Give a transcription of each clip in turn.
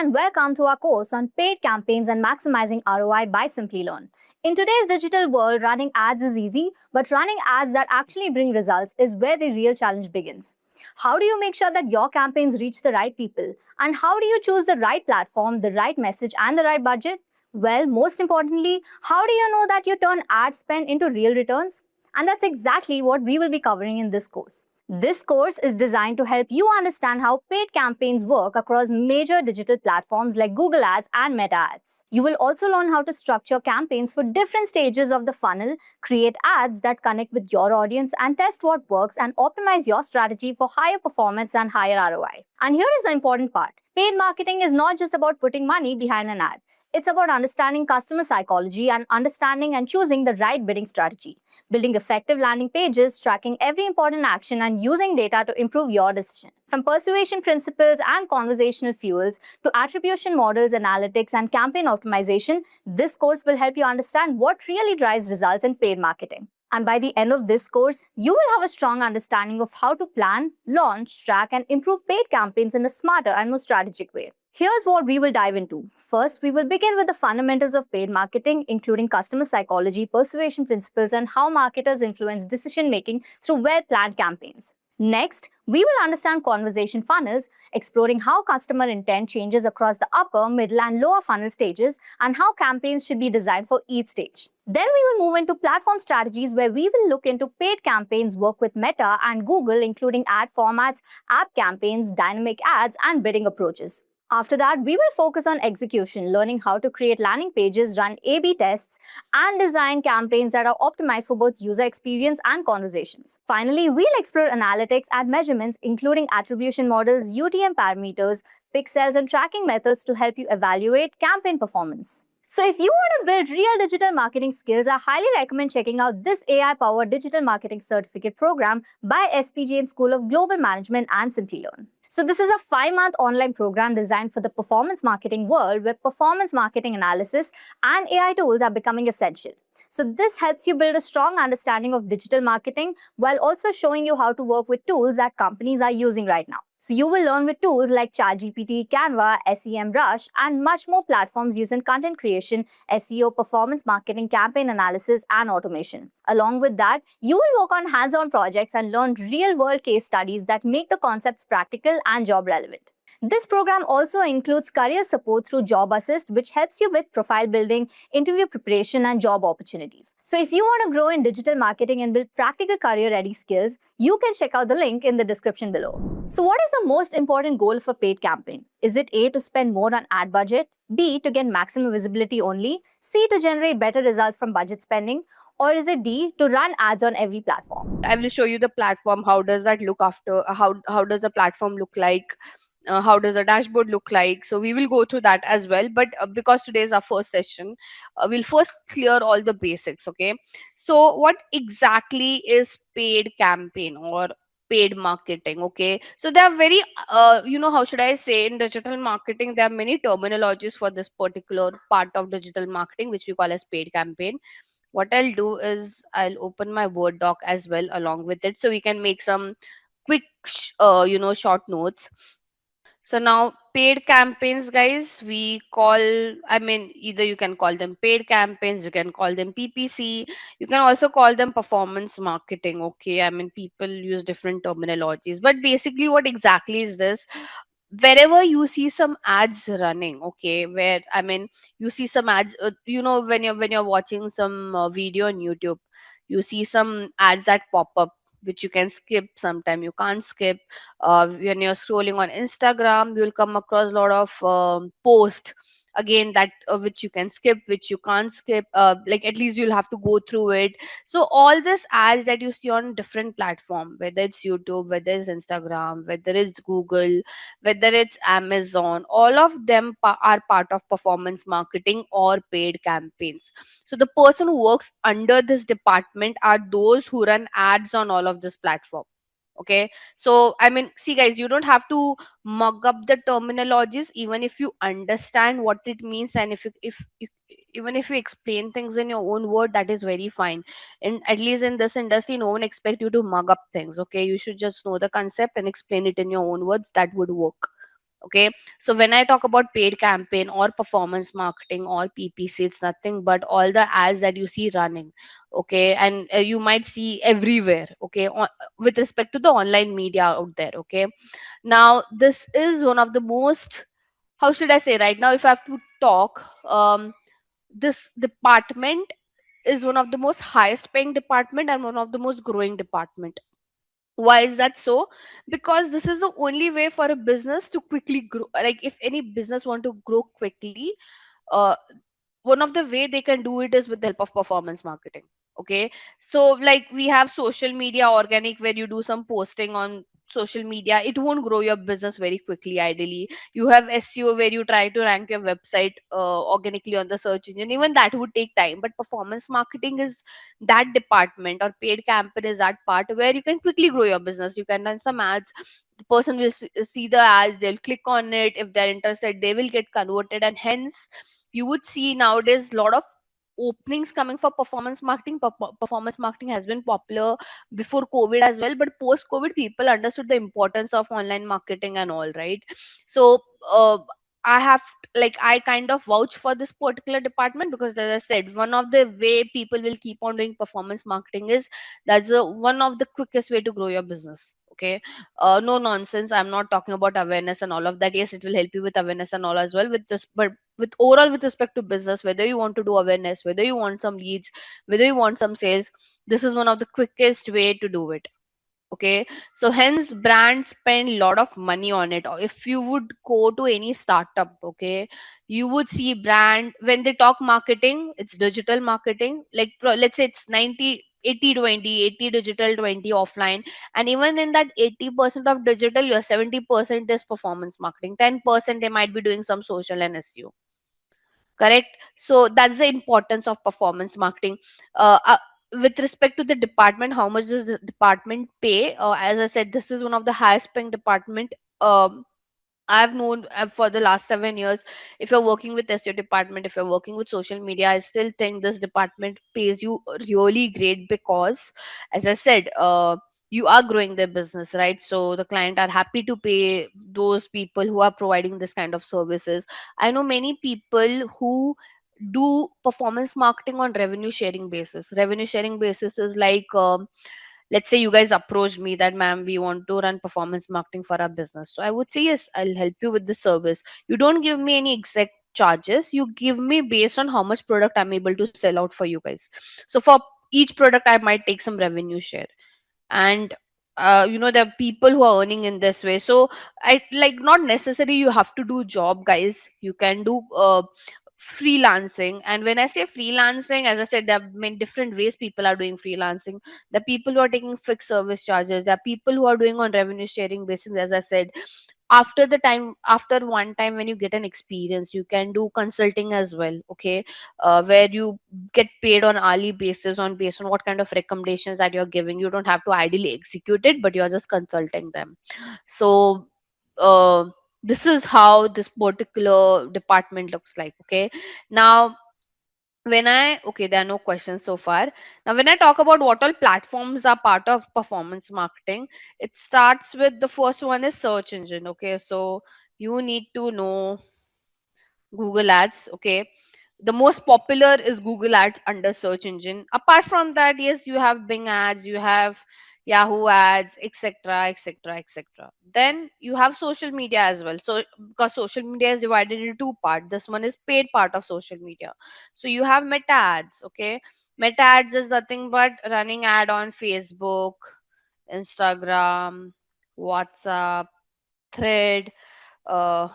and welcome to our course on paid campaigns and maximizing ROI by Simplilearn. In today's digital world, running ads is easy, but running ads that actually bring results is where the real challenge begins. How do you make sure that your campaigns reach the right people? And how do you choose the right platform, the right message, and the right budget? Well, most importantly, how do you know that you turn ad spend into real returns? And that's exactly what we will be covering in this course. This course is designed to help you understand how paid campaigns work across major digital platforms like Google Ads and Meta Ads. You will also learn how to structure campaigns for different stages of the funnel, create ads that connect with your audience, and test what works and optimize your strategy for higher performance and higher ROI. And here is the important part. Paid marketing is not just about putting money behind an ad. It's about understanding customer psychology and understanding and choosing the right bidding strategy, building effective landing pages, tracking every important action, and using data to improve your decision. From persuasion principles and conversational fuels to attribution models, analytics, and campaign optimization, this course will help you understand what really drives results in paid marketing. And by the end of this course, you will have a strong understanding of how to plan, launch, track, and improve paid campaigns in a smarter and more strategic way. Here's what we will dive into. First, we will begin with the fundamentals of paid marketing, including customer psychology, persuasion principles, and how marketers influence decision-making through well-planned campaigns. Next, we will understand conversation funnels, exploring how customer intent changes across the upper, middle, and lower funnel stages, and how campaigns should be designed for each stage. Then we will move into platform strategies, where we will look into paid campaigns, work with Meta and Google, including ad formats, app campaigns, dynamic ads, and bidding approaches. After that, we will focus on execution, learning how to create landing pages, run A/B tests, and design campaigns that are optimized for both user experience and conversations. Finally, we'll explore analytics and measurements, including attribution models, UTM parameters, pixels, and tracking methods to help you evaluate campaign performance. So if you want to build real digital marketing skills, I highly recommend checking out this AI-powered digital marketing certificate program by SPJ School of Global Management and Simplilearn. So this is a 5-month online program designed for the performance marketing world, where performance marketing analysis and AI tools are becoming essential. So this helps you build a strong understanding of digital marketing while also showing you how to work with tools that companies are using right now. So you will learn with tools like ChatGPT, Canva, SEMrush, and much more platforms used in content creation, SEO, performance marketing, campaign analysis, and automation. Along with that, you will work on hands-on projects and learn real-world case studies that make the concepts practical and job relevant. This program also includes career support through Job Assist, which helps you with profile building, interview preparation, and job opportunities. So if you want to grow in digital marketing and build practical career-ready skills, you can check out the link in the description below. So what is the most important goal of a paid campaign? Is it A, to spend more on ad budget, B, to get maximum visibility only, C, to generate better results from budget spending, or is it D, to run ads on every platform? I will show you the platform. How does that look after? How does the platform look like? How does a dashboard look like? So we will go through that as well. But because today is our first session, we'll first clear all the basics. Okay. So what exactly is paid campaign or paid marketing? Okay. So there are very how should I say, in digital marketing there are many terminologies for this particular part of digital marketing, which we call as paid campaign. What I'll do is I'll open my Word doc as well along with it, so we can make some quick short notes. So now paid campaigns, guys, we call, I mean, either you can call them paid campaigns, you can call them PPC, you can also call them performance marketing. Okay, I mean, people use different terminologies, but basically what exactly is this? Wherever you see some ads running, okay, where, I mean, you see some ads, when you're watching some video on YouTube, you see some ads that pop up, which you can skip, sometime you can't skip. When you're scrolling on Instagram, you'll come across a lot of posts, again, that which you can skip, which you can't skip, like at least you'll have to go through it. So all this ads that you see on different platform, whether it's YouTube, whether it's Instagram, whether it's Google, whether it's Amazon, all of them are part of performance marketing or paid campaigns. So the person who works under this department are those who run ads on all of this platform. Okay, so I mean, see guys, you don't have to mug up the terminologies, even if you understand what it means, and if even if you explain things in your own word, that is very fine. And at least in this industry, no one expect you to mug up things. Okay, you should just know the concept and explain it in your own words. That would work. Okay, so when I talk about paid campaign or performance marketing or PPC, it's nothing but all the ads that you see running. Okay, and you might see everywhere. Okay, with respect to the online media out there. Okay, now this is one of the most, how should I say, right now if I have to talk, this department is one of the most highest paying department and one of the most growing department. Why is that so? Because this is the only way for a business to quickly grow. Like if any business want to grow quickly, uh, one of the way they can do it is with the help of performance marketing. Okay, so like we have social media organic, where you do some posting on social media. It won't grow your business very quickly. Ideally, you have SEO, where you try to rank your website organically on the search engine. Even that would take time. But performance marketing is that department, or paid campaign is that part where you can quickly grow your business. You can run some ads, the person will see the ads, they'll click on it. If they're interested, they will get converted, and hence you would see nowadays a lot of openings coming for performance marketing. Performance marketing has been popular before COVID as well, but post COVID people understood the importance of online marketing and all, right? So uh, I have, like, I kind of vouch for this particular department, because as I said, one of the way people will keep on doing performance marketing is that's one of the quickest way to grow your business. Okay, no nonsense, I'm not talking about awareness and all of that. Yes, it will help you with awareness and all as well with this, but with overall, with respect to business, whether you want to do awareness, whether you want some leads, whether you want some sales, this is one of the quickest way to do it. Okay, so hence brands spend a lot of money on it. Or if you would go to any startup, okay, you would see brand, when they talk marketing, it's digital marketing. Like let's say it's 90 80 20, 80 digital, 20 offline. And even in that 80% of digital, your 70% is performance marketing, 10% they might be doing some social and SEO. Correct. So that's the importance of performance marketing. With respect to the department, how much does the department pay? As I said, this is one of the highest paying department. I've known for the last 7 years. If you're working with SEO department, if you're working with social media, I still think this department pays you really great, because, as I said, you are growing their business, right? So the client are happy to pay those people who are providing this kind of services. I know many people who do performance marketing on revenue sharing basis. Revenue sharing basis is like, let's say you guys approach me that, ma'am, we want to run performance marketing for our business. So I would say, yes, I'll help you with the service. You don't give me any exact charges, you give me based on how much product I'm able to sell out for you guys. So for each product I might take some revenue share. And there are people who are earning in this way. So I, like, not necessary you have to do job, guys. You can do freelancing. And when I say freelancing, as I said, there are many different ways people are doing freelancing. The people who are taking fixed service charges, there are people who are doing on revenue sharing basis. As I said, after one time, when you get an experience, you can do consulting as well. Okay, where you get paid on hourly basis, on based on what kind of recommendations that you're giving. You don't have to ideally execute it, but you're just consulting them. So uh, this is how this particular department looks like. Okay, now okay, there are no questions so far. Now when I talk about what all platforms are part of performance marketing, it starts with, the first one is search engine. Okay, so you need to know Google Ads. Okay, the most popular is Google Ads under search engine. Apart from that, yes, you have Bing Ads, you have Yahoo Ads, etc., etc., etc. Then you have social media as well. So because social media is divided into two parts, this one is paid part of social media. So you have Meta Ads. Okay, Meta Ads is nothing but running ad on Facebook, Instagram, WhatsApp, Thread. Uh,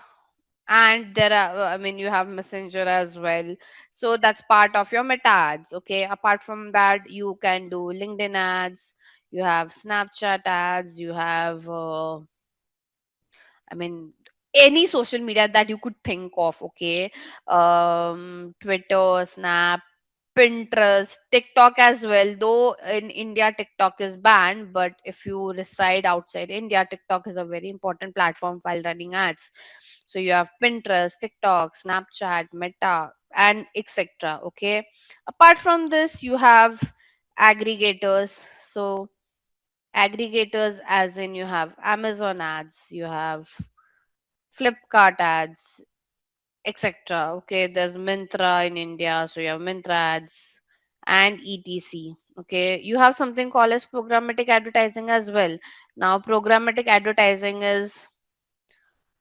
and there are, I mean, you have Messenger as well. So that's part of your Meta Ads. Okay, apart from that, you can do LinkedIn ads, you have Snapchat ads, you have I mean, any social media that you could think of. Okay, Twitter, Snap, Pinterest, TikTok as well. Though in India, TikTok is banned, but if you reside outside India, TikTok is a very important platform while running ads. So you have Pinterest, TikTok, Snapchat, Meta, and etc. Okay. Apart from this, you have aggregators. So aggregators, as in, you have Amazon ads, you have Flipkart ads, etc. Okay, there's Myntra in India, so you have Myntra ads and etc. Okay, you have something called as programmatic advertising as well. Now, programmatic advertising is,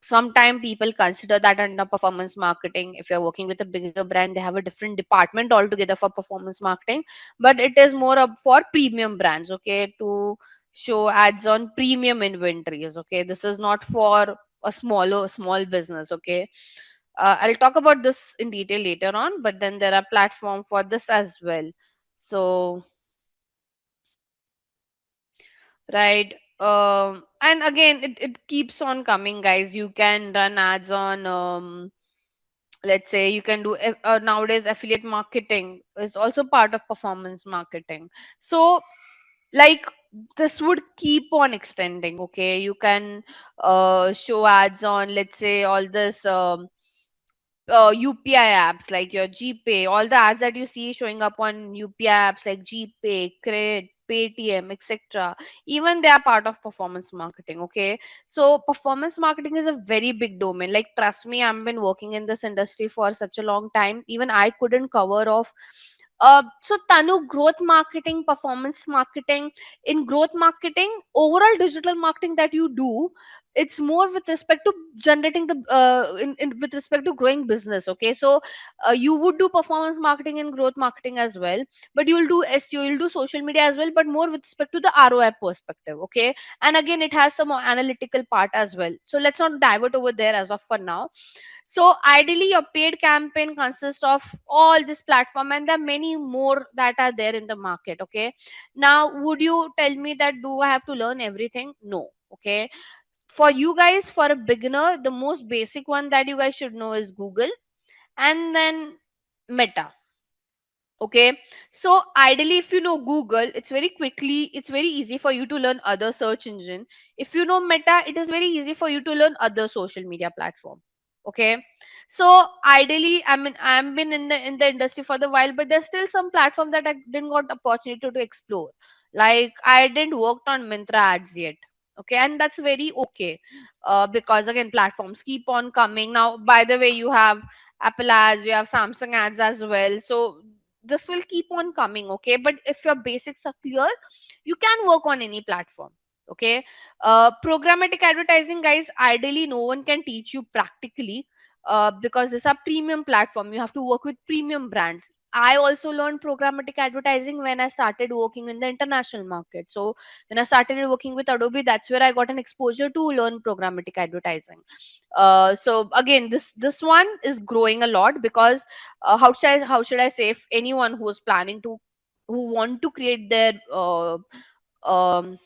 sometimes people consider that under performance marketing. If you're working with a bigger brand, they have a different department altogether for performance marketing, but it is more up for premium brands, okay, to show ads on premium inventories. Okay, this is not for a small business. Okay, I'll talk about this in detail later on, but then there are platform for this as well. So, right. And again, it keeps on coming, guys. You can run ads on, let's say you can do nowadays affiliate marketing is also part of performance marketing. So, like, this would keep on extending. Okay, you can show ads on, let's say, all this UPI apps like your GPay, all the ads that you see showing up on UPI apps like GPay, Credit, Paytm, etc. Even they are part of performance marketing. Okay, so performance marketing is a very big domain. Like, trust me, I've been working in this industry for such a long time. Even I couldn't cover off. So Tanu, growth marketing, performance marketing. In growth marketing, overall digital marketing that you do, it's more with respect to generating the with respect to growing business. Okay, so you would do performance marketing and growth marketing as well, but you'll do SEO, you'll do social media as well, but more with respect to the ROI perspective. Okay, and again, it has some analytical part as well, so let's not divert over there as of for now. So ideally, your paid campaign consists of all this platform, and there are many more that are there in the market. Okay, now would you tell me that do I have to learn everything? No. Okay, for you guys, for a beginner, the most basic one that you guys should know is Google, and then Meta. Okay, so ideally, if you know Google, it's very easy for you to learn other search engine. If you know Meta, it is very easy for you to learn other social media platform. Okay, so ideally, I mean, I've been in the industry for the while, but there's still some platform that I didn't got opportunity to explore. Like, I didn't worked on Myntra ads yet. Okay, and that's very okay, because again, platforms keep on coming. Now, by the way, you have Apple ads, you have Samsung ads as well. So this will keep on coming. Okay, but if your basics are clear, you can work on any platform. Okay, programmatic advertising, guys, ideally no one can teach you practically, because these are premium platform. You have to work with premium brands. I also learned programmatic advertising when I started working in the international market. So when I started working with Adobe, that's where I got an exposure to learn programmatic advertising. So again, this one is growing a lot, because how should I say, if anyone who is planning to, who want to create their um,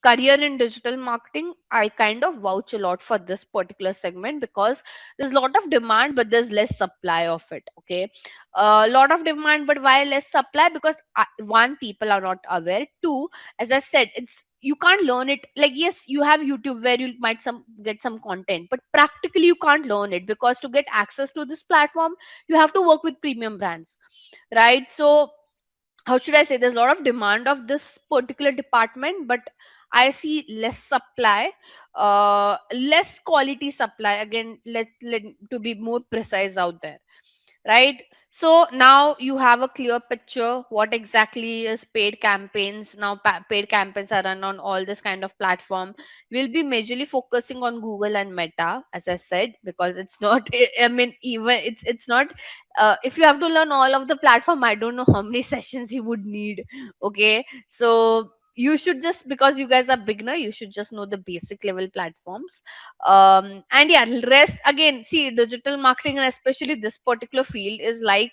career in digital marketing, I kind of vouch a lot for this particular segment, because there's a lot of demand, but there's less supply of it. Okay, a lot of demand, but why less supply? Because one, people are not aware. Two, as I said, it's, you can't learn it. Like, yes, you have YouTube where you might some get some content, but practically you can't learn it, because to get access to this platform, you have to work with premium brands, right? So how should I say, there's a lot of demand of this particular department, but I see less supply, less quality supply. Again, let to be more precise out there, right? So now you have a clear picture what exactly is paid campaigns. Now, paid campaigns are run on all this kind of platform. We'll be majorly focusing on Google and Meta, as I said, because it's not, I mean, even it's not, if you have to learn all of the platform, I don't know how many sessions you would need. Okay, so you should just, because you guys are beginner, you should just know the basic level platforms. And yeah, rest, again, see, digital marketing, and especially this particular field, is like,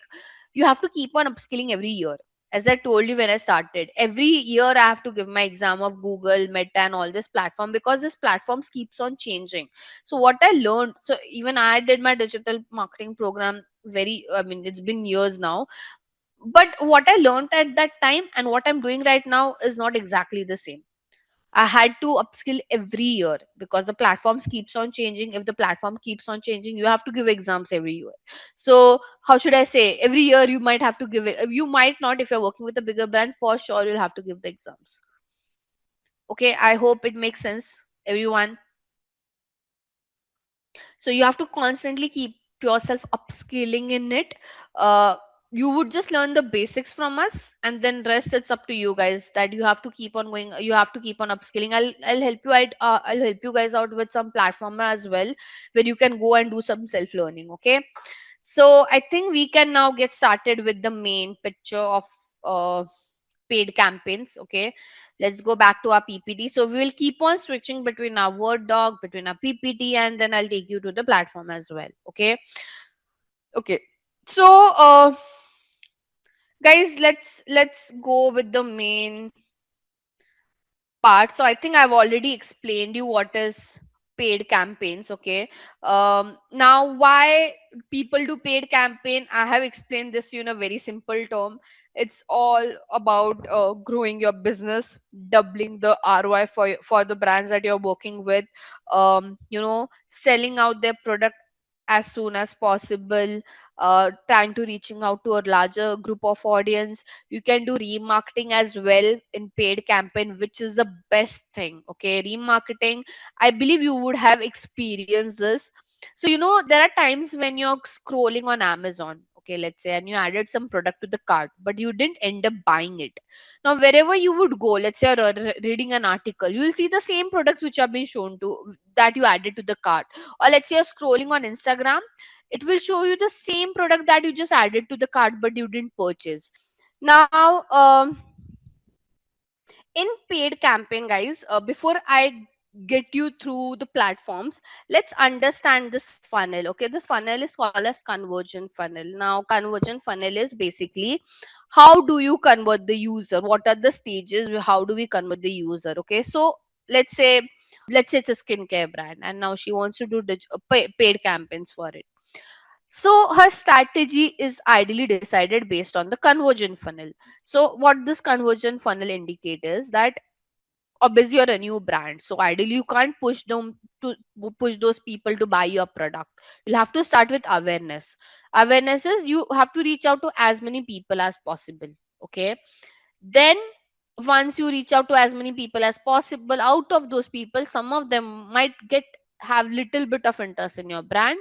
you have to keep on upskilling every year. As I told you when I started, every year I have to give my exam of Google, Meta, and all this platform, because this platforms keeps on changing. So what I learned, so even I did my digital marketing program very, I mean, it's been years now, but what I learned at that time and what I'm doing right now is not exactly the same. I had to upskill every year, because the platforms keeps on changing. If the platform keeps on changing, you have to give exams every year. So how should I say? Every year you might have to give it. You might not, if you're working with a bigger brand, for sure you'll have to give the exams. Okay, I hope it makes sense, everyone. So you have to constantly keep yourself upskilling in it. uh, you would just learn the basics from us, and then rest it's up to you guys, that you have to keep on going, you have to keep on upskilling. I'll help you out, I'll help you guys out with some platform as well, where you can go and do some self learning. Okay, so I think we can now get started with the main picture of uh, paid campaigns. Okay, let's go back to our PPT. So we will keep on switching between our Word doc, between our PPT, and then I'll take you to the platform as well. Okay, okay. So guys, let's go with the main part. So I think I've already explained you what is paid campaigns. Okay, now why people do paid campaign, I have explained this to you in a very simple term. It's all about growing your business, doubling the ROI for the brands that you're working with, selling out their product as soon as possible, trying to reaching out to a larger group of audience. You can do remarketing as well in paid campaign, which is the best thing. Okay, remarketing, I believe you would have experienced this. So there are times when you're scrolling on Amazon, okay, let's say, and you added some product to the cart, but you didn't end up buying it. Now wherever you would go, let's say you're reading an article, you will see the same products which have been shown to, that you added to the cart. Or let's say you're scrolling on Instagram, it will show you the same product that you just added to the cart but you didn't purchase. Now in paid campaign, guys, before I get you through the platforms, let's understand this funnel. Okay, this funnel is called as conversion funnel. Now conversion funnel is basically, how do you convert the user, what are the stages, how do we convert the user. Okay, so let's say it's a skincare brand, and now she wants to do paid campaigns for it. So her strategy is ideally decided based on the conversion funnel. So what this conversion funnel indicates is that, obviously you're a new brand, so ideally you can't to push those people to buy your product. You'll have to start with awareness. Awareness is, you have to reach out to as many people as possible. Okay, then once you reach out to as many people as possible, out of those people, some of them might have little bit of interest in your brand.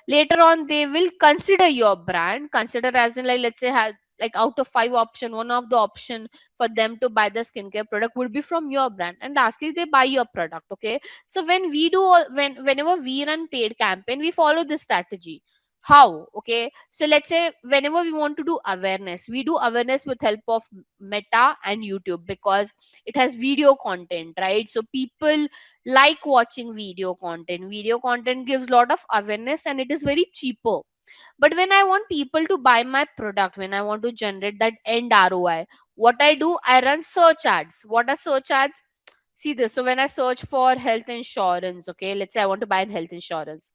Later on they will consider your brand, consider as in, like, let's say, have, like, out of 5 option, one of the option for them to buy the skincare product would be from your brand, and lastly they buy your product. Okay, so when we do whenever we run paid campaign, we follow this strategy. How? Okay, so let's say whenever we want to do awareness, we do awareness with help of Meta and YouTube, because it has video content, right? So people like watching video content. Video content gives lot of awareness and it is very cheaper. But when I want people to buy my product, when I want to generate that end ROI, what I do, I run search ads. What are search ads? See this. So when I search for health insurance, okay, let's say I want to buy health insurance.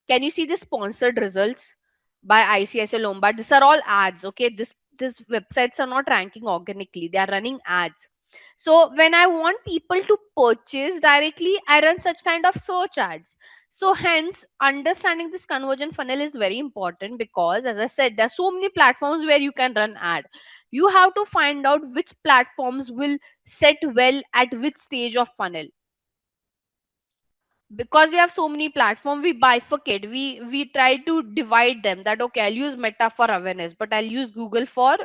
Can you see the sponsored results by ICICI Lombard? These are all ads. Okay, this websites are not ranking organically; they are running ads. So when I want people to purchase directly, I run such kind of search ads. So hence, understanding this conversion funnel is very important, because, as I said, there are so many platforms where you can run ad. You have to find out which platforms will set well at which stage of funnel. Because we have so many platforms, we bifurcate, we try to divide them, that okay, I'll use Meta for awareness, but I'll use Google for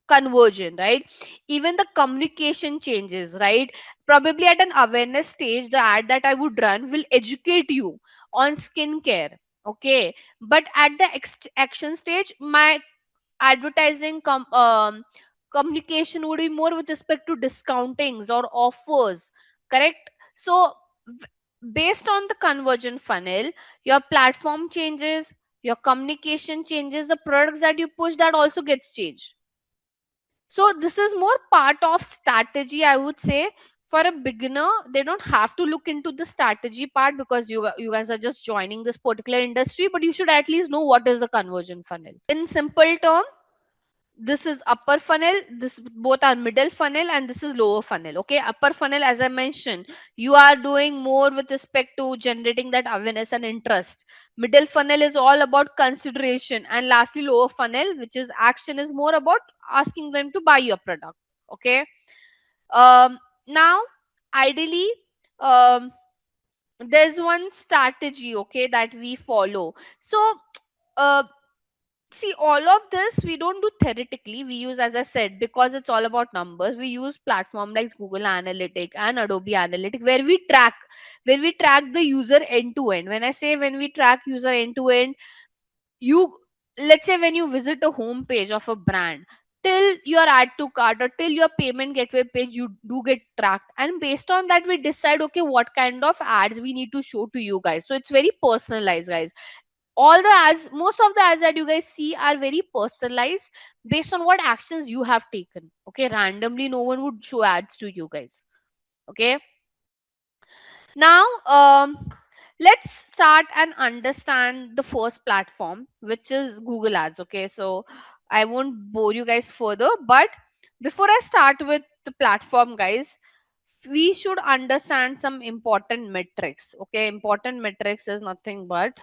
conversion, right? Even the communication changes, right? Probably at an awareness stage, the ad that I would run will educate you on skincare. Okay, but at the action stage, my advertising communication would be more with respect to discountings or offers. Correct? So based on the conversion funnel, your platform changes, your communication changes, the products that you push, that also gets changed. So this is more part of strategy, I would say. For a beginner, they don't have to look into the strategy part, because you guys are just joining this particular industry, but you should at least know what is the conversion funnel. In simple term, this is upper funnel, this both are middle funnel, and this is lower funnel. Okay, upper funnel, as I mentioned, you are doing more with respect to generating that awareness and interest. Middle funnel is all about consideration, and lastly lower funnel, which is action, is more about asking them to buy your product. Okay, now ideally, um there's one strategy, okay, that we follow. So uh, see, all of this we don't do theoretically. We use, as I said, because it's all about numbers, we use platform like Google Analytic and Adobe Analytic, where we track the user end to end. When I say when we track user end to end, you, let's say when you visit a home page of a brand, till your add to cart or till your payment gateway page, you do get tracked, and based on that we decide, okay, what kind of ads we need to show to you guys. So it's very personalized, guys. All the ads, most of the ads that you guys see are very personalized based on what actions you have taken. Okay, randomly no one would show ads to you guys. Okay, now let's start and understand the first platform, which is Google Ads. Okay, so I won't bore you guys further, but before I start with the platform, guys, we should understand some important metrics. Okay, important metrics is nothing but,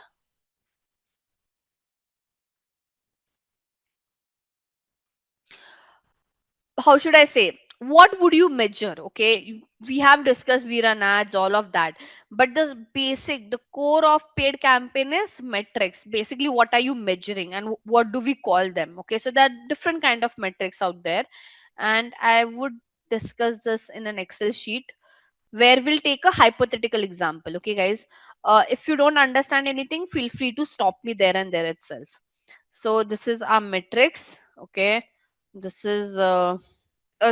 how should I say, what would you measure? Okay, we have discussed, we run ads, all of that, but the basic, the core of paid campaign is metrics. Basically, what are you measuring and what do we call them? Okay, so there are different kind of metrics out there, and I would discuss this in an Excel sheet where we'll take a hypothetical example. Okay, guys, if you don't understand anything, feel free to stop me there and there itself. So this is our metrics. Okay, this is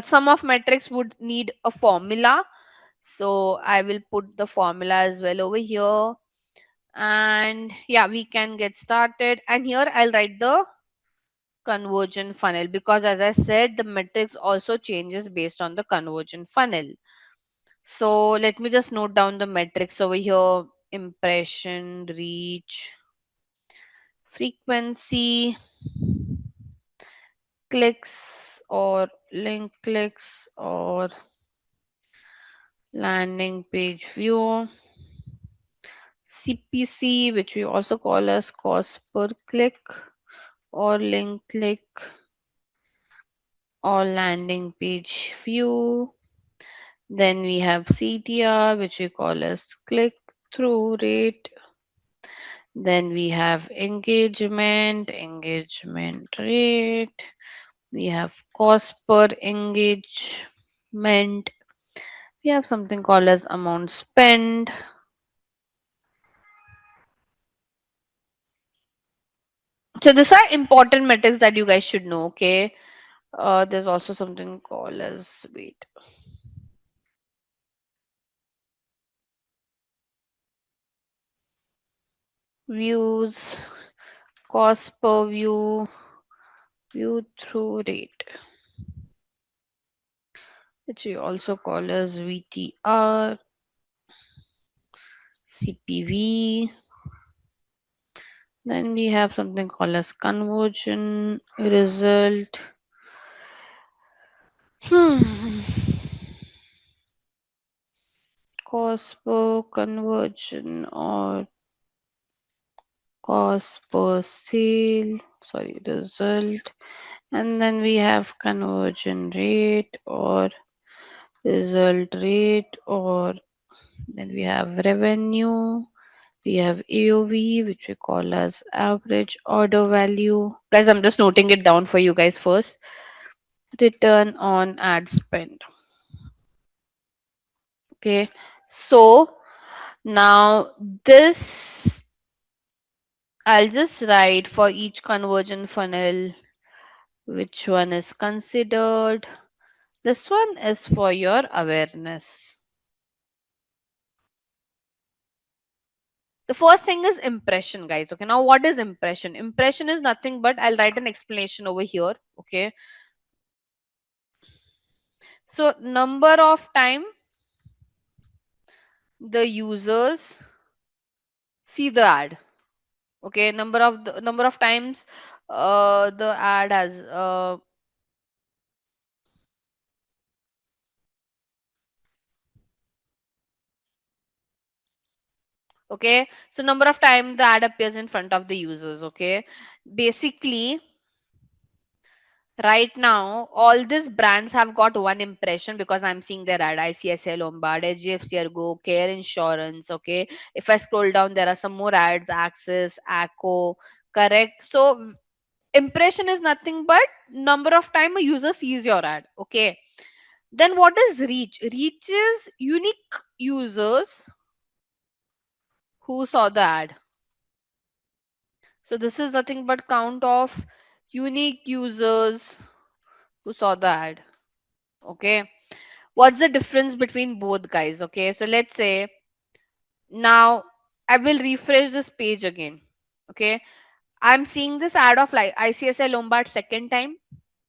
some of metrics would need a formula, so I will put the formula as well over here. And yeah, we can get started, and here I'll write the conversion funnel, because as I said, the metrics also changes based on the conversion funnel. So let me just note down the metrics over here: impression, reach, frequency, clicks or link clicks, or landing page view, CPC, which we also call as cost per click or link click or landing page view. Then we have CTR, which we call as click through rate. Then we have engagement rate. We have cost per engagement. We have something called as amount spent. So these are important metrics that you guys should know. Okay. There's also something called as, wait, views, cost per view, view through rate, which we also call as VTR, CPV. Then we have something called as conversion result. Hmm. Cost per conversion or cost per sale, sorry, result. And then we have conversion rate or result rate, or then we have revenue. We have AOV, which we call as average order value. Guys, I'm just noting it down for you guys first. Return on ad spend. Okay. So now this, I'll just write for each conversion funnel which one is considered. This one is for your awareness. The first thing is impression, guys. Okay, now what is impression? Impression is nothing but, I'll write an explanation over here. Okay, so number of time the users see the ad. Okay, number of times the ad has okay, so number of time the ad appears in front of the users. Okay, basically Right now, all these brands have got one impression because I'm seeing their ad: ICICI Lombard, HDFC Ergo, Care Insurance. Okay, if I scroll down, there are some more ads: Axis, ACO, correct. So impression is nothing but number of time a user sees your ad. Okay, then what is reach? Reach is unique users who saw the ad. So this is nothing but count of unique users who saw the ad. Okay, what's the difference between both, guys? Okay, so let's say now I will refresh this page again. Okay, I'm seeing this ad of like ICSI Lombard second time,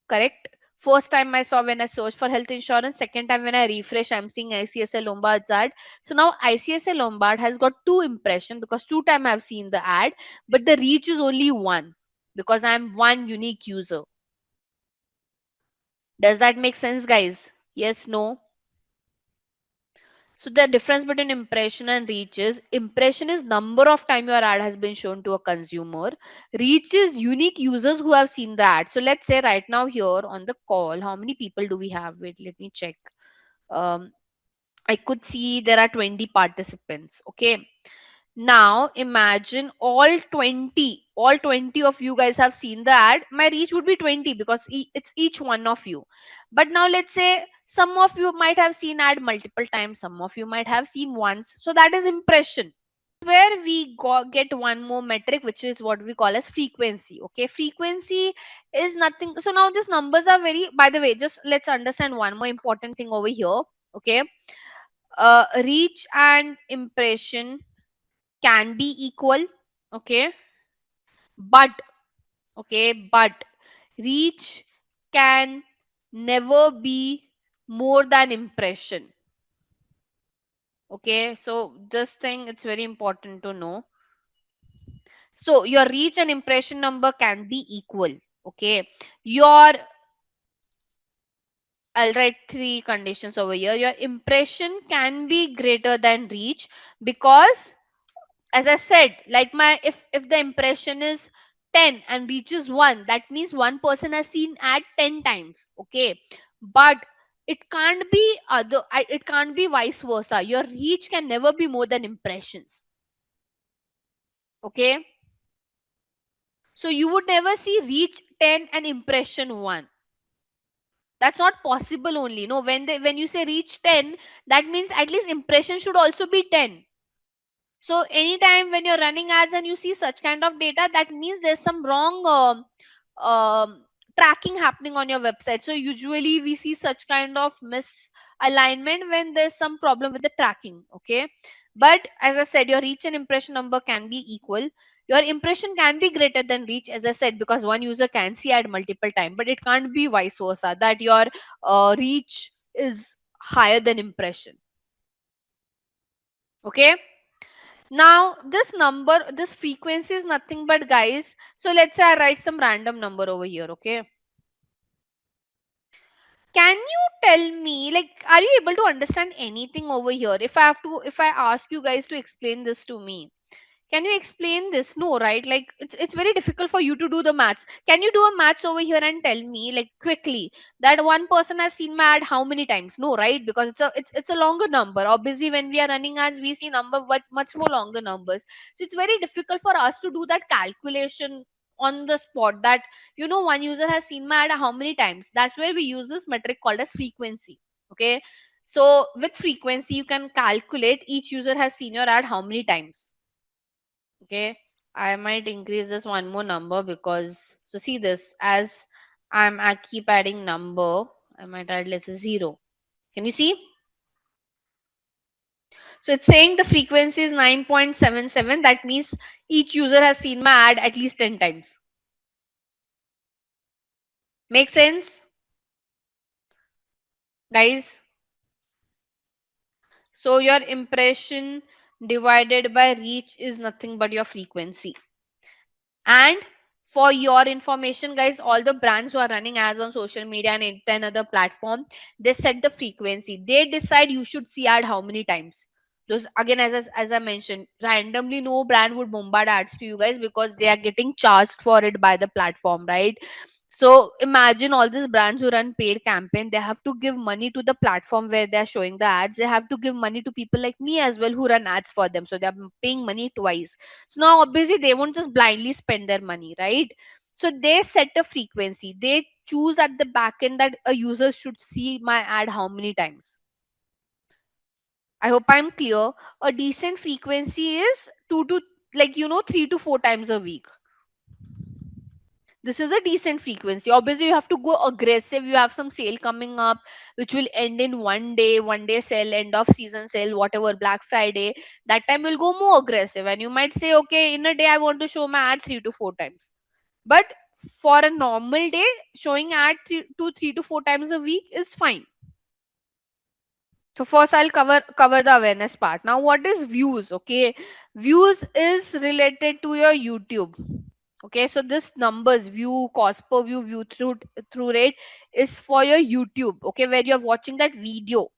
correct? First time I saw when I searched for health insurance, second time when I refresh, I'm seeing ICSI Lombard's ad. So now ICSI Lombard has got two impression because two time I've seen the ad, but the reach is only one because I'm one unique user. Does that make sense, guys? Yes, no? So the difference between impression and reach is: impression is number of time your ad has been shown to a consumer. Reach is unique users who have seen the ad. So let's say right now here on the call, how many people do we have? Wait, let me check. Um, I could see there are 20 participants. Okay. Now imagine all 20 of you guys have seen the ad. My reach would be 20 because it's each one of you. But now let's say some of you might have seen ad multiple times, some of you might have seen once. So that is impression. Where we get one more metric, which is what we call as frequency. Okay, frequency is nothing. So now these numbers are very, by the way, just let's understand one more important thing over here. Okay, reach and impression can be equal. Okay, but but reach can never be more than impression. Okay, so this thing, it's very important to know. So your reach and impression number can be equal. Okay, your, I'll write three conditions over here. Your impression can be greater than reach because, as I said, like my, if the impression is 10 and reaches 1, that means one person has seen ad 10 times. Okay, but it can't be it can't be vice versa. Your reach can never be more than impressions. Okay, so you would never see reach 10 and impression 1. That's not possible. Only no, when you say reach 10, that means at least impression should also be 10. So anytime when you're running ads and you see such kind of data, that means there's some wrong tracking happening on your website. So usually we see such kind of misalignment when there's some problem with the tracking. Okay, but as I said, your reach and impression number can be equal. Your impression can be greater than reach, as I said, because one user can see ad multiple time, but it can't be vice versa, that your reach is higher than impression. Okay, now this number, this frequency is nothing but, guys, so let's say I write some random number over here. Okay, can you tell me, like, are you able to understand anything over here? If I ask you guys to explain this to me, can you explain this? No, right? Like it's very difficult for you to do the maths. Can you do a maths over here and tell me, like, quickly, that one person has seen my ad how many times? No, right? Because it's a longer number. Obviously, when we are running ads, we see number but much more longer numbers. So it's very difficult for us to do that calculation on the spot. That, one user has seen my ad how many times. That's where we use this metric called as frequency. Okay. So with frequency, you can calculate each user has seen your ad how many times. Okay, I might increase this one more number because, so see this, as I keep adding number, I might add, let's say, 0. Can you see? So it's saying the frequency is 9.77. That means each user has seen my ad at least 10 times. Make sense, guys? So your impression divided by reach is nothing but your frequency. And for your information, guys, all the brands who are running ads on social media and any other platform, they set the frequency. They decide you should see ad how many times. Those, again, as I mentioned, randomly no brand would bombard ads to you guys because they are getting charged for it by the platform, right? So imagine all these brands who run paid campaign, they have to give money to the platform where they're showing the ads. They have to give money to people like me as well who run ads for them. So they're paying money twice. So now obviously they won't just blindly spend their money, right? So they set a frequency. They choose at the back end that a user should see my ad how many times. I hope I'm clear. A decent frequency is two to, like, 3 to 4 times a week. This is a decent frequency. Obviously you have to go aggressive. You have some sale coming up which will end in one day sale, end of season sale, whatever, Black Friday. That time will go more aggressive, and you might say, okay, in a day I want to show my ad 3 to 4 times. But for a normal day, showing ad 3 to 4 times a week is fine. So first I'll cover the awareness part. Now what is views? Okay, views is related to your YouTube. Okay, so this numbers, view, cost per view, view through rate, is for your YouTube. Okay, where you're watching that video.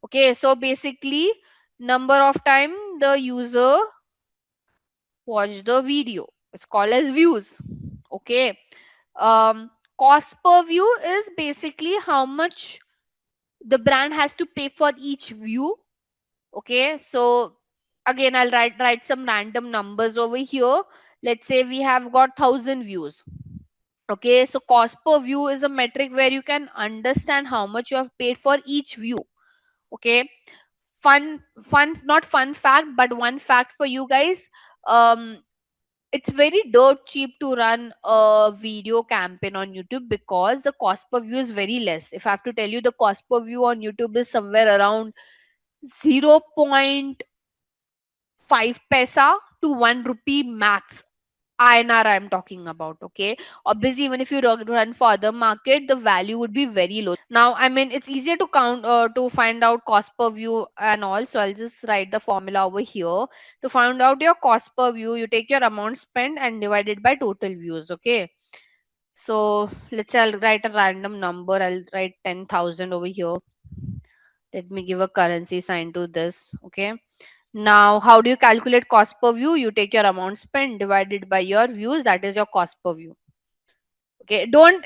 Okay, so basically number of time the user watched the video, it's called as views. Okay, cost per view is basically how much the brand has to pay for each view. Okay, so again I'll write some random numbers over here. Let's say we have got 1,000 views. Okay, so cost per view is a metric where you can understand how much you have paid for each view. Okay, not fun fact, but one fact for you guys. um it's very dirt cheap to run a video campaign on YouTube because the cost per view is very less. If I have to tell you, the cost per view on YouTube is somewhere around 0.5 paisa to 1 rupee max. INR I'm talking about. Okay, obviously even if you run for other market, the value would be very low. Now I mean, it's easier to count, to find out cost per view and all. So I'll just write the formula over here. To find out your cost per view, you take your amount spent and divide it by total views. Okay, so let's say I'll write a random number. I'll write 10,000 over here. Let me give a currency sign to this. Okay, now how do you calculate cost per view? You take your amount spent divided by your views, that is your cost per view. Okay, don't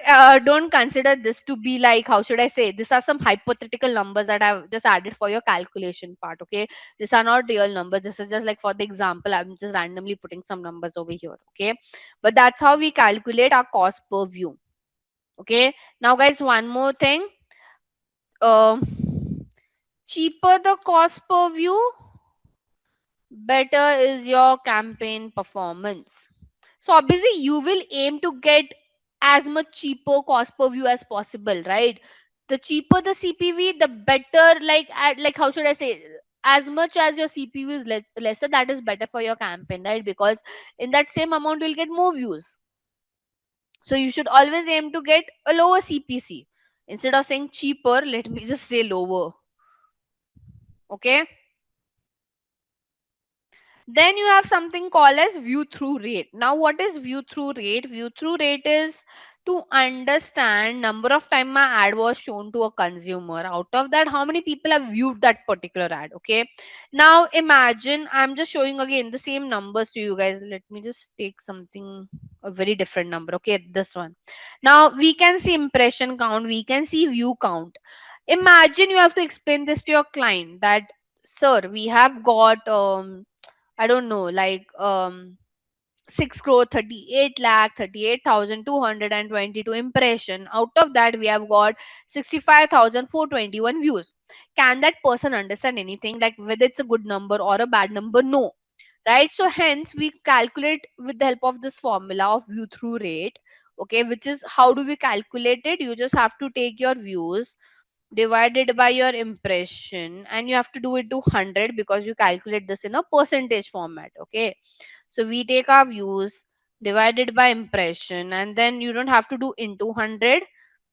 consider this to be like, how should I say, these are some hypothetical numbers that I've just added for your calculation part. Okay, these are not real numbers. This is just like for the example, I'm just randomly putting some numbers over here. Okay, but that's how we calculate our cost per view. Okay, now guys, one more thing. uh, Cheaper the cost per view, better is your campaign performance. So obviously you will aim to get as much cheaper cost per view as possible, right? The cheaper the CPV, the better. Like like, how should I say, as much as your CPV is lesser, that is better for your campaign, right? Because in that same amount you'll get more views. So you should always aim to get a lower CPC. Instead of saying cheaper, let me just say lower. Okay, then you have something called as view through rate. Now what is view through rate? View through rate is to understand number of time my ad was shown to a consumer. Out of that, how many people have viewed that particular ad. Okay, now imagine I'm just showing again the same numbers to you guys. Let me just take something, a very different number. Okay, this one. Now we can see impression count, we can see view count. Imagine you have to explain this to your client that, sir, we have got I don't know, like 6 crore 38 lakh 38,222 impression. Out of that, we have got 65,421 views. Can that person understand anything, like whether it's a good number or a bad number? No, right? So hence we calculate with the help of this formula of view through rate. Okay, which is, how do we calculate it? You just have to take your views divided by your impression, and you have to do it to 100 because you calculate this in a percentage format. Okay, so we take our views divided by impression, and then you don't have to do into 100.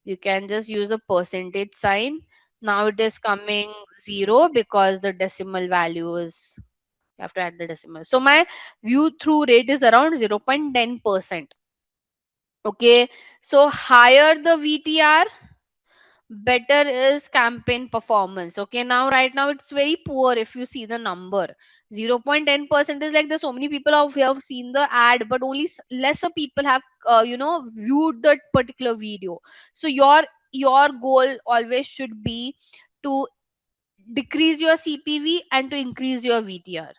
You can just use a percentage sign. Now it is coming 0 because the decimal value is, you have to add the decimal. So my view through rate is around 0.10%. Okay, so higher the VTR, better is campaign performance. Okay, now right now it's very poor. If you see the number, 0.10% is like there's so many people who have seen the ad, but only lesser people have viewed that particular video. So your goal always should be to decrease your CPV and to increase your VTR.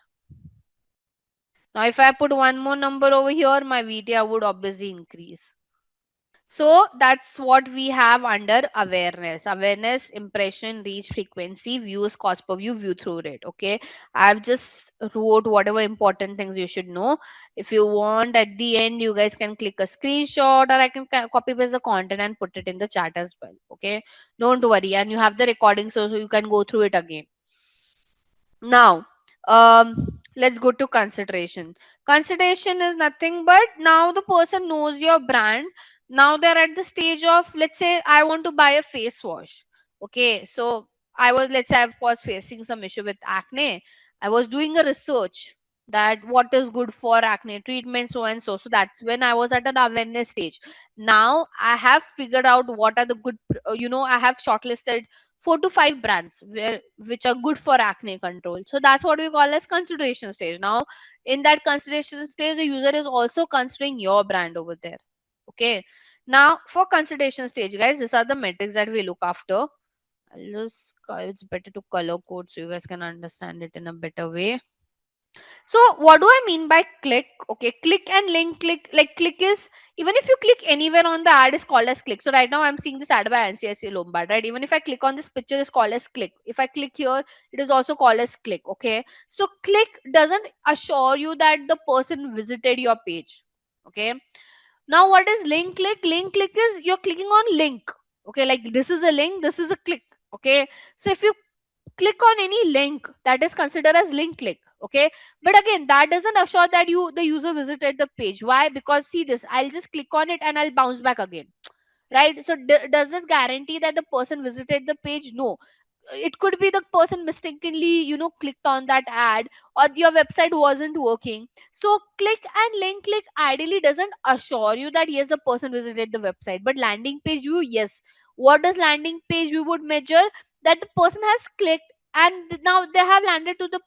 Now if I put one more number over here, my VTR would obviously increase. So that's what we have under awareness. Awareness, impression, reach, frequency, views, cost per view, view through rate. Okay. I've just wrote whatever important things you should know. If you want at the end, you guys can click a screenshot, or I can copy paste the content and put it in the chat as well. Okay. Don't worry. And you have the recording, so you can go through it again. Now, let's go to consideration. Consideration is nothing but now the person knows your brand. Now they're at the stage of, let's say, I want to buy a face wash. Okay, so let's say, I was facing some issue with acne. I was doing a research that what is good for acne treatment, so and so. So that's when I was at an awareness stage. Now I have figured out what are the good, I have shortlisted 4 to 5 brands which are good for acne control. So that's what we call as consideration stage. Now in that consideration stage, the user is also considering your brand over there. Okay, now for consideration stage, guys, these are the metrics that we look after. It's better to color code so you guys can understand it in a better way. So what do I mean by click? Okay, click and link click. Like click is, even if you click anywhere on the ad, is called as click. So right now I'm seeing this ad by NCSC Lombard, right? Even if I click on this picture, it's called as click. If I click here, it is also called as click. Okay. So click doesn't assure you that the person visited your page. Okay. Now what is link click? Link click is you're clicking on link. Okay, like this is a link, this is a click. Okay. So if you click on any link, that is considered as link click. Okay, but again that doesn't assure that the user visited the page. Why? Because see this, I'll just click on it and I'll bounce back again, right? So does this guarantee that the person visited the page? No. It could be the person mistakenly clicked on that ad, or your website wasn't working. So click and link click ideally doesn't assure you that yes, the person visited the website. But landing page view, yes. What does landing page view would measure? That the person has clicked and now they have landed to the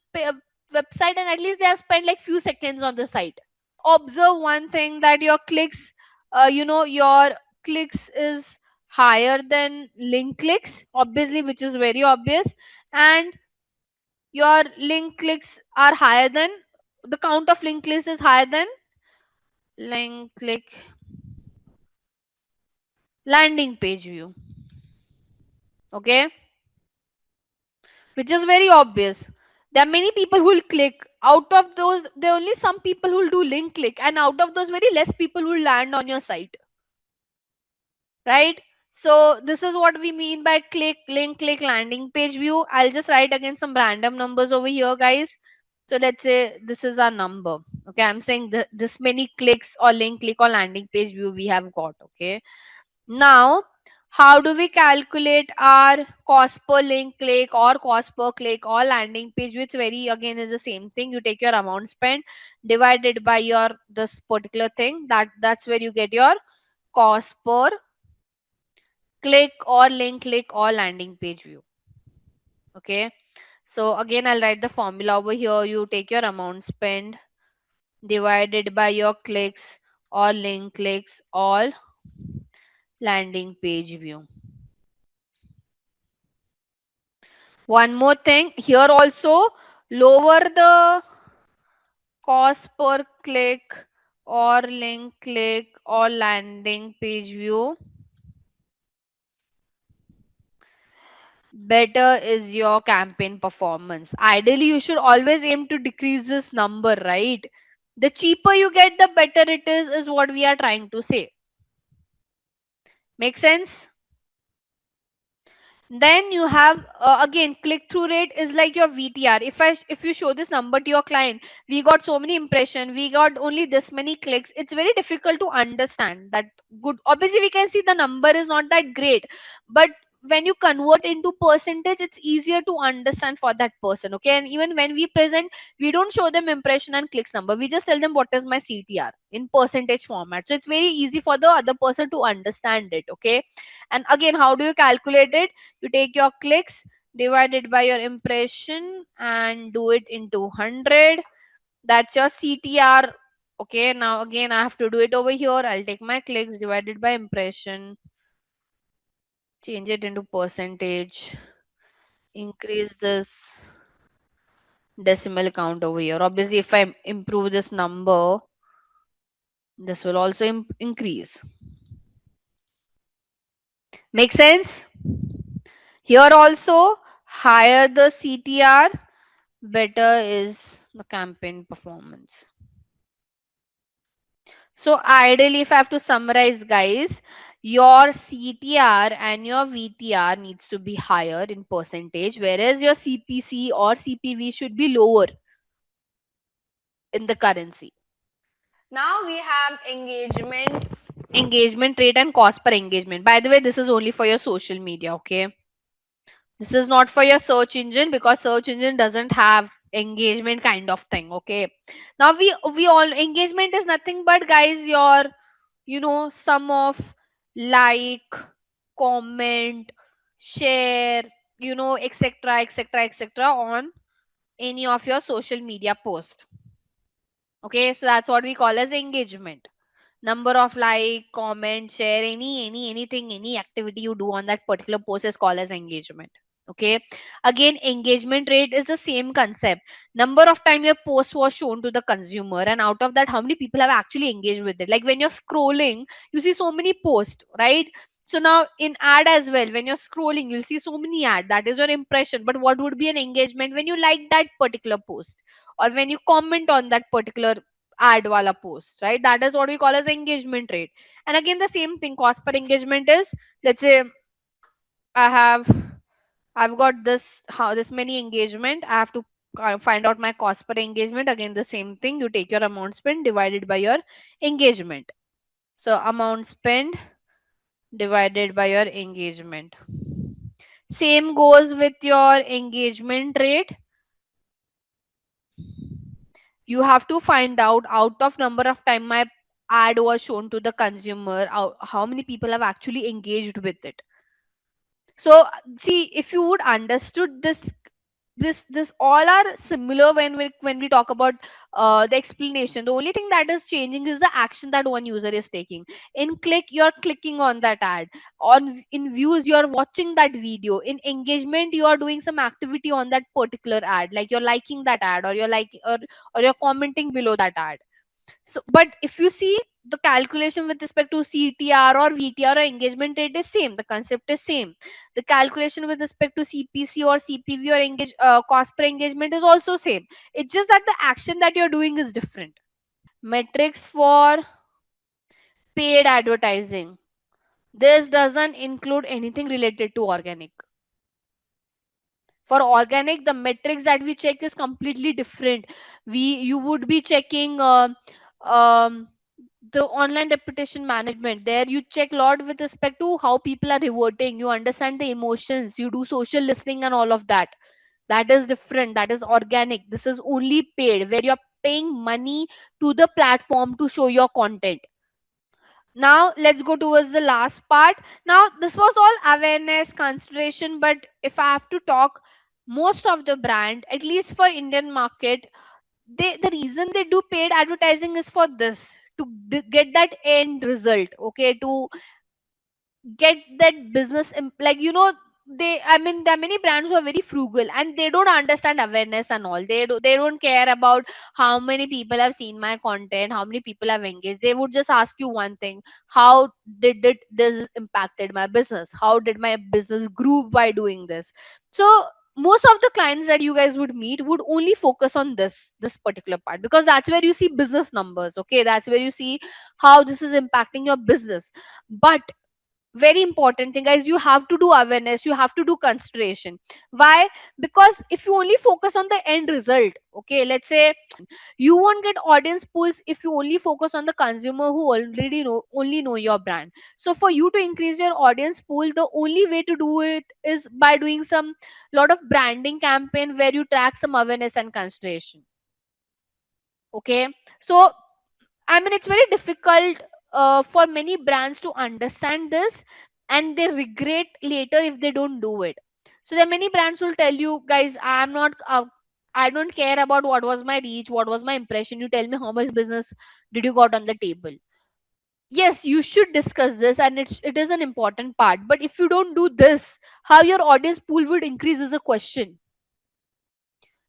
website, and at least they have spent like few seconds on the site. Observe one thing, that your clicks is higher than link clicks, obviously, which is very obvious. And your link clicks are higher than, the count of link clicks is higher than link click landing page view. Okay, which is very obvious. There are many people who will click. Out of those, there are only some people who will do link click, and out of those, very less people will land on your site, right? So this is what we mean by click, link click, landing page view. I'll just write again some random numbers over here, guys. So let's say this is our number. Okay, I'm saying this many clicks or link click or landing page view we have got. Okay, now how do we calculate our cost per link click or cost per click or landing page, which very again is the same thing. You take your amount spent divided by your this particular thing, that's where you get your cost per click or link click or landing page view. Okay, so again I'll write the formula over here. You take your amount spent divided by your clicks or link clicks or landing page view. One more thing here also, lower the cost per click or link click or landing page view, better is your campaign performance. Ideally, you should always aim to decrease this number, right? The cheaper you get, the better it is what we are trying to say. Make sense? Then you have again click through rate is like your VTR. If you show this number to your client, we got so many impression, we got only this many clicks, it's very difficult to understand that. Good, obviously we can see the number is not that great, but when you convert into percentage, it's easier to understand for that person. Okay, and even when we present, we don't show them impression and clicks number, we just tell them what is my CTR in percentage format, so it's very easy for the other person to understand it. Okay, and again, how do you calculate it? You take your clicks divided by your impression and do it into 100. That's your CTR. Okay, now again I have to do it over here. I'll take my clicks divided by impression, change it into percentage, increase this decimal count over here. Obviously, if I improve this number, this will also increase. Make sense? Here also, higher the CTR, better is the campaign performance. So ideally, if I have to summarize, guys, your CTR and your VTR needs to be higher in percentage, whereas your CPC or CPV should be lower in the currency. Now we have engagement rate and cost per engagement. By the way, this is only for your social media, okay? This is not for your search engine, because search engine doesn't have engagement kind of thing, okay? Now we all, engagement is nothing but, guys, your, sum of like, comment, share, etc, etc, etc on any of your social media post. Okay, so that's what we call as engagement. Number of like, comment, share, anything, any activity you do on that particular post is called as engagement. Okay, again, engagement rate is the same concept. Number of time your post was shown to the consumer, and out of that, how many people have actually engaged with it. Like when you're scrolling, you see so many posts, right? So now in ad as well, when you're scrolling, you'll see so many ad, that is your impression. But what would be an engagement? When you like that particular post, or when you comment on that particular ad wala post, right? That is what we call as engagement rate. And again, the same thing, cost per engagement is, let's say I have, I've got this, how this many engagement, I have to find out my cost per engagement. Again, the same thing, you take your amount spent divided by your engagement. So amount spent divided by your engagement. Same goes with your engagement rate. You have to find out of number of time my ad was shown to the consumer, how many people have actually engaged with it. So see, if you would understood this all are similar when we talk about the explanation. The only thing that is changing is the action that one user is taking. In click, you're clicking on that ad. On in views, you're watching that video. In engagement, you are doing some activity on that particular ad, like you're liking that ad, or you're like, or you're commenting below that ad. So, but if you see, the calculation with respect to CTR or VTR or engagement rate is same. The concept is same. The calculation with respect to CPC or CPV or cost per engagement is also same. It's just that the action that you're doing is different. Metrics for paid advertising. This doesn't include anything related to organic. For organic, the metrics that we check is completely different. You would be checking um, the online reputation management. There you check a lot with respect to how people are reverting, you understand the emotions, you do social listening and all of that. That is different, that is organic. This is only paid, where you're paying money to the platform to show your content. Now let's go towards the last part. Now this was all awareness consideration, but if I have to talk, most of the brand, at least for Indian market, the reason they do paid advertising is for this, to get that end result. Okay, to get that business like, they, I mean, there are many brands who are very frugal and they don't understand awareness and all. They don't care about how many people have seen my content, how many people have engaged. They would just ask you one thing: how did it this impacted my business, how did my business grew by doing this. So most of the clients that you guys would meet would only focus on this particular part, because that's where you see business numbers. Okay, that's where you see how this is impacting your business. But Very important thing, guys. You have to do awareness, you have to do consideration. Why? Because if you only focus on the end result, okay, let's say you won't get audience pulls if you only focus on the consumer who already know your brand. So for you to increase your audience pool, the only way to do it is by doing some lot of branding campaign where you track some awareness and consideration. Okay, so I mean, it's very difficult for many brands to understand this, and they regret later if they don't do it. So there are many brands who will tell you, guys, I'm not, I don't care about what was my reach, what was my impression. You tell me how much business did you got on the table. Yes, you should discuss this, and it is an important part. But if you don't do this, how your audience pool would increase is a question,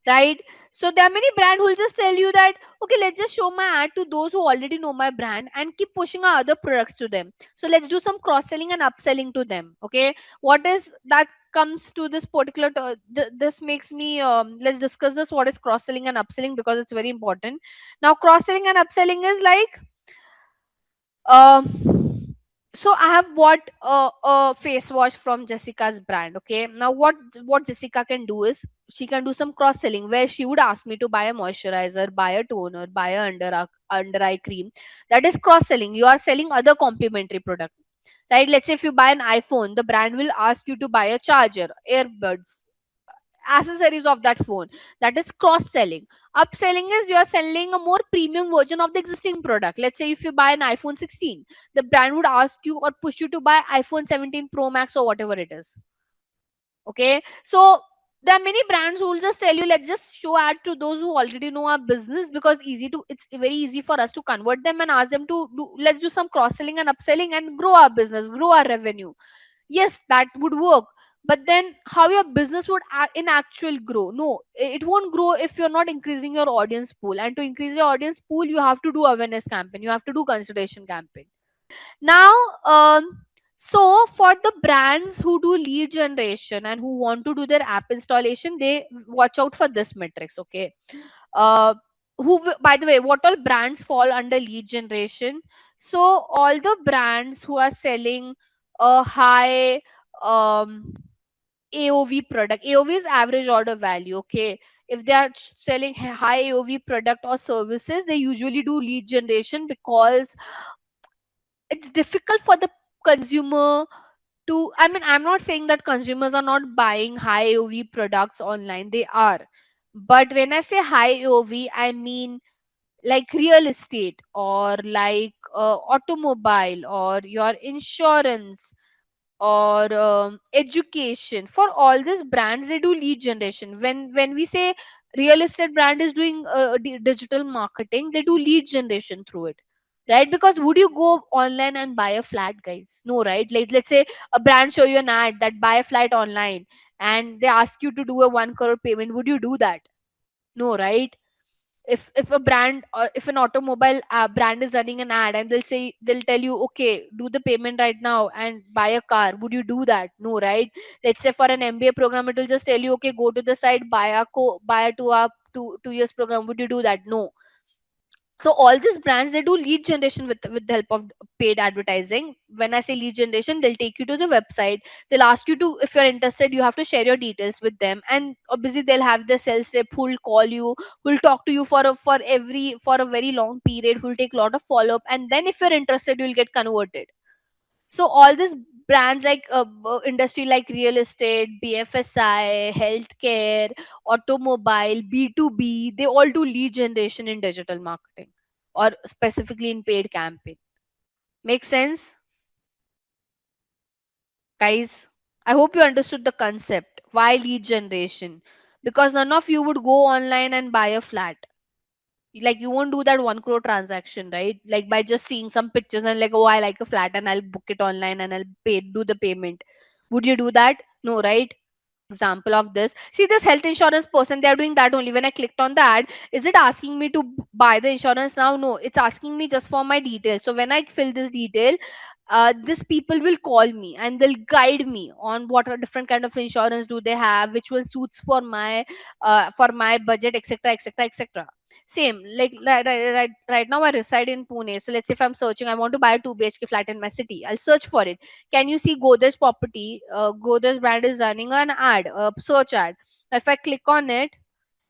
right? So there are many brands who will just tell you that, okay, let's just show my ad to those who already know my brand and keep pushing our other products to them. So let's do some cross selling and upselling to them. Okay, what is that comes to this particular this makes me let's discuss this, what is cross selling and upselling, because it's very important. Now cross selling and upselling is like, so I have bought a face wash from Jessica's brand. Okay, now what Jessica can do is she can do some cross selling where she would ask me to buy a moisturizer, buy a toner, buy a under eye cream. That is cross selling. You are selling other complementary product, right? Let's say if you buy an iPhone, the brand will ask you to buy a charger, earbuds, accessories of that phone. That is cross selling. Upselling is you are selling a more premium version of the existing product. Let's say if you buy an iPhone 16, the brand would ask you or push you to buy iPhone 17 Pro Max or whatever it is. Okay, so there are many brands who will just tell you, let's just show ad to those who already know our business, because it's very easy for us to convert them and ask them to do, let's do some cross selling and upselling and grow our business, grow our revenue. Yes, that would work. But then how your business would in actual grow? No, it won't grow if you're not increasing your audience pool. And to increase your audience pool, you have to do awareness campaign, you have to do consideration campaign. Now, so for the brands who do lead generation and who want to do their app installation, they watch out for this metrics. Okay, uh, by the way, what all brands fall under lead generation? So all the brands who are selling a high um AOV product. AOV is average order value. Okay, if they are selling high AOV product or services, they usually do lead generation, because it's difficult for the consumer to, I mean, I'm not saying that consumers are not buying high AOV products online, they are. But when I say high AOV, I mean like real estate, or like automobile, or your insurance, or education. For all these brands, they do lead generation. When we say real estate brand is doing digital marketing, they do lead generation through it, right? Because would you go online and buy a flat, guys? No, right? Like, let's say a brand show you an ad that buy a flat online, and they ask you to do a 1 crore payment. Would you do that? No, right? If a brand, or if an automobile brand is running an ad, and they'll tell you, okay, do the payment right now and buy a car, would you do that? No, right? Let's say for an MBA program, it will just tell you, okay, go to the site, buy a 2 years program. Would you do that? No. So all these brands, they do lead generation with the help of paid advertising. When I say lead generation, they'll take you to the website, they'll ask you to, if you're interested, you have to share your details with them, and obviously they'll have the sales rep who'll call you, who'll talk to you for a very long period, who'll take a lot of follow up, and then if you're interested, you'll get converted. So all these brands, like industry like real estate, BFSI, healthcare, automobile, B2B, they all do lead generation in digital marketing, or specifically in paid campaign. Make sense, guys? I hope you understood the concept. Why lead generation? Because none of you would go online and buy a flat. Like, you won't do that 1 crore transaction, right? Like, by just seeing some pictures and like, oh, I like a flat and I'll book it online and I'll do the payment. Would you do that? No, right? Example of this, see, this health insurance person, they are doing that only. When I clicked on the ad, is it asking me to buy the insurance now? No, it's asking me just for my details. So when I fill this detail, this people will call me and they'll guide me on what are different kind of insurance do they have, which one suits for my budget, etc., etc., etc. Same, like right now I reside in Pune. So let's say if I'm searching, I want to buy a 2 BHK flat in my city. I'll search for it. Can you see Godrej property? Godrej brand is running an ad, a search ad. If I click on it,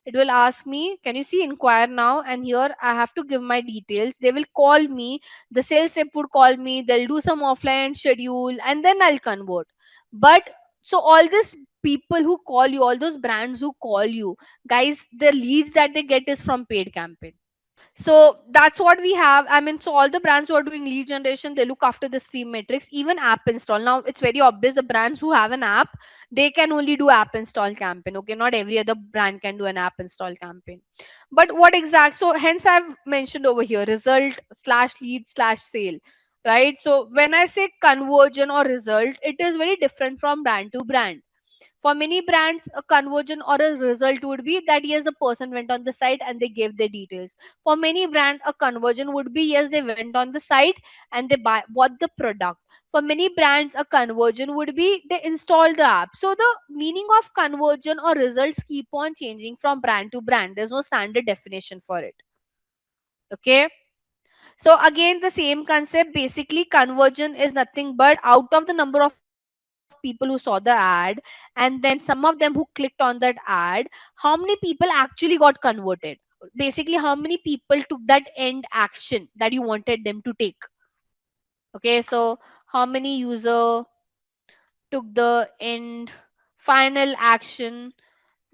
it will ask me, can you see inquire now? And here I have to give my details. They will call me. The sales rep would call me. They'll do some offline schedule, and then I'll convert. But so all these people who call you, all those brands who call you, guys, the leads that they get is from paid campaign. So that's what we have. I mean, so all the brands who are doing lead generation, they look after the stream metrics, even app install. Now it's very obvious the brands who have an app, they can only do app install campaign. Okay, not every other brand can do an app install campaign. But what exact? So hence I've mentioned over here result slash lead slash sale. Right. So when I say conversion or result, it is very different from brand to brand. For many brands, a conversion or a result would be that yes, the person went on the site and they gave their details. For many brands, a conversion would be yes, they went on the site and they bought the product. For many brands, a conversion would be they installed the app. So the meaning of conversion or results keep on changing from brand to brand. There's no standard definition for it. Okay. So again, the same concept. Basically, conversion is nothing but out of the number of people who saw the ad, and then some of them who clicked on that ad, how many people actually got converted? Basically, how many people took that end action that you wanted them to take? Okay, so how many user took the end final action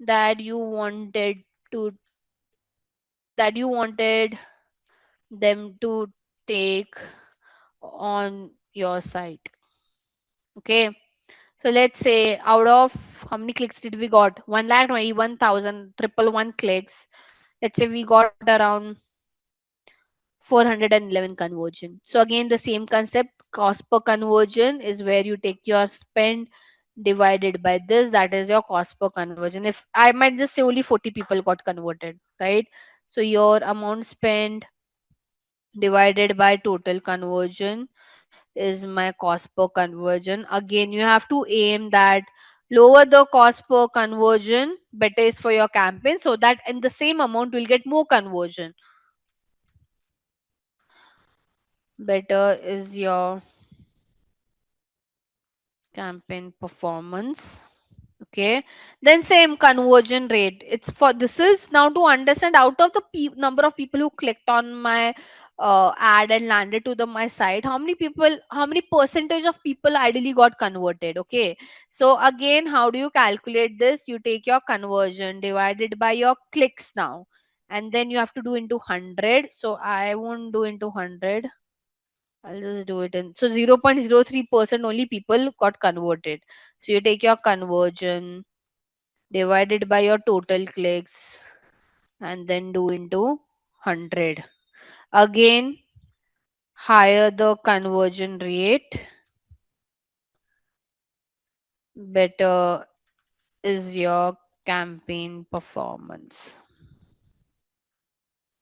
that you wanted to that you wanted them to take on your site? Okay. So let's say out of how many clicks did we got? 1,21,111 clicks. Let's say we got around 411 conversion. So again, the same concept, cost per conversion is where you take your spend divided by this. That is your cost per conversion. If I might just say only 40 people got converted, right? So your amount spent divided by total conversion is my cost per conversion. Again, you have to aim that lower the cost per conversion, better is for your campaign, so that in the same amount you'll get more conversion. Better is your campaign performance. Okay, then same conversion rate. It's for this is now to understand out of the number of people who clicked on my ad and landed to the my site, how many percentage of people ideally got converted. Okay, so again, how do you calculate this? You take your conversion divided by your clicks now, and then you have to do into 100. So I won't do into 100. I'll just do it in. So 0.03% only people got converted. So you take your conversion divided by your total clicks and then do into 100. Again, higher the conversion rate, better is your campaign performance.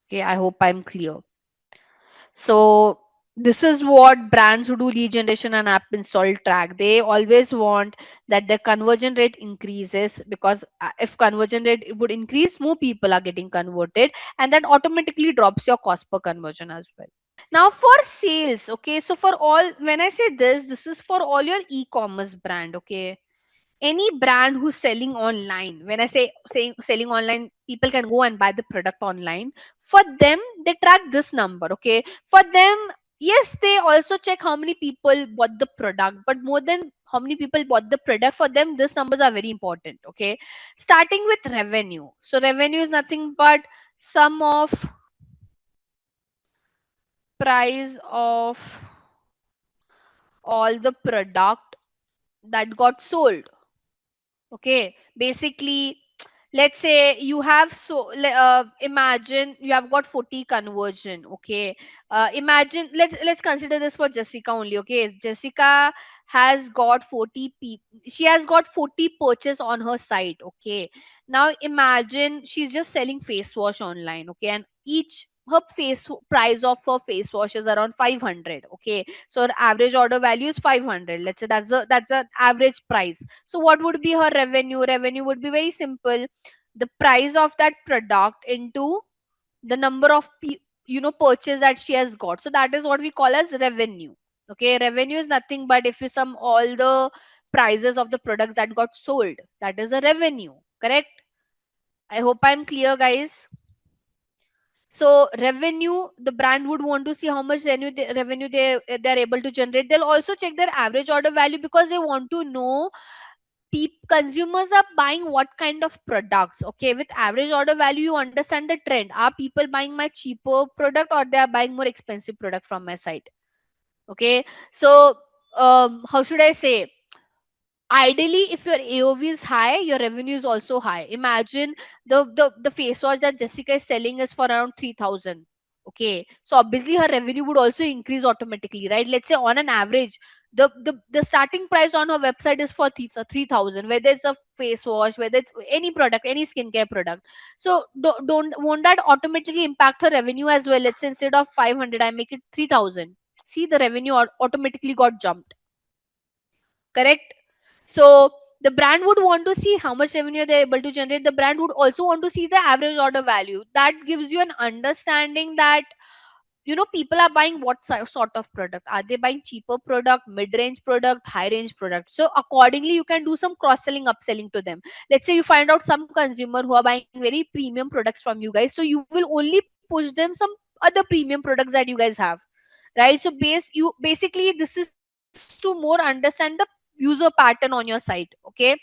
Okay, I hope I'm clear. So this is what brands who do lead generation and app install track. They always want that the conversion rate increases, because if conversion rate would increase, more people are getting converted, and that automatically drops your cost per conversion as well. Now for sales, okay, so for all, when I say this is for all your e-commerce brand. Okay, any brand who's selling online, when I say saying selling online, people can go and buy the product online. For them, they track this number. Okay, for them, yes, they also check how many people bought the product, but more than how many people bought the product, for them these numbers are very important. Okay, starting with revenue. So revenue is nothing but sum of price of all the product that got sold. Okay, basically, let's say you have imagine you have got 40 conversion. Okay, imagine, let's consider this for Jessica only. Okay, Jessica has got 40 she has got 40 purchase on her site. Okay, now imagine she's just selling face wash online. Okay, and each her face price of her face wash is around 500. Okay, so her average order value is 500. Let's say that's the average price. So what would be her revenue? Revenue would be very simple. The price of that product into the number of purchase that she has got. So that is what we call as revenue. Okay, revenue is nothing but if you sum all the prices of the products that got sold, that is a revenue. Correct? I hope I'm clear, guys. So revenue, the brand would want to see how much revenue they're able to generate. They'll also check their average order value because they want to know consumers are buying what kind of products. Okay, with average order value you understand the trend. Are people buying my cheaper product or they are buying more expensive product from my site? Okay, so how should I say, ideally if your AOV is high, your revenue is also high. Imagine the face wash that Jessica is selling is for around 3000. Okay, so obviously her revenue would also increase automatically, right? Let's say on an average the starting price on her website is for 3000, whether it's a face wash, whether it's any product, any skincare product. So don't won't that automatically impact her revenue as well? Let's say instead of 500 I make it 3000. See, the revenue automatically got jumped. Correct? So the brand would want to see how much revenue they're able to generate. The brand would also want to see the average order value. That gives you an understanding that people are buying what sort of product. Are they buying cheaper product, mid-range product, high-range product? So accordingly you can do some cross-selling, upselling to them. Let's say you find out some consumer who are buying very premium products from you guys, so you will only push them some other premium products that you guys have, right? So basically this is to more understand the user pattern on your site. Okay,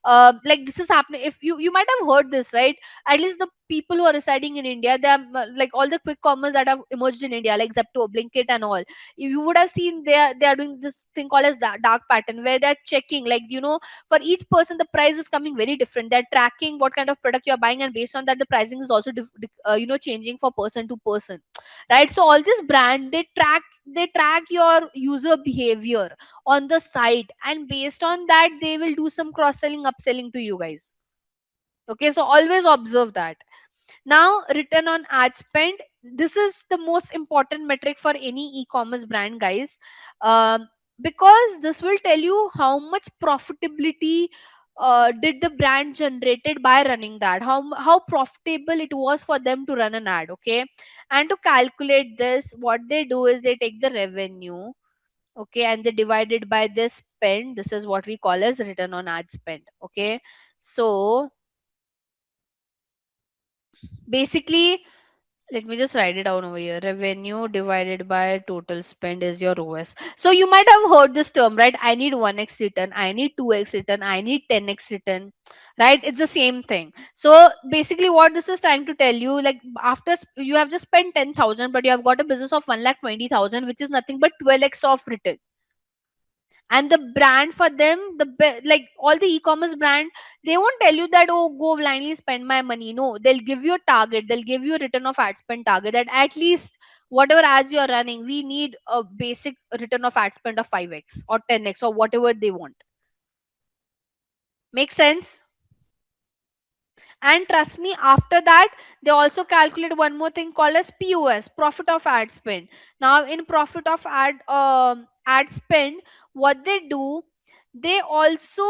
like this is happening. If you might have heard this, right? At least the people who are residing in India, they are like all the quick commerce that have emerged in India, like Zepto, Blinkit and all. You would have seen they are doing this thing called as dark pattern, where they're checking, like for each person the price is coming very different. They're tracking what kind of product you're buying, and based on that the pricing is also changing for person to person, right? So all this brand, they track your user behavior on the site, and based on that they will do some cross selling, upselling to you guys. Okay, so always observe that. Now, return on ad spend. This is the most important metric for any e-commerce brand, guys. um, because this will tell you how much profitability did the brand generated by running that, how profitable it was for them to run an ad. Okay, and to calculate this, what they do is they take the revenue, okay, and they divide it by this spend. This is what we call as return on ad spend. Okay, so basically, let me just write it down over here. Revenue divided by total spend is your OS. So you might have heard this term, right? I need 1x return, I need 2x return, I need 10x return, right? It's the same thing. So basically, what this is trying to tell you, like after you have just spent 10,000, but you have got a business of 1,20,000, which is nothing but 12x of return. And the brand for them, like all the e-commerce brand, they won't tell you that, oh, go blindly spend my money. No, they'll give you a target, they'll give you a return of ad spend target, that at least whatever ads you're running, we need a basic return of ad spend of 5x or 10x or whatever they want. Make sense? And trust me, after that, they also calculate one more thing called as POS, profit of ad spend. Now, in profit of ad spend, what they do, they also,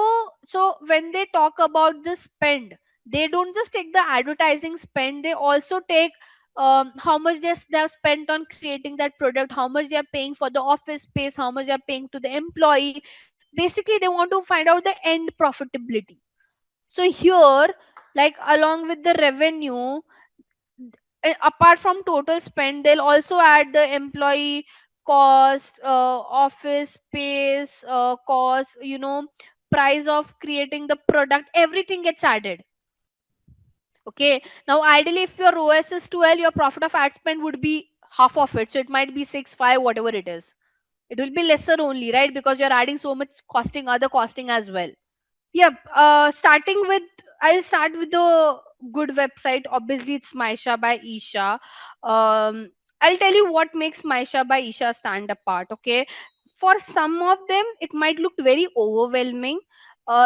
so when they talk about the spend, they don't just take the advertising spend, they also take how much they have spent on creating that product, how much they are paying for the office space, how much they are paying to the employee. Basically, they want to find out the end profitability. So here, like along with the revenue, apart from total spend, they'll also add the employee cost, office space cost, price of creating the product, everything gets added. Okay, now ideally if your OS is 12, your profit of ad spend would be half of it, so it might be 6 5, whatever it is. It will be lesser only, right? Because you're adding so much costing, other costing as well. Yep. Starting with, I'll start with the good website. Obviously, it's Maisha by Isha. I'll tell you what makes Maisha by Isha stand apart. Okay, for some of them, it might look very overwhelming.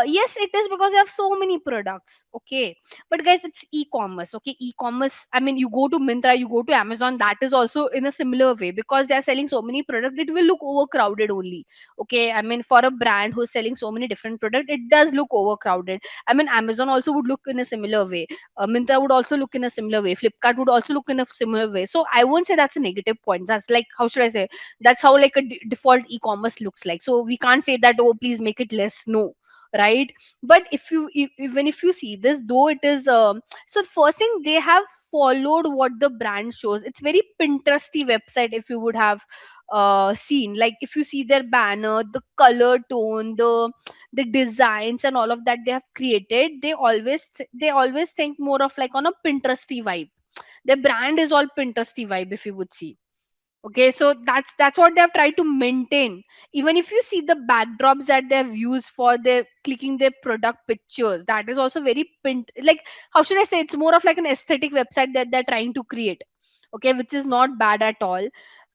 Yes, it is because you have so many products. Okay, but guys, it's e-commerce. Okay, e-commerce. I mean, you go to Myntra, you go to Amazon. That is also in a similar way because they are selling so many products. It will look overcrowded only. Okay, I mean, for a brand who's selling so many different products, it does look overcrowded. I mean, Amazon also would look in a similar way. Myntra would also look in a similar way. Flipkart would also look in a similar way. So I won't say that's a negative point. That's like, how should I say? That's how like a default e-commerce looks like. So we can't say that, oh, please make it less. No, right? But even if you see this, though it is so the first thing, they have followed what the brand shows. It's very Pinteresty website. If you would have seen, like if you see their banner, the color tone, the designs and all of that they have created, they always think more of like on a Pinteresty vibe. Their brand is all Pinteresty vibe, if you would see. Okay, so that's what they have tried to maintain. Even if you see the backdrops that they have used for their clicking their product pictures, that is also very like, how should I say, it's more of like an aesthetic website that they're trying to create. Okay, which is not bad at all.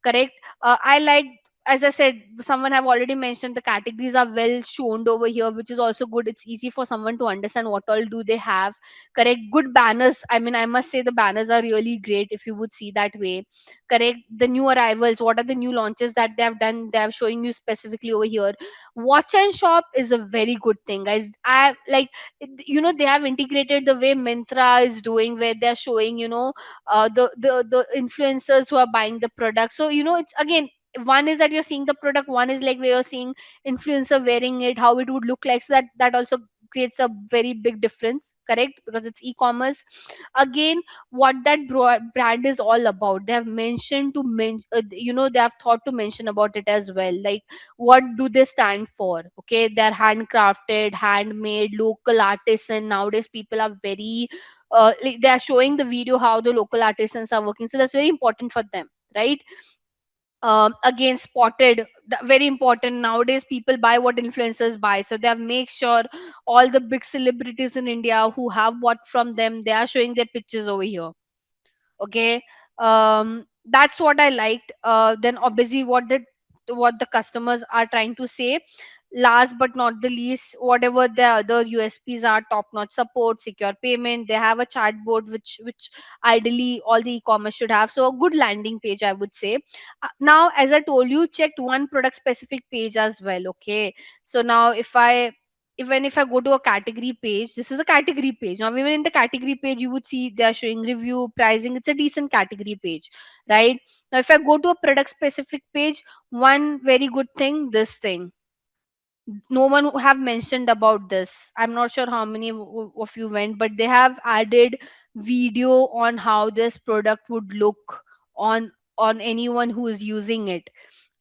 Correct. I like, as I said, someone have already mentioned the categories are well shown over here, which is also good. It's easy for someone to understand what all do they have. Correct. Good banners. I mean, I must say the banners are really great if you would see that way. Correct. The new arrivals, what are the new launches that they have done, they are showing you specifically over here. Watch and shop is a very good thing, guys. I like, they have integrated the way Myntra is doing, where they're showing, the influencers who are buying the product. So it's again, one is that you're seeing the product, one is like where you're seeing influencer wearing it, how it would look like. So that also creates a very big difference. Correct, because it's e-commerce. Again, what that brand is all about, they have mentioned to they have thought to mention about it as well, like what do they stand for. Okay, they're handcrafted, handmade, local artisan. Nowadays people are very like, they are showing the video how the local artisans are working, so that's very important for them, right? Again, spotted, very important. Nowadays people buy what influencers buy, so they have make sure all the big celebrities in India who have bought from them, they are showing their pictures over here. Okay, that's what I liked. Then obviously what the customers are trying to say. Last but not the least, whatever the other USPs are, top notch support, secure payment, they have a chatbot, which ideally all the e-commerce should have. So a good landing page, I would say. Now, as I told you, checked one product specific page as well. Okay, so now if I go to a category page, this is a category page. Now, even in the category page, you would see they are showing review, pricing. It's a decent category page, right? Now, if I go to a product specific page, one very good thing, this thing, no one have mentioned about this. I'm not sure how many of you went, but they have added video on how this product would look on on anyone who is using it.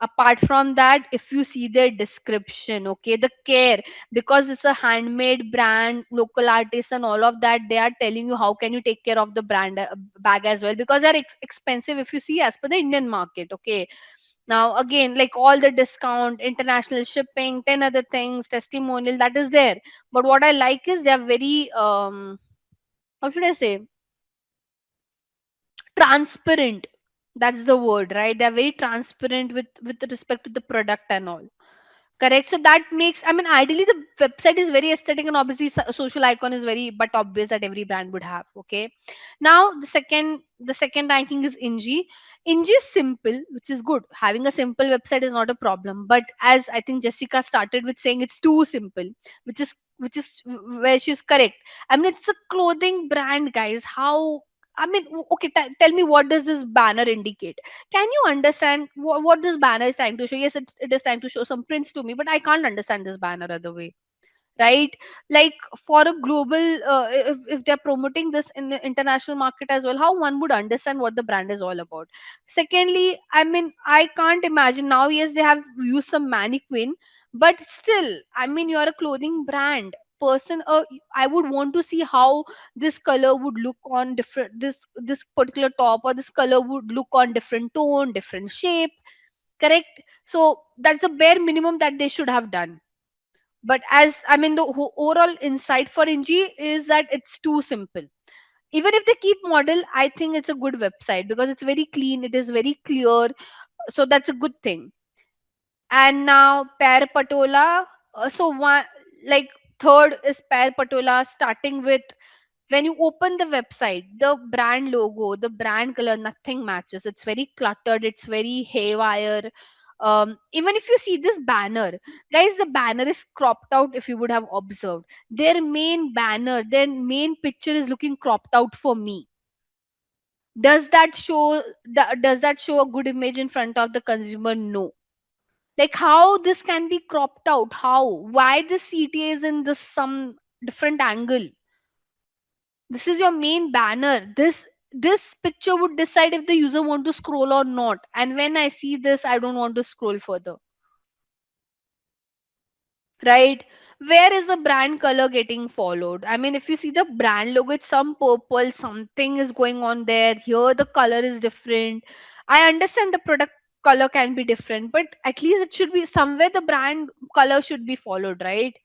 Apart from that, if you see their description, okay, the care, because it's a handmade brand, local artists and all of that, they are telling you how can you take care of the brand bag as well, because they're expensive if you see as per the Indian market. Okay, now again, like all the discount, international shipping, 10 other things, testimonial, that is there. But what I like is they are very how should I say, transparent. That's the word, right? They're very transparent with respect to the product and all. Correct. So that makes, I mean, ideally the website is very aesthetic, and obviously social icon is very but obvious that every brand would have. Okay. Now the second ranking is Inji. Inji is simple, which is good. Having a simple website is not a problem. But as I think Jessica started with saying, it's too simple, which is where she's correct. I mean, it's a clothing brand, guys. How, I mean, okay, tell me, what does this banner indicate? Can you understand what this banner is trying to show? Yes, it is trying to show some prints to me, but I can't understand this banner other way, right? Like, for a global, if they're promoting this in the international market as well, how one would understand what the brand is all about? Secondly, I mean, I can't imagine now. Yes, they have used some mannequin, but still, I mean, you're a clothing brand person. I would want to see how this color would look on different, this particular top, or this color would look on different tone, different shape. Correct. So that's the bare minimum that they should have done. But as I mean, the overall insight for Inji is that it's too simple. Even if they keep model, I think it's a good website because it's very clean, it is very clear. So that's a good thing. And now Per Patola, so one, like, Third is pair patola, starting with when you open the website, the brand logo, the brand color, nothing matches. It's very cluttered, it's very haywire. Even if you see this banner, guys, the banner is cropped out. If you would have observed, their main banner, their main picture is looking cropped out for me. Does that show a good image in front of the consumer? No. Like, how this can be cropped out? How? Why the CTA is in this some different angle? This is your main banner. This picture would decide if the user want to scroll or not. And when I see this, I don't want to scroll further. Right? Where is the brand color getting followed? I mean, if you see the brand logo, it's some purple, something is going on there. Here the color is different. I understand the product color can be different, but at least it should be somewhere the brand color should be followed, right?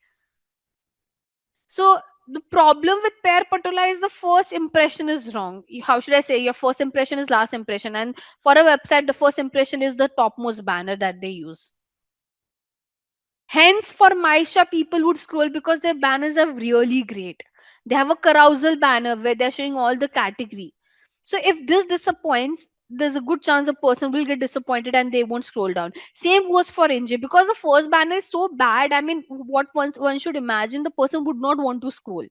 So the problem with pair patola is the first impression is wrong. How should I say? Your first impression is last impression, and for a website, the first impression is the topmost banner that they use. Hence, for Maisha, people would scroll because their banners are really great. They have a carousel banner where they're showing all the category. So if this disappoints, there's a good chance a person will get disappointed and they won't scroll down. Same goes for NJ because the first banner is so bad. I mean, what one should imagine, the person would not want to scroll.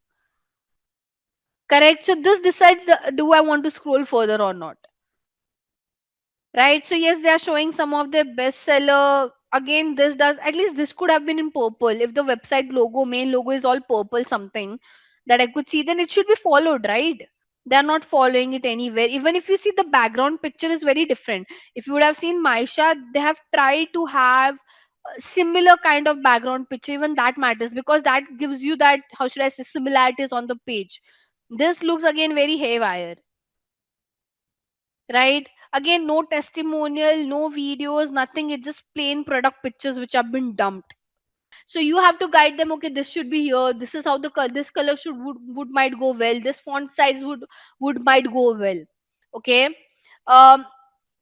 Correct. So this decides do I want to scroll further or not. Right. So yes, they are showing some of their bestseller. Again, this does at least this could have been in purple. If the website logo, main logo is all purple, something that I could see, then it should be followed, right? They are not following it anywhere. Even if you see the background picture is very different. If you would have seen Maisha, they have tried to have a similar kind of background picture. Even that matters because that gives you that, how should I say, similarities on the page. This looks again very haywire, right? Again, no testimonial, no videos, nothing. It's just plain product pictures which have been dumped. So you have to guide them. Okay, this should be here. This is how the this color should would might go well. This font size would might go well. Okay. Um,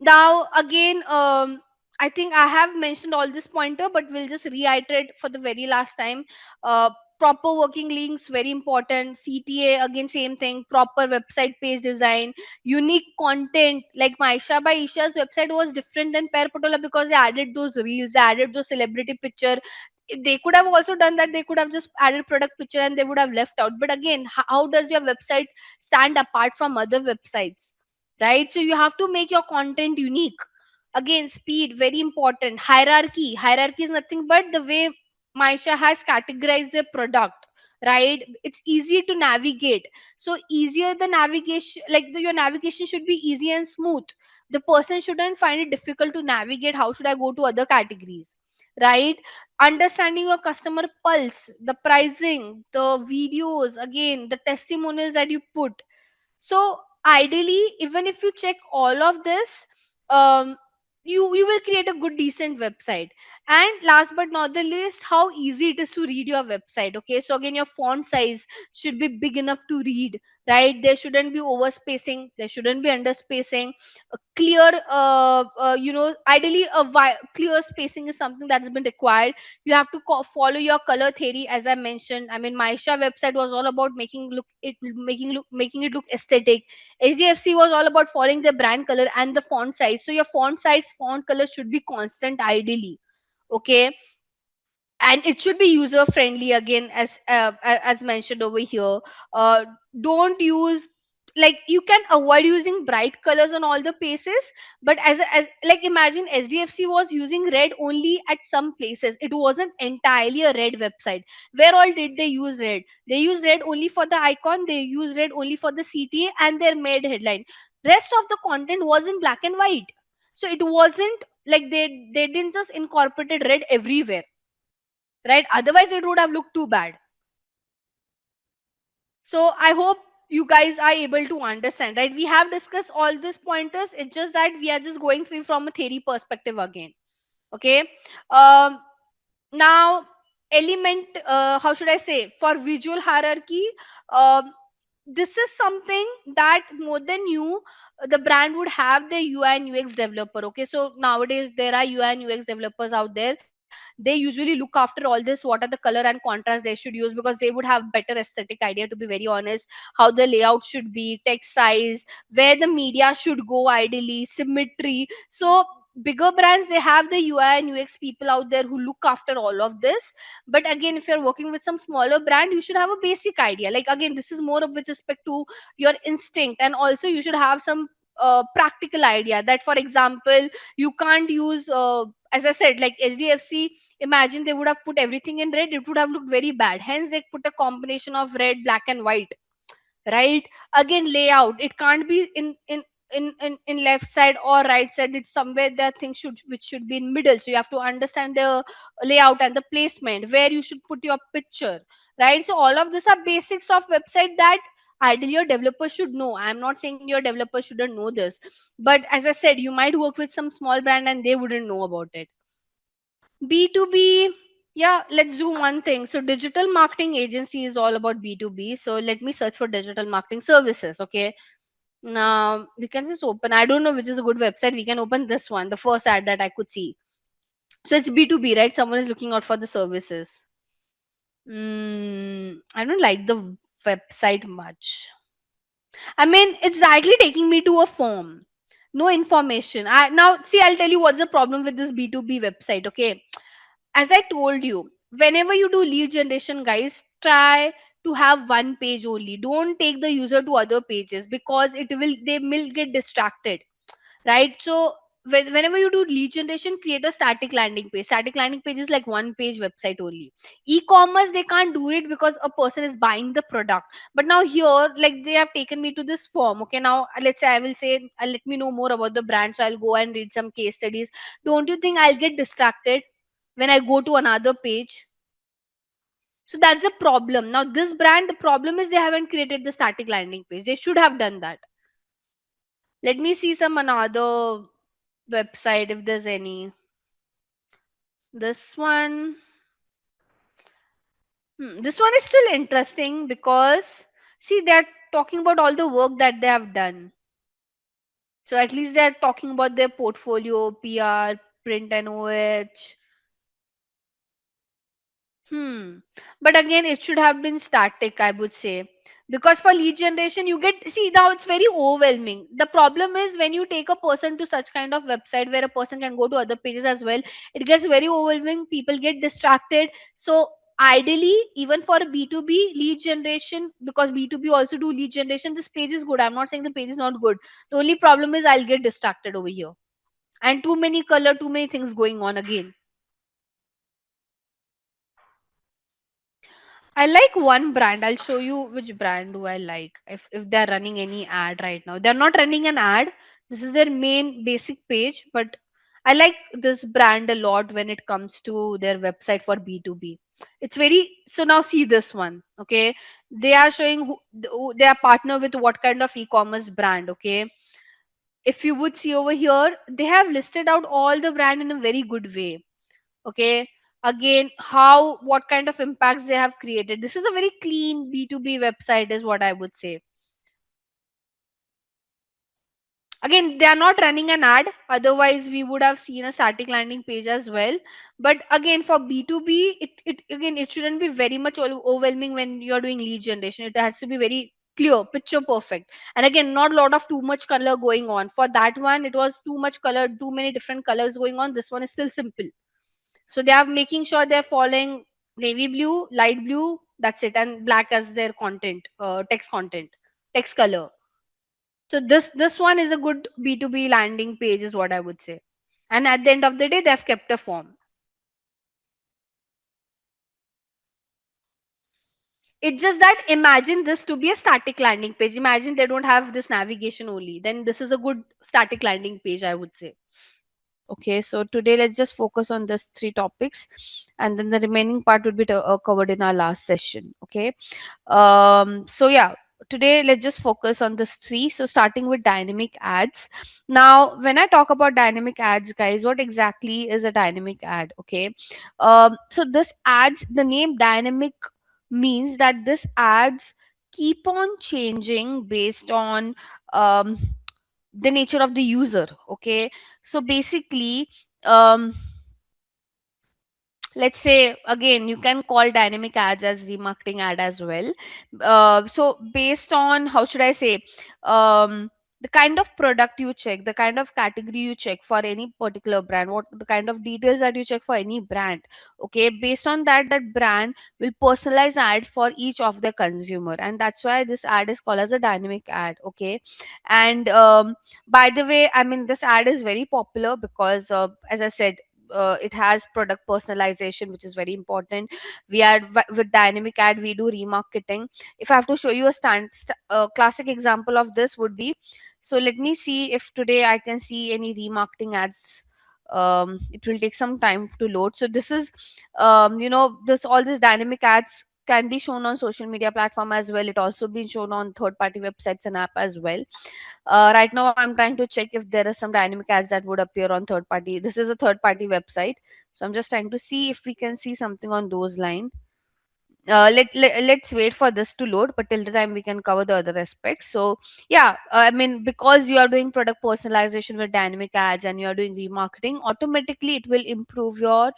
Now again, I think I have mentioned all this pointer, but we'll just reiterate for the very last time. Proper working links very important. CTA again, same thing. Proper website page design, unique content. Like Maisha by Isha's website was different than Pair Patola because they added those reels, they added those celebrity picture. They could have also done that. They could have just added product picture and they would have left out. But again, how does your website stand apart from other websites? Right? So you have to make your content unique. Again, speed very important. Hierarchy is nothing but the way Maisha has categorized the product, right? It's easy to navigate. So easier the navigation, like your navigation should be easy and smooth. The person shouldn't find it difficult to navigate. How should I go to other categories, right? Understanding your customer pulse, the pricing, the videos, again the testimonials that you put. So ideally, even if you check all of this, um, you will create a good decent website. And last but not the least, how easy it is to read your website. Okay, so again, your font size should be big enough to read, right? There shouldn't be overspacing, there shouldn't be underspacing. A clear, ideally clear spacing is something that's been required. You have to follow your color theory, as I mentioned. I mean, Maisha website was all about making it look aesthetic. HDFC was all about following the brand color and the font size. So your font size, font color should be constant ideally. Okay, and it should be user friendly again, as mentioned over here. uh, don't use, like, you can avoid using bright colors on all the places, but as like, imagine HDFC was using red only at some places. It wasn't entirely a red website. Where all did they use red? They used red only for the icon, they used red only for the CTA and their made headline. Rest of the content was in black and white. So it wasn't like they didn't just incorporated red everywhere, right? Otherwise it would have looked too bad. So I hope you guys are able to understand, right? We have discussed all these pointers. It's just that we are just going through from a theory perspective again. Okay. um Now, element, how should I say, for visual hierarchy, um this is something that more than you, the brand would have the UI and UX developer. Okay, so nowadays there are UI and UX developers out there. they usually look after all this, what are the color and contrast they should use, because they would have better aesthetic idea, to be very honest, how the layout should be, text size, where the media should go, ideally symmetry. So bigger brands, they have the UI and UX people out there who look after all of this. But again, if you're working with some smaller brand, you should have a basic idea. Like, again, this is more of with respect to your instinct, and also you should have some practical idea, that for example, you can't use as I said, like HDFC, imagine they would have put everything in red, it would have looked very bad. Hence they put a combination of red, black and white, right? Again, layout, it can't be in left side or right side, it's somewhere there things should, which should be in middle. So you have to understand the layout and the placement, where you should put your picture, right? So all of these are basics of website that ideally your developer should know. I'm not saying your developer shouldn't know this, but as I said, you might work with some small brand and they wouldn't know about it. B2B, yeah, let's do one thing. So, digital marketing agency is all about B2B. So, let me search for digital marketing services. Okay. Now, we can just open, I don't know which is a good website. We can open this one, the first ad that I could see. So, it's B2B, right? Someone is looking out for the services. I don't like the website much. I mean, it's directly taking me to a form. No information. Now, see, I'll tell you what's the problem with this B2B website. Okay, as I told you, whenever you do lead generation, guys, try to have one page only. Don't take the user to other pages, because they will get distracted, right? So whenever you do lead generation, create a static landing page. Static landing page is like one page website only. E-commerce, they can't do it because a person is buying the product. But now here, like, they have taken me to this form. Okay, now let's say I will say, let me know more about the brand, so I'll go and read some case studies. Don't you think I'll get distracted when I go to another page? So that's the problem. Now this brand, the problem is they haven't created the static landing page. They should have done that. Let me see some another website if there's any. This one, this one is still interesting, because see, they're talking about all the work that they have done. So at least they're talking about their portfolio, PR, print and OH. Hmm. But again, it should have been static, I would say. Because for lead generation, you get, see, now it's very overwhelming. The problem is when you take a person to such kind of website where a person can go to other pages as well, it gets very overwhelming. People get distracted. So, ideally, even for a B2B lead generation, because B2B also do lead generation, this page is good. I'm not saying the page is not good. The only problem is I'll get distracted over here. And too many color, too many things going on again. I like one brand. I'll show you which brand do I like. If they're running any ad right now. They're not running an ad. This is their main basic page, but I like this brand a lot when it comes to their website for B2B. It's very, so now see this one, okay? They are showing who they are partner with, what kind of e-commerce brand, okay? If you would see over here, they have listed out all the brand in a very good way. Okay, again, how, what kind of impacts they have created. This is a very clean B2B website is what I would say. Again, they are not running an ad, otherwise we would have seen a static landing page as well. But again, for B2B, it again, it shouldn't be very much overwhelming when you're doing lead generation. It has to be very clear, picture perfect, and again, not a lot of too much color going on. For that one, it was too much color, too many different colors going on. This one is still simple. So they are making sure they're following navy blue, light blue, that's it, and black as their content, text color. So this one is a good B2B landing page, is what I would say. And at the end of the day, they've kept a form. It's just that imagine this to be a static landing page. Imagine they don't have this navigation only. Then this is a good static landing page, I would say. Okay, so today let's just focus on these three topics, and then the remaining part would be covered in our last session. Okay, so yeah, today let's just focus on this three. So starting with dynamic ads. Now, when I talk about dynamic ads, guys, what exactly is a dynamic ad? Okay, so this ads, the name dynamic means that this ads keep on changing based on um, the nature of the user. Okay, so basically, um let's say again, you can call dynamic ads as remarketing ad as well. So based on, how should I say, um, the kind of product you check, the kind of category you check for any particular brand, what the kind of details that you check for any brand, okay, based on that, that brand will personalize ad for each of their consumer, and that's why this ad is called as a dynamic ad. Okay. And by the way, I mean, this ad is very popular because as I said, it has product personalization, which is very important. We are with dynamic ad, we do remarketing. If I have to show you a classic example of this would be, so let me see if today I can see any remarketing ads. It will take some time to load. So this is, this all these dynamic ads can be shown on social media platform as well. It also been shown on third party websites and app as well. Right now I'm trying to check if there are some dynamic ads that would appear on third party. This is a third party website, so I'm just trying to see if we can see something on those lines. Let's wait for this to load, but till the time we can cover the other aspects. So yeah, I mean, because you are doing product personalization with dynamic ads and you are doing remarketing, automatically it will improve your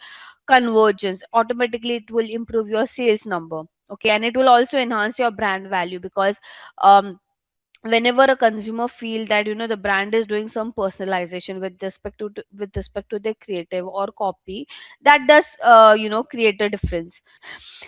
convergence, automatically it will improve your sales number. Okay. And it will also enhance your brand value, because um whenever a consumer feel that, the brand is doing some personalization with respect to their creative or copy, that does create a difference.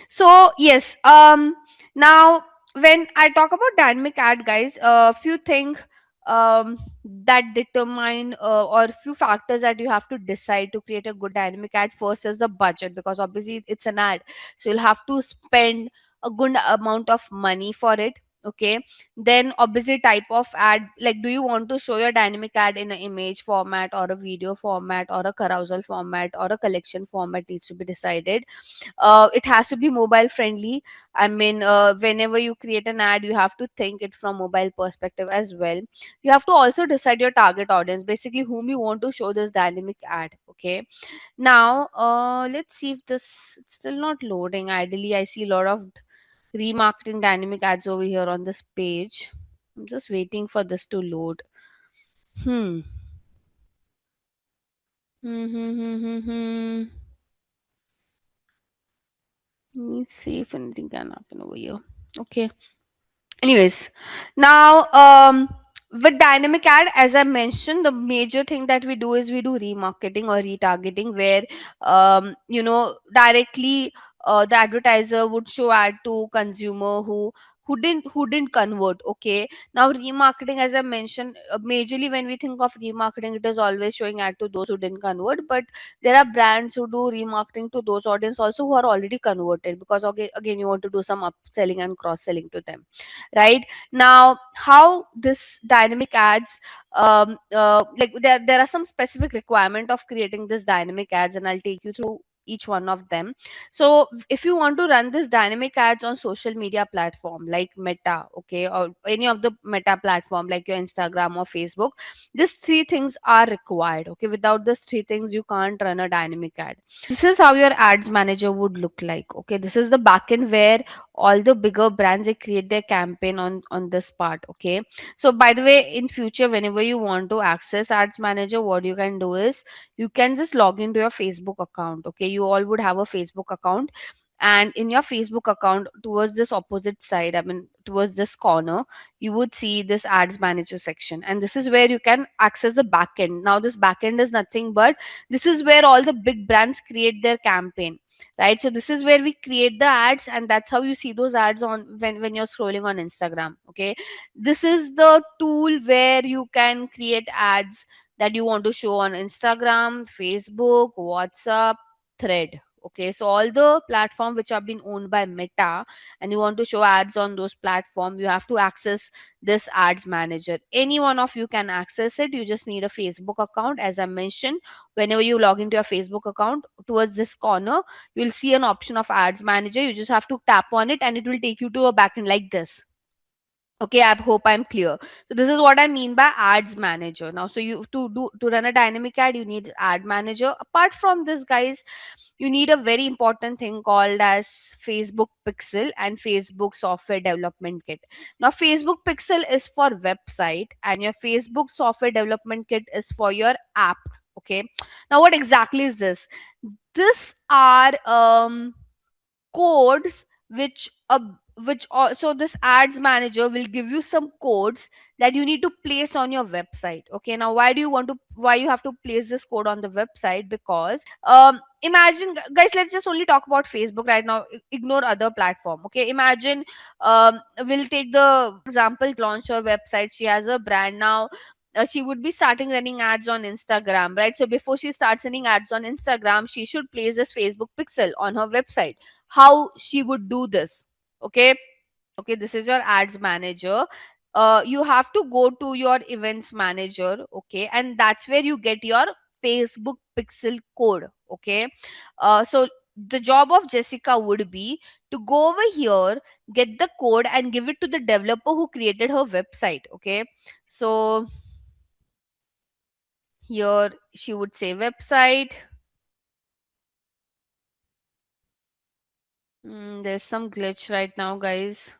So yes, now when I talk about dynamic ad, guys, few things that determine, or few factors that you have to decide to create a good dynamic ad. First is the budget, because obviously it's an ad, so you'll have to spend a good amount of money for it. Okay. Then obviously type of ad, like do you want to show your dynamic ad in an image format or a video format or a carousel format or a collection format, needs to be decided. It has to be mobile friendly. I mean, whenever you create an ad, you have to think it from mobile perspective as well. You have to also decide your target audience, basically whom you want to show this dynamic ad. Okay. Now let's see if this, it's still not loading. Ideally I see a lot of remarketing dynamic ads over here on this page. I'm just waiting for this to load. Hmm. Hmm. Hmm. Hmm. Hmm. Hmm. Let me see if anything can happen over here. Okay. Anyways, now with dynamic ad, as I mentioned, the major thing that we do is we do remarketing or retargeting, where directly the advertiser would show ad to consumer who didn't convert. Okay. Now remarketing, as I mentioned, majorly when we think of remarketing, it is always showing ad to those who didn't convert, but there are brands who do remarketing to those audience also who are already converted, because again you want to do some upselling and cross selling to them. Right. Now how this dynamic ads, like there are some specific requirement of creating this dynamic ads, and I'll take you through each one of them. So if you want to run this dynamic ads on social media platform like Meta, okay, or any of the Meta platform like your Instagram or Facebook, these three things are required. Okay. Without these three things, you can't run a dynamic ad. This is how your ads manager would look like. Okay. This is the backend where all the bigger brands, they create their campaign on this part. Okay. So by the way, in future, whenever you want to access ads manager, what you can do is you can just log into your Facebook account. Okay. You all would have a Facebook account, and in your Facebook account, towards this opposite side, I mean towards this corner, you would see this ads manager section, and this is where you can access the backend. Now this backend is nothing but, this is where all the big brands create their campaign. Right. So this is where we create the ads, and that's how you see those ads on when you're scrolling on Instagram. Okay. This is the tool where you can create ads that you want to show on Instagram, Facebook, WhatsApp, Thread. Okay. So all the platform which have been owned by Meta, and you want to show ads on those platform, you have to access this ads manager. Any one of you can access it. You just need a Facebook account. As I mentioned, whenever you log into your Facebook account, towards this corner, you'll see an option of ads manager. You just have to tap on it, and it will take you to a backend like this. Okay, I hope I'm clear. So this is what I mean by ads manager. Now, so you to run a dynamic ad, you need ad manager. Apart from this, guys, you need a very important thing called as Facebook Pixel and Facebook Software Development Kit. Now, Facebook Pixel is for website, and your Facebook Software Development Kit is for your app. Okay, now what exactly is this? This are codes which also this ads manager will give you some codes that you need to place on your website. Okay, now why you have to place this code on the website? Because imagine, guys, let's just only talk about Facebook right now. Ignore other platform. Okay, imagine, we'll take the example, launch her website, she has a brand now. She would be starting running ads on Instagram, right? So before she starts running ads on Instagram, she should place this Facebook pixel on her website. How she would do this? Okay, okay, this is your ads manager. You have to go to your events manager, okay, and that's where you get your Facebook pixel code. Okay, so the job of Jessica would be to go over here, get the code, and give it to the developer who created her website. Okay, so here she would say website. There's some glitch right now, guys.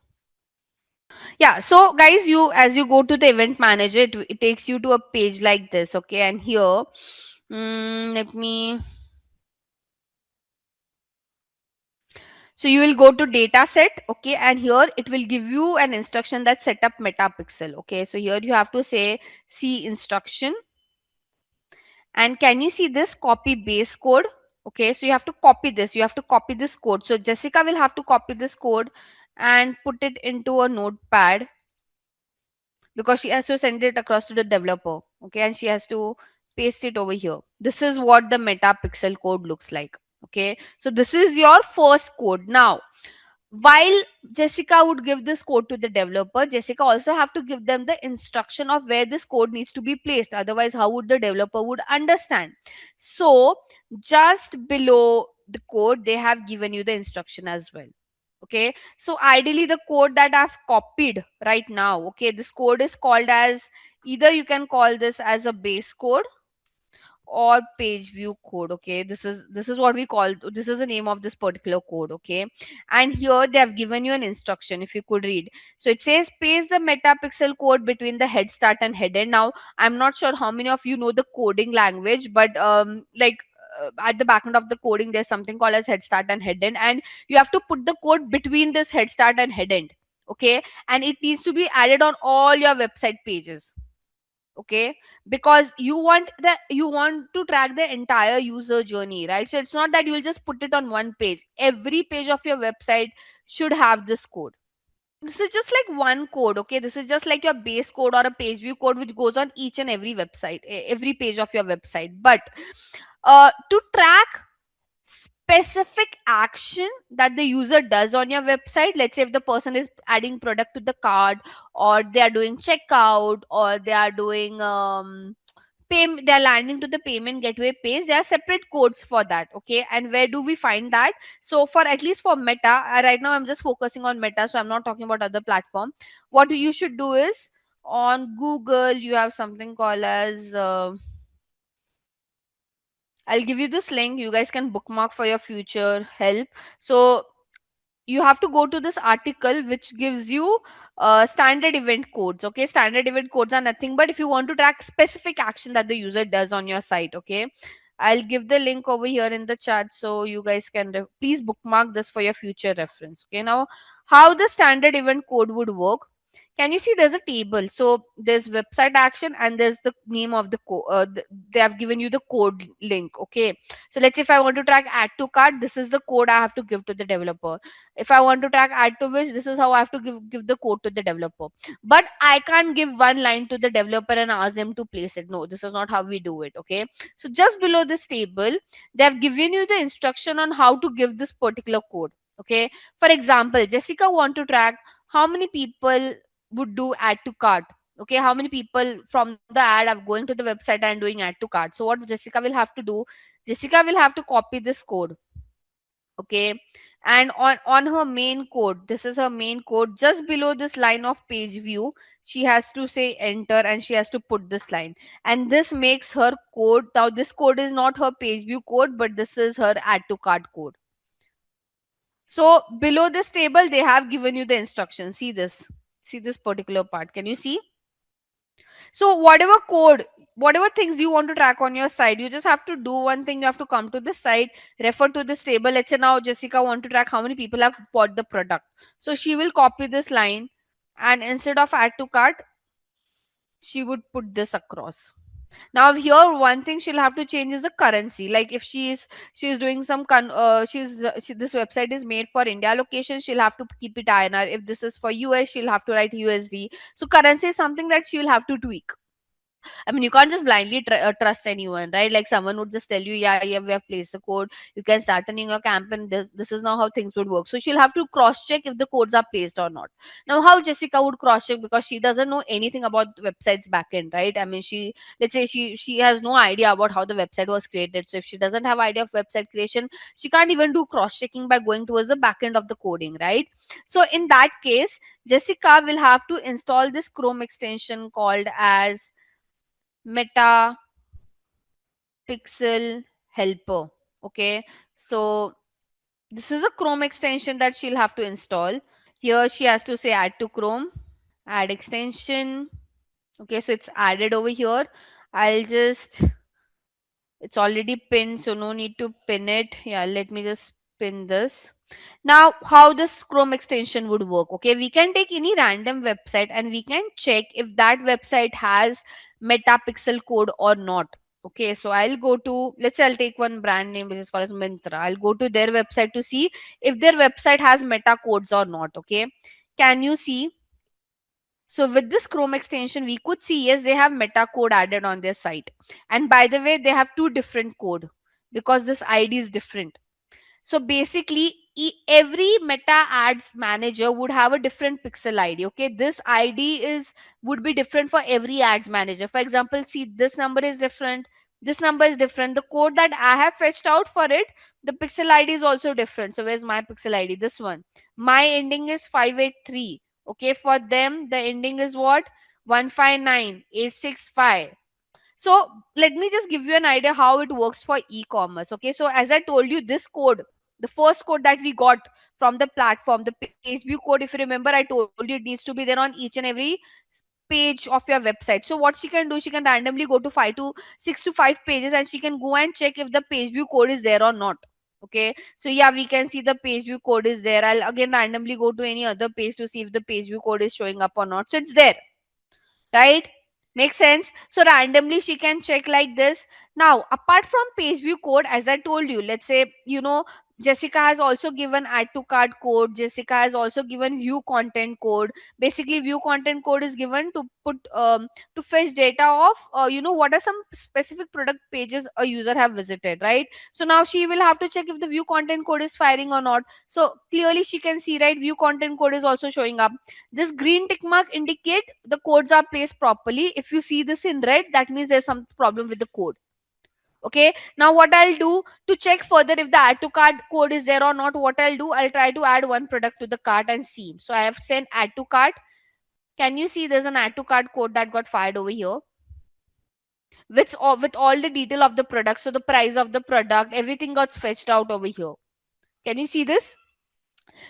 Yeah, so guys, you as you go to the event manager, it takes you to a page like this. Okay, and here, let me. So you will go to data set. Okay, and here it will give you an instruction that set up metapixel. Okay, so here you have to say see instruction, and can you see this copy base code? Okay, so you have to copy this. You have to copy this code. So Jessica will have to copy this code and put it into a notepad, because she has to send it across to the developer. Okay, and she has to paste it over here. This is what the metapixel code looks like. Okay, so this is your first code. Now, while Jessica would give this code to the developer, Jessica also have to give them the instruction of where this code needs to be placed. Otherwise, how would the developer would understand? So just below the code, they have given you the instruction as well. Okay, so ideally the code that I've copied right now, okay, this code is called as, either you can call this as a base code or page view code. Okay, this is what we call, this is the name of this particular code. Okay, and here they have given you an instruction, if you could read. So it says paste the metapixel code between the head start and head end. Now I'm not sure how many of you know the coding language, but at the back end of the coding there's something called as head start and head end, and you have to put the code between this head start and head end. Okay, and it needs to be added on all your website pages. Okay, because you want to track the entire user journey, right? So it's not that you'll just put it on one page. Every page of your website should have this code. This is just like one code. Okay, this is just like your base code or a page view code which goes on each and every website, every page of your website. But to track specific action that the user does on your website, let's say if the person is adding product to the cart, or they are doing checkout, or they are doing they're landing to the payment gateway page, there are separate codes for that. Okay, and where do we find that? So for at least for Meta, right now I'm just focusing on Meta, so I'm not talking about other platform. What you should do is, on Google you have something called as I'll give you this link, you guys can bookmark for your future help. So you have to go to this article which gives you standard event codes. Okay, standard event codes are nothing but if you want to track specific action that the user does on your site. Okay, I'll give the link over here in the chat, so you guys can please bookmark this for your future reference. Okay, now how the standard event code would work, can you see there's a table? So there's website action and there's the name of the code. They have given you the code link. Okay, so let's say if I want to track add to cart, this is the code I have to give to the developer. If I want to track add to which, this is how I have to give the code to the developer. But I can't give one line to the developer and ask them to place it. No, this is not how we do it. Okay, so just below this table, they have given you the instruction on how to give this particular code. Okay, for example, Jessica want to track how many people would do add to cart. Okay, how many people from the ad are going to the website and doing add to cart? So what Jessica will have to do, Jessica will have to copy this code. Okay, and on her main code, this is her main code, just below this line of page view, she has to say enter and she has to put this line, and this makes her code. Now this code is not her page view code, but this is her add to cart code. So below this table they have given you the instructions. See this particular part, can you see? So whatever things you want to track on your site, you just have to do one thing. You have to come to the site, refer to this table. Let's say now Jessica want to track how many people have bought the product. So she will copy this line, and instead of add to cart, she would put this across. Now here one thing she'll have to change is the currency. Like if she's doing some this website is made for India location, she'll have to keep it INR. If this is for US, she'll have to write USD. So currency is something that she'll have to tweak. I mean, you can't just blindly trust anyone, right? Like someone would just tell you, yeah, yeah, we have placed the code. You can start running your campaign. This is not how things would work. So she'll have to cross check if the codes are placed or not. Now, how Jessica would cross check, because she doesn't know anything about the website's backend, right? I mean, let's say she has no idea about how the website was created. So if she doesn't have idea of website creation, she can't even do cross checking by going towards the backend of the coding, right? So in that case, Jessica will have to install this Chrome extension called as Meta Pixel Helper. Okay, so this is a Chrome extension that she'll have to install. Here she has to say add to Chrome, add extension. Okay, so it's added over here. I'll just, it's already pinned, so no need to pin it. Yeah, let me just pin this. Now, how this Chrome extension would work? Okay, we can take any random website and we can check if that website has metapixel code or not. Okay, so I'll go to, let's say I'll take one brand name which is called as Mintra. I'll go to their website to see if their website has meta codes or not. Okay, can you see? So with this Chrome extension, we could see yes, they have meta code added on their site. And by the way, they have two different code because this ID is different. So basically, every meta ads manager would have a different pixel ID. Okay, this ID is would be different for every ads manager. For example, see this number is different. This number is different. The code that I have fetched out for it, the pixel ID is also different. So where's my pixel ID? This one. My ending is 583. Okay, for them the ending is what? 159865. So let me just give you an idea how it works for e-commerce. Okay, so as I told you, this code, the first code that we got from the platform, the page view code, if you remember, I told you it needs to be there on each and every page of your website. So what she can do, she can randomly go to 5 pages and she can go and check if the page view code is there or not. Okay, so yeah, we can see the page view code is there. I'll again randomly go to any other page to see if the page view code is showing up or not. So it's there, right? Makes sense. So randomly she can check like this. Now apart from page view code, as I told you, let's say Jessica has also given add to cart code. Jessica has also given view content code. Basically view content code is given to put to fetch data of what are some specific product pages a user have visited, right? So now she will have to check if the view content code is firing or not. So clearly she can see, right, view content code is also showing up. This green tick mark indicate the codes are placed properly. If you see this in red, that means there's some problem with the code. Okay, now what I'll do to check further if the add to cart code is there or not, what I'll do, I'll try to add one product to the cart and see. So I have sent add to cart. Can you see there's an add to cart code that got fired over here with all the detail of the product? So the price of the product, everything got fetched out over here. Can you see this?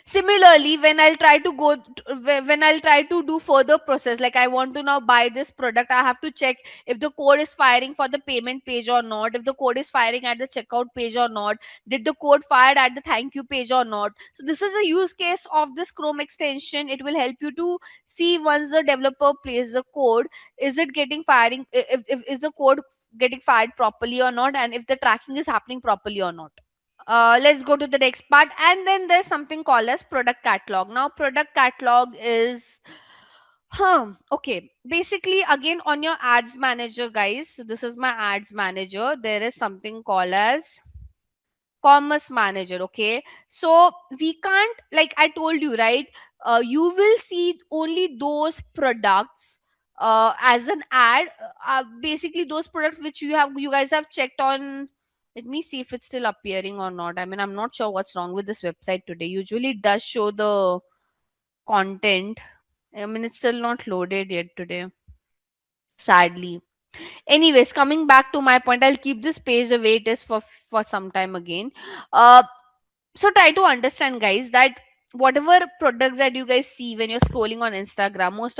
Similarly, when I'll try to do further process, like I want to now buy this product, I have to check if the code is firing for the payment page or not, if the code is firing at the checkout page or not, did the code fired at the thank you page or not. So this is a use case of this Chrome extension. It will help you to see once the developer plays the code, is it getting firing, if is the code getting fired properly or not, and if the tracking is happening properly or not. Let's go to the next part, and then there's something called as product catalog. Now product catalog is okay, basically again on your ads manager, guys. So this is my ads manager. There is something called as commerce manager. Okay, so we can't, like I told you, right, you will see only those products as an ad, basically those products which you guys have checked on. Let me see if it's still appearing or not. I mean, I'm not sure what's wrong with this website today. Usually it does show the content. I mean, it's still not loaded yet today, sadly. Anyways, coming back to my point, I'll keep this page the way it is for some time again. uh so try to understand, guys, that whatever products that you guys see when you're scrolling on Instagram, most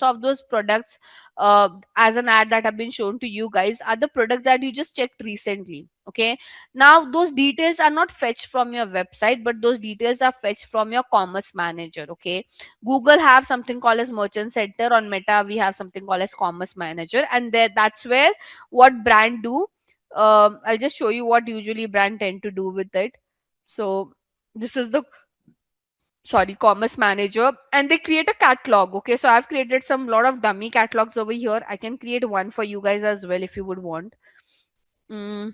of those products, as an ad that have been shown to you guys, are the products that you just checked recently. Okay, now those details are not fetched from your website, but those details are fetched from your commerce manager. Okay, Google have something called as merchant center. On Meta we have something called as commerce manager, and there, that's where what brand do. I'll just show you what usually brand tend to do with it. So this is the, sorry, commerce manager, and they create a catalog. Okay, so I've created some lot of dummy catalogs over here. I can create one for you guys as well if you would want. mm,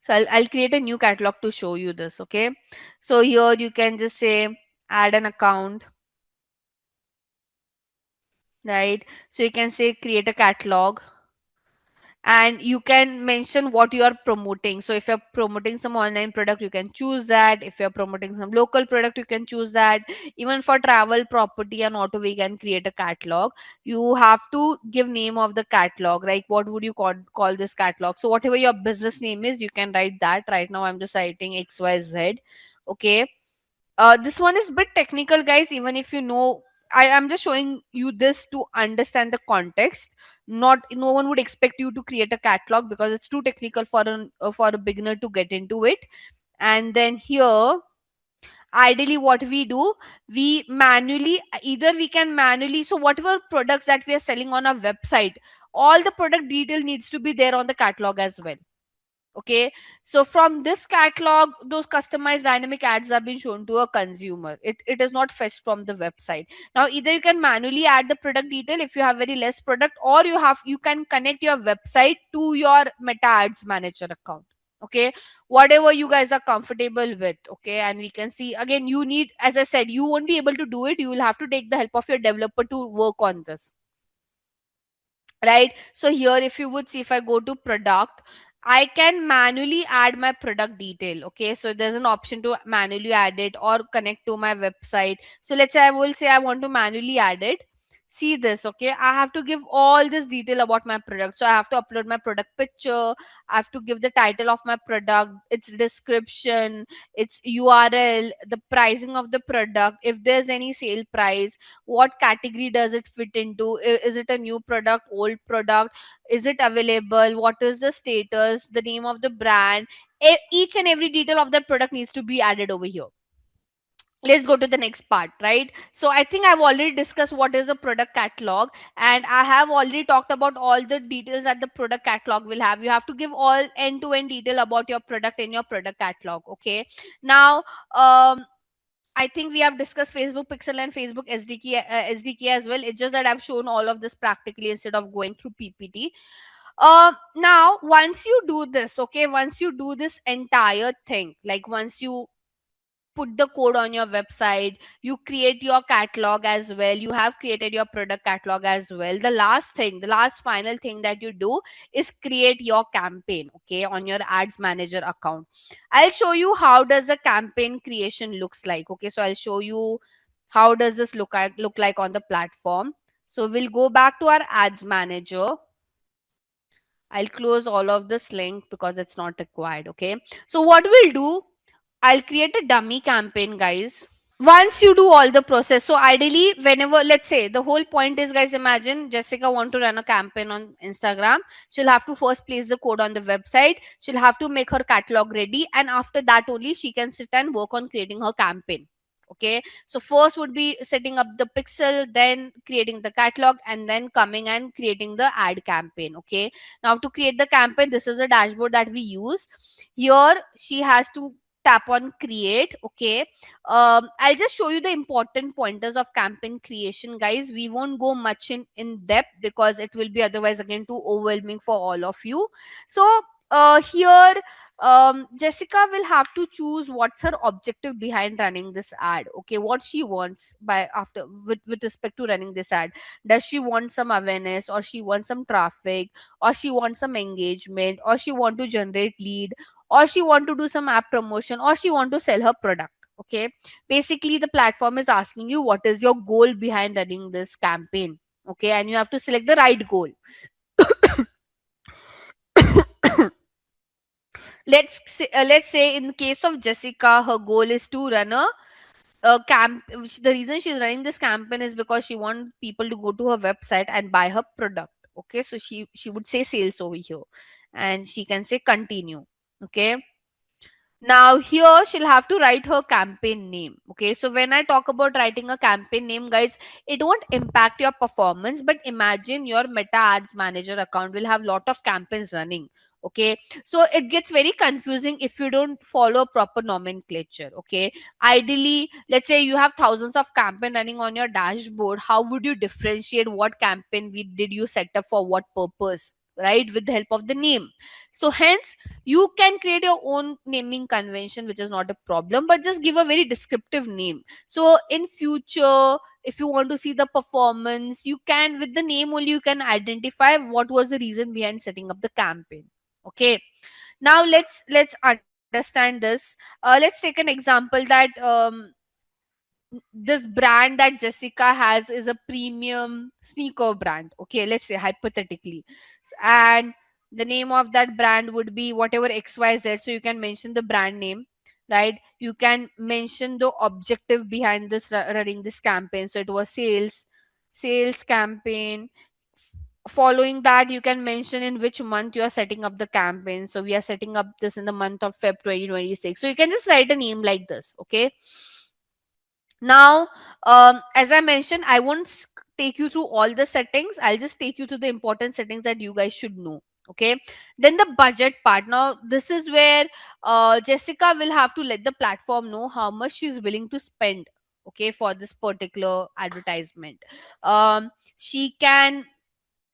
so I'll create a new catalog to show you this. Okay, so here you can just say add an account, right? So you can say create a catalog, and you can mention what you are promoting. So if you're promoting some online product, you can choose that. If you're promoting some local product, you can choose that. Even for travel, property and auto, we can create a catalog. You have to give name of the catalog, like what would you call this catalog. So whatever your business name is, you can write that. Right now I'm just writing XYZ. Okay, this one is bit technical, guys. Even if you know, I am just showing you this to understand the context. Not, no one would expect you to create a catalog because it's too technical for a beginner to get into it. And then here, ideally what we do, we manually, either we can manually, so whatever products that we are selling on our website, all the product detail needs to be there on the catalog as well. Okay, so from this catalog, those customized dynamic ads are being shown to a consumer. It is not fetched from the website. Now either you can manually add the product detail if you have very less product, or you can connect your website to your Meta Ads Manager account. Okay, whatever you guys are comfortable with. Okay, and we can see again, you need, as I said, you won't be able to do it. You will have to take the help of your developer to work on this, right? So here, if you would see, if I go to product, I can manually add my product detail. Okay, so there's an option to manually add it or connect to my website. So let's say I will say I want to manually add it. See this. Okay, I have to give all this detail about my product. So I have to upload my product picture, I have to give the title of my product, its description, its URL, the pricing of the product, if there's any sale price, what category does it fit into, is it a new product, old product, is it available, what is the status, the name of the brand. Each and every detail of that product needs to be added over here. Let's go to the next part, right? So I think I've already discussed what is a product catalog, and I have already talked about all the details that the product catalog will have. You have to give all end to end detail about your product in your product catalog. Okay, now I think we have discussed Facebook Pixel and Facebook SDK as well. It's just that I've shown all of this practically instead of going through PPT. Now once you do this, okay, once you do this entire thing, like once you put the code on your website, you create your catalog as well, you have created your product catalog as well, the last thing, the last final thing that you do is create your campaign. Okay, on your ads manager account, I'll show you how does the campaign creation looks like. Okay, so I'll show you how does this look like on the platform. So we'll go back to our ads manager. I'll close all of this link because it's not required. Okay, so what we'll do, I'll create a dummy campaign, guys. Once you do all the process, so ideally, whenever, let's say, the whole point is, guys, imagine Jessica want to run a campaign on Instagram. She'll have to first place the code on the website, she'll have to make her catalog ready, and after that only she can sit and work on creating her campaign. Okay, so first would be setting up the pixel, then creating the catalog, and then coming and creating the ad campaign. Okay, now to create the campaign, this is a dashboard that we use. Here she has to tap on create. Okay, I'll just show you the important pointers of campaign creation, guys. We won't go much in depth because it will be otherwise again too overwhelming for all of you. So here, Jessica will have to choose what's her objective behind running this ad. Okay, what she wants by after with respect to running this ad. Does she want some awareness, or she wants some traffic, or she wants some engagement, or she want to generate lead, or she want to do some app promotion, or she want to sell her product. Okay, basically the platform is asking you what is your goal behind running this campaign. Okay, and you have to select the right goal. Let's say in the case of Jessica, her goal is to run a camp. The reason she's running this campaign is because she wants people to go to her website and buy her product. Okay, so she would say sales over here, and she can say continue. Okay, now here she'll have to write her campaign name. Okay, so when I talk about writing a campaign name, guys, it won't impact your performance, but imagine your Meta Ads Manager account will have lot of campaigns running. Okay, so it gets very confusing if you don't follow proper nomenclature. Okay, ideally, let's say you have thousands of campaign running on your dashboard, how would you differentiate what campaign did you set up for what purpose, right? With the help of the name. So hence you can create your own naming convention, which is not a problem, but just give a very descriptive name. So in future, if you want to see the performance, you can, with the name only, you can identify what was the reason behind setting up the campaign. Okay, now let's understand this. Let's take an example that this brand that Jessica has is a premium sneaker brand. Okay, let's say hypothetically. And the name of that brand would be whatever XYZ. So you can mention the brand name, right? You can mention the objective behind this running this campaign. So it was sales campaign. Following that, you can mention in which month you are setting up the campaign. So we are setting up this in the month of Feb 2026. So you can just write a name like this. Okay, now, as I mentioned, I won't take you through all the settings. I'll just take you to the important settings that you guys should know. Okay. Then the budget part. Now, this is where Jessica will have to let the platform know how much she's willing to spend. Okay, for this particular advertisement. She can,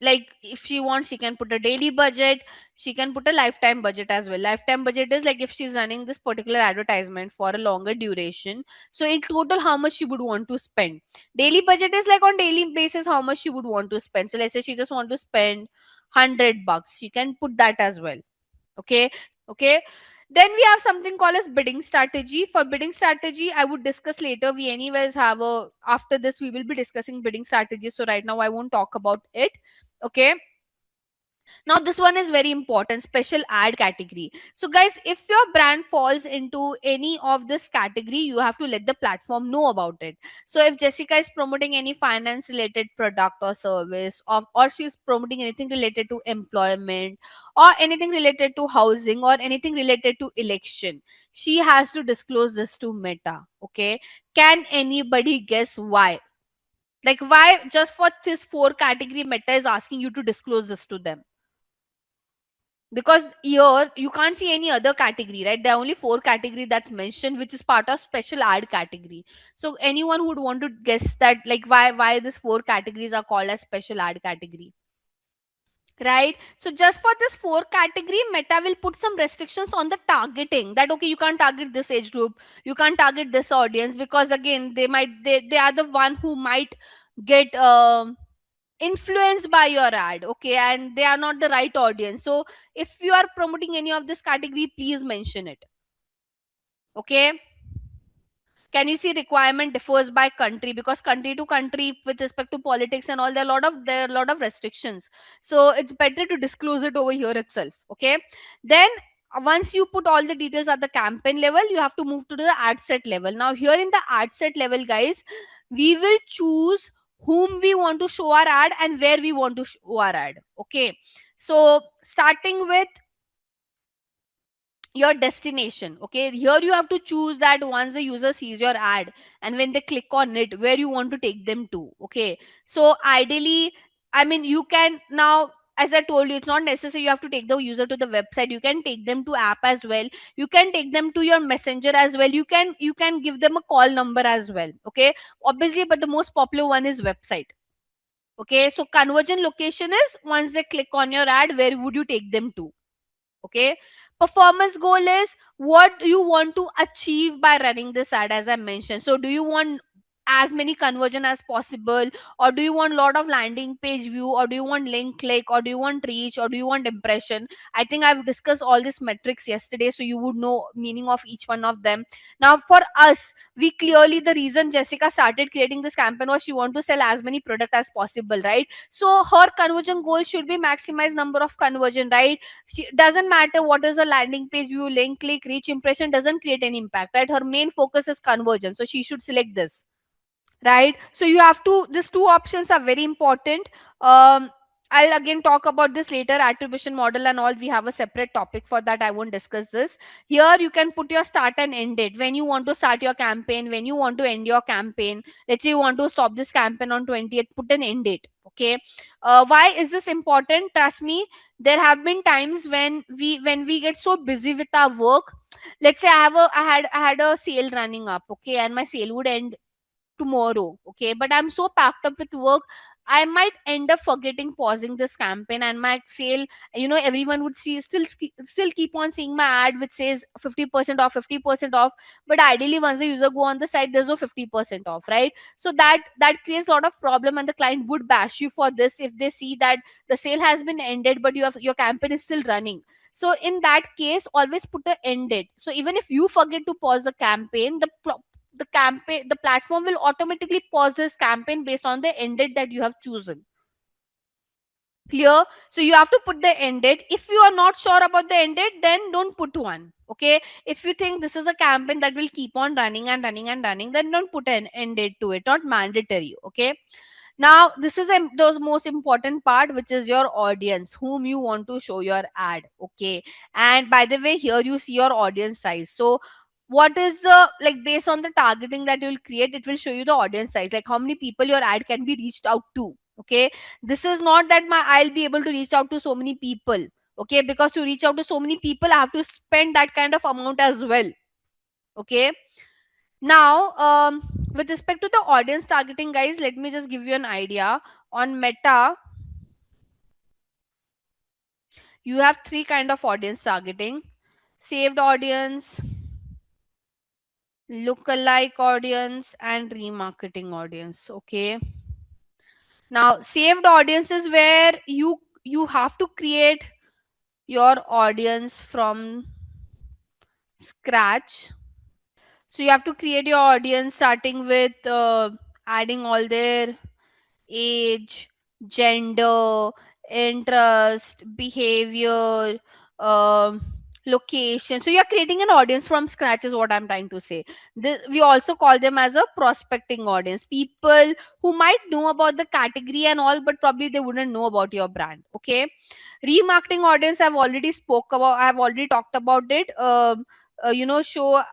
like, if she wants, she can put a daily budget, she can put a lifetime budget as well. Lifetime budget is like if she's running this particular advertisement for a longer duration, so in total how much she would want to spend. Daily budget is like on daily basis how much she would want to spend. So let's say she just want to spend 100 bucks, she can put that as well. Okay, then we have something called as bidding strategy. For bidding strategy, I would discuss later. We anyways have a, after this we will be discussing bidding strategy, so right now I won't talk about it. Okay, now this one is very important, special ad category. So guys, if your brand falls into any of this category, you have to let the platform know about it. So if Jessica is promoting any finance related product or service, or she's promoting anything related to employment, or anything related to housing, or anything related to election, she has to disclose this to Meta. Okay, can anybody guess why? Like, why just for this four category Meta is asking you to disclose this to them? Because here you can't see any other category, right? There are only four category that's mentioned, which is part of special ad category. So anyone who would want to guess that, like, why these four categories are called as special ad category, right? So just for this four category, Meta will put some restrictions on the targeting, that okay, you can't target this age group, you can't target this audience, because again they are the one who might get influenced by your ad. Okay, and they are not the right audience. So if you are promoting any of this category, please mention it. Okay, can you see requirement differs by country, because country to country with respect to politics and all, there are a lot of restrictions. So it's better to disclose it over here itself. Okay, then once you put all the details at the campaign level, you have to move to the ad set level. Now here in the ad set level, guys, we will choose whom we want to show our ad and where we want to show our ad. Okay, so starting with your destination. Okay, here you have to choose that once the user sees your ad and when they click on it, where you want to take them to. Okay, so ideally, I mean, you can now, as I told you, it's not necessary you have to take the user to the website. You can take them to app as well, you can take them to your messenger as well, you can give them a call number as well. Okay, obviously, but the most popular one is website. Okay, so conversion location is once they click on your ad, where would you take them to? Okay, performance goal is what do you want to achieve by running this ad, as I mentioned. So do you want as many conversion as possible, or do you want a lot of landing page view, or do you want link click, or do you want reach, or do you want impression? I think I've discussed all these metrics yesterday, so you would know meaning of each one of them. Now for us, we clearly, the reason Jessica started creating this campaign was she want to sell as many product as possible, right? So her conversion goal should be maximize number of conversion, right? She doesn't matter what is a landing page view, link click, reach, impression, doesn't create any impact, right? Her main focus is conversion, so she should select this, right? So you have to, these two options are very important. um I'll again talk about this later, attribution model and all. We have a separate topic for that, I won't discuss this here. You can put your start and end date, when you want to start your campaign, when you want to end your campaign. Let's say you want to stop this campaign on 20th, put an end date, okay? Why is this important? Trust me, there have been times when we get so busy with our work. Let's say I had a sale running up, okay, and my sale would end tomorrow, okay, but I'm so packed up with work, I might end up forgetting pausing this campaign, and my sale, everyone would see, still keep on seeing my ad which says 50% off, 50% off. But ideally, once the user go on the site, there's no 50% off, right? So that creates a lot of problem, and the client would bash you for this if they see that the sale has been ended but your campaign is still running. So in that case, always put an end date, so even if you forget to pause the campaign, the platform will automatically pause this campaign based on the end date that you have chosen. Clear? So you have to put the end date. If you are not sure about the end date, then don't put one, okay? If you think this is a campaign that will keep on running and running and running, then don't put an end date to it, not mandatory, okay? Now this is the most important part, which is your audience, whom you want to show your ad, okay? And by the way, here you see your audience size. So what is the, like, based on the targeting that you will create, it will show you the audience size, like how many people your ad can be reached out to, okay? This is not that I'll be able to reach out to so many people, okay? Because to reach out to so many people, I have to spend that kind of amount as well, okay? Now, with respect to the audience targeting, guys, let me just give you an idea. On Meta, you have three kind of audience targeting: saved audience, lookalike audience, and remarketing audience. Okay. Now, saved audience is where you have to create your audience from scratch. So you have to create your audience starting with adding all their age, gender, interest, behavior, um, location. So you're creating an audience from scratch, is what I'm trying to say. We also call them as a prospecting audience. People who might know about the category and all, but probably they wouldn't know about your brand. Okay. Remarketing audience, I've already talked about it. Show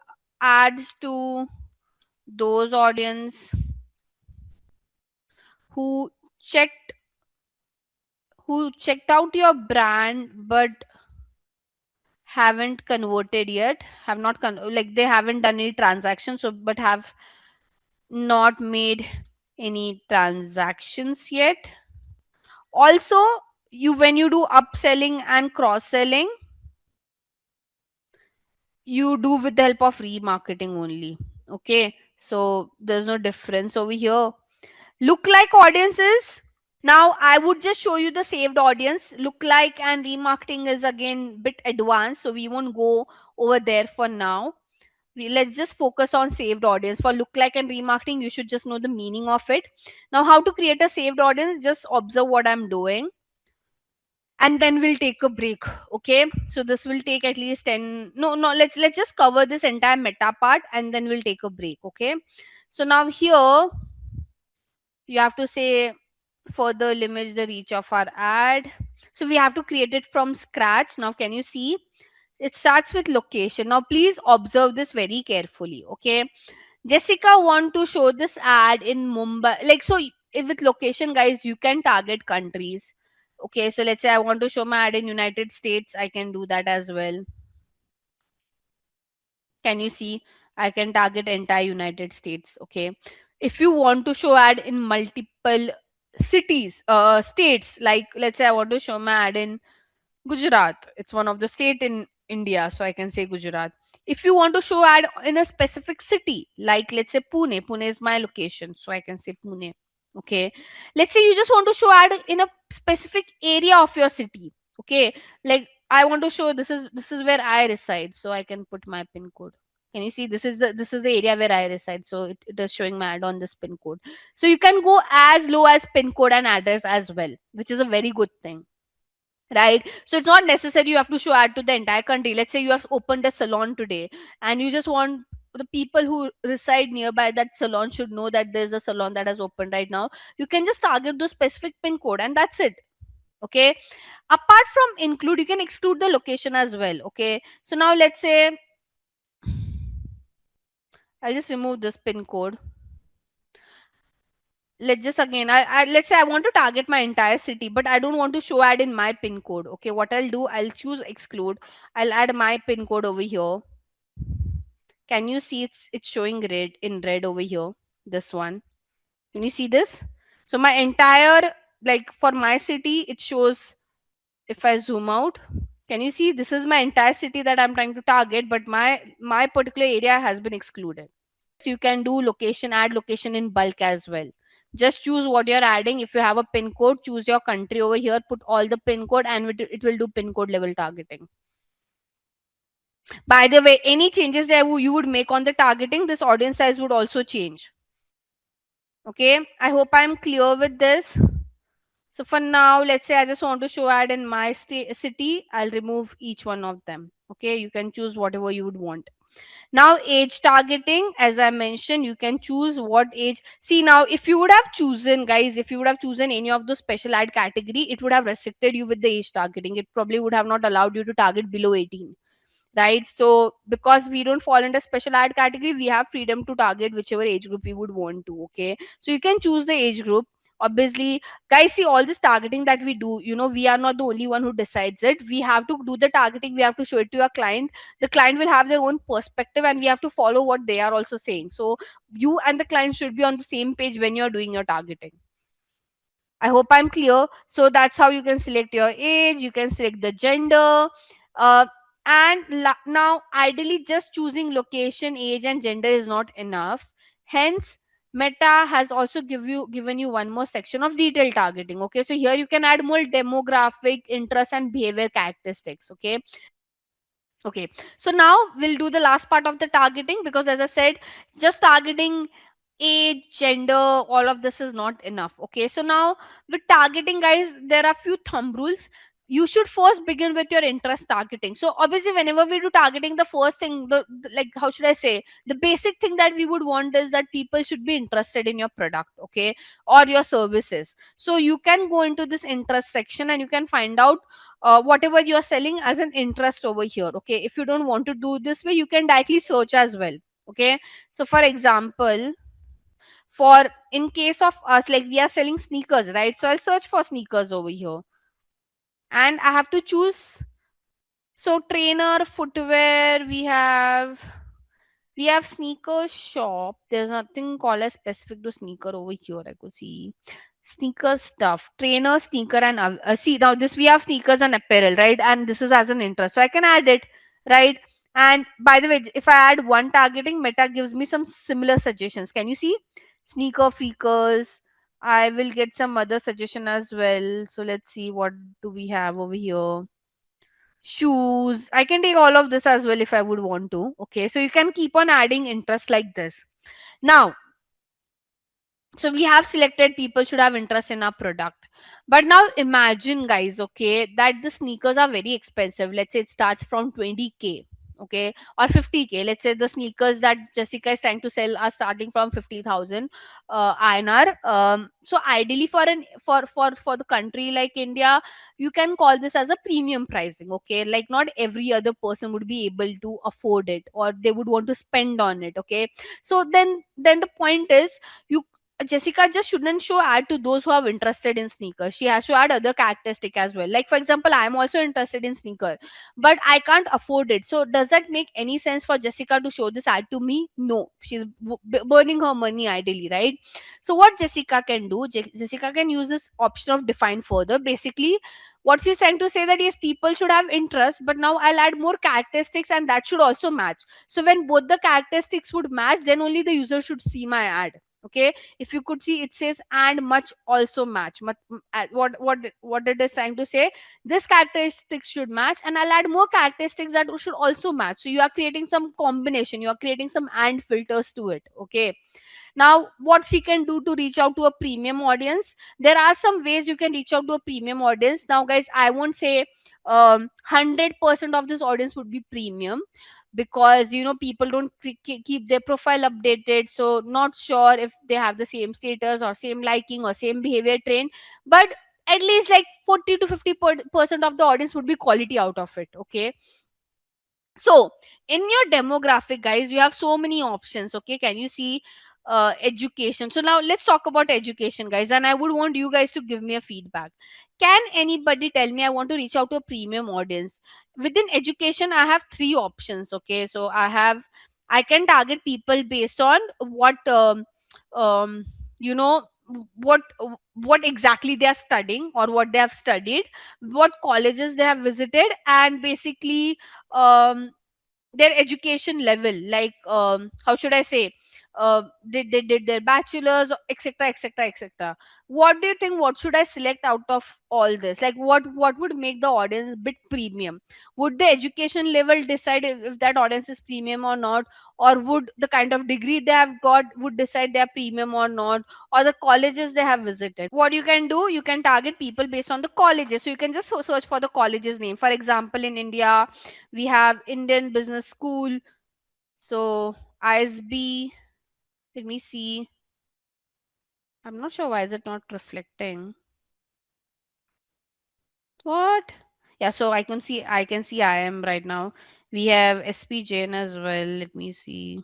ads to those audience who checked checked out your brand but haven't converted yet, have not like they haven't done any transactions, so but have not made any transactions yet. Also, you when you do upselling and cross selling, you do with the help of remarketing only, okay? So there's no difference over here. Look like audiences. Now I would just show you the saved audience. Lookalike and remarketing is again bit advanced, so we won't go over there for now. Let's just focus on saved audience. For lookalike and remarketing, you should just know the meaning of it. Now, how to create a saved audience? Just observe what I'm doing, and then we'll take a break. Okay, so this will take at least 10, no, let's just cover this entire meta part and then we'll take a break. Okay, so now here you have to say further limit the reach of our ad. So we have to create it from scratch. Now can you see, it starts with location. Now please observe this very carefully, okay? Jessica want to show this ad in Mumbai, like, so with location, guys, you can target countries. Okay, so let's say I want to show my ad in United States, I can do that as well. Can you see, I can target entire United States. Okay, if you want to show ad in multiple cities, states, like let's say I want to show my ad in Gujarat, it's one of the state in India, so I can say Gujarat. If you want to show ad in a specific city, like let's say Pune, Pune is my location, so I can say Pune. Okay. Let's say you just want to show ad in a specific area of your city. Okay. Like I want to show this is where I reside, so I can put my pin code. Can you see this is the area where I reside? So it is showing my ad on this pin code. So you can go as low as pin code and address as well, which is a very good thing, right? So it's not necessary you have to show ad to the entire country. Let's say you have opened a salon today and you just want the people who reside nearby that salon should know that there's a salon that has opened right now. You can just target the specific pin code and that's it. Okay. Apart from include, you can exclude the location as well. Okay. So now let's say I'll just remove this pin code. Let's just again let's say I want to target my entire city, but I don't want to show ad in my pin code. Okay, what I'll do, I'll choose exclude. I'll add my pin code over here. Can you see it's showing red in red over here? This one. Can you see this? So my entire, like for my city, it shows. If I zoom out, can you see this is my entire city that I'm trying to target, but my particular area has been excluded. You can do location, add location in bulk as well. Just choose what you're adding. If you have a pin code, choose your country over here, put all the pin code, and it will do pin code level targeting. By the way, any changes that you would make on the targeting, this audience size would also change. Okay, I hope I'm clear with this. So for now, let's say I just want to show ad in my city. I'll remove each one of them. Okay, you can choose whatever you would want. Now age targeting, as I mentioned, you can choose what age. See, now if you would have chosen, guys, if you would have chosen any of the special ad category, it would have restricted you with the age targeting. It probably would have not allowed you to target below 18, right? So because we don't fall under special ad category, we have freedom to target whichever age group we would want to. Okay, so you can choose the age group. Obviously, guys, see, all this targeting that we do, we are not the only one who decides it. We have to do the targeting, we have to show it to our client. The client will have their own perspective and we have to follow what they are also saying. So you and the client should be on the same page when you're doing your targeting. I hope I'm clear. So that's how you can select your age, you can select the gender. Uh, and now, ideally, just choosing location, age, and gender is not enough. Hence, Meta has also given you one more section of detailed targeting. Okay, so here you can add more demographic, interest, and behavior characteristics. Okay, so now we'll do the last part of the targeting, because as I said, just targeting age, gender, all of this is not enough. Okay, so now with targeting, guys, there are few thumb rules. You should first begin with your interest targeting. So obviously, whenever we do targeting, the first thing, like, how should I say, the basic thing that we would want is that people should be interested in your product, okay, or your services. So you can go into this interest section and you can find out whatever you are selling as an interest over here. Okay, if you don't want to do this way, you can directly search as well. Okay, so for example, for in case of us, like we are selling sneakers, right? So I'll search for sneakers over here and I have to choose. So trainer, footwear, we have sneaker shop. There's nothing called as specific to sneaker over here. I could see sneaker stuff, trainer, sneaker, and see, now this we have sneakers and apparel, right? And this is as an interest, so I can add it, right? And by the way, if I add one targeting, Meta gives me some similar suggestions. Can you see sneaker freakers? I will get some other suggestion as well. So let's see, what do we have over here? Shoes. I can take all of this as well if I would want to. Okay, so you can keep on adding interest like this. Now, so we have selected people should have interest in our product. But now imagine, guys, okay, that the sneakers are very expensive. Let's say it starts from 20K, okay, or 50K. Let's say the sneakers that Jessica is trying to sell are starting from 50,000 INR. So ideally, for the country like India, you can call this as a premium pricing. Okay, like not every other person would be able to afford it, or they would want to spend on it. Okay, so then the point is, you Jessica just shouldn't show ad to those who are interested in sneakers. She has to add other characteristic as well. Like for example, I am also interested in sneaker, but I can't afford it. So does that make any sense for Jessica to show this ad to me? No, she's burning her money ideally, right? So what Jessica can do? Jessica can use this option of define further. Basically, what she's trying to say that yes, people should have interest, but now I'll add more characteristics, and that should also match. So when both the characteristics would match, then only the user should see my ad. Okay, if you could see, it says and much also match. What it is trying to say, this characteristics should match, and I'll add more characteristics that should also match. So you are creating some combination, you are creating some and filters to it. Okay, now what she can do to reach out to a premium audience, there are some ways you can reach out to a premium audience. Now guys, I won't say 100% of this audience would be premium, because people don't keep their profile updated, so not sure if they have the same status or same liking or same behavior train. But at least like 40 to 50% of the audience would be quality out of it. Okay, so in your demographic, guys, you have so many options. Okay, can you see education? So now let's talk about education, guys, and I would want you guys to give me a feedback. Can anybody tell me, I want to reach out to a premium audience within education? I have three options. Okay, so I can target people based on what um you know what what exactly they are studying or what they have studied, what colleges they have visited, and basically um their education level, like how should I say, they did their bachelor's, etc, etc, etc. What do you think, what should I select out of all this? Like what would make the audience bit premium? Would the education level decide if that audience is premium or not, or would the kind of degree they have got would decide they are premium or not, or the colleges they have visited? What you can do, you can target people based on the colleges. So you can just search for the college's name. For example, in India, we have Indian Business School. So ISB, let me see. I'm not sure why is it not reflecting. What? Yeah, so I can see I am right now. We have SP Jain as well. Let me see.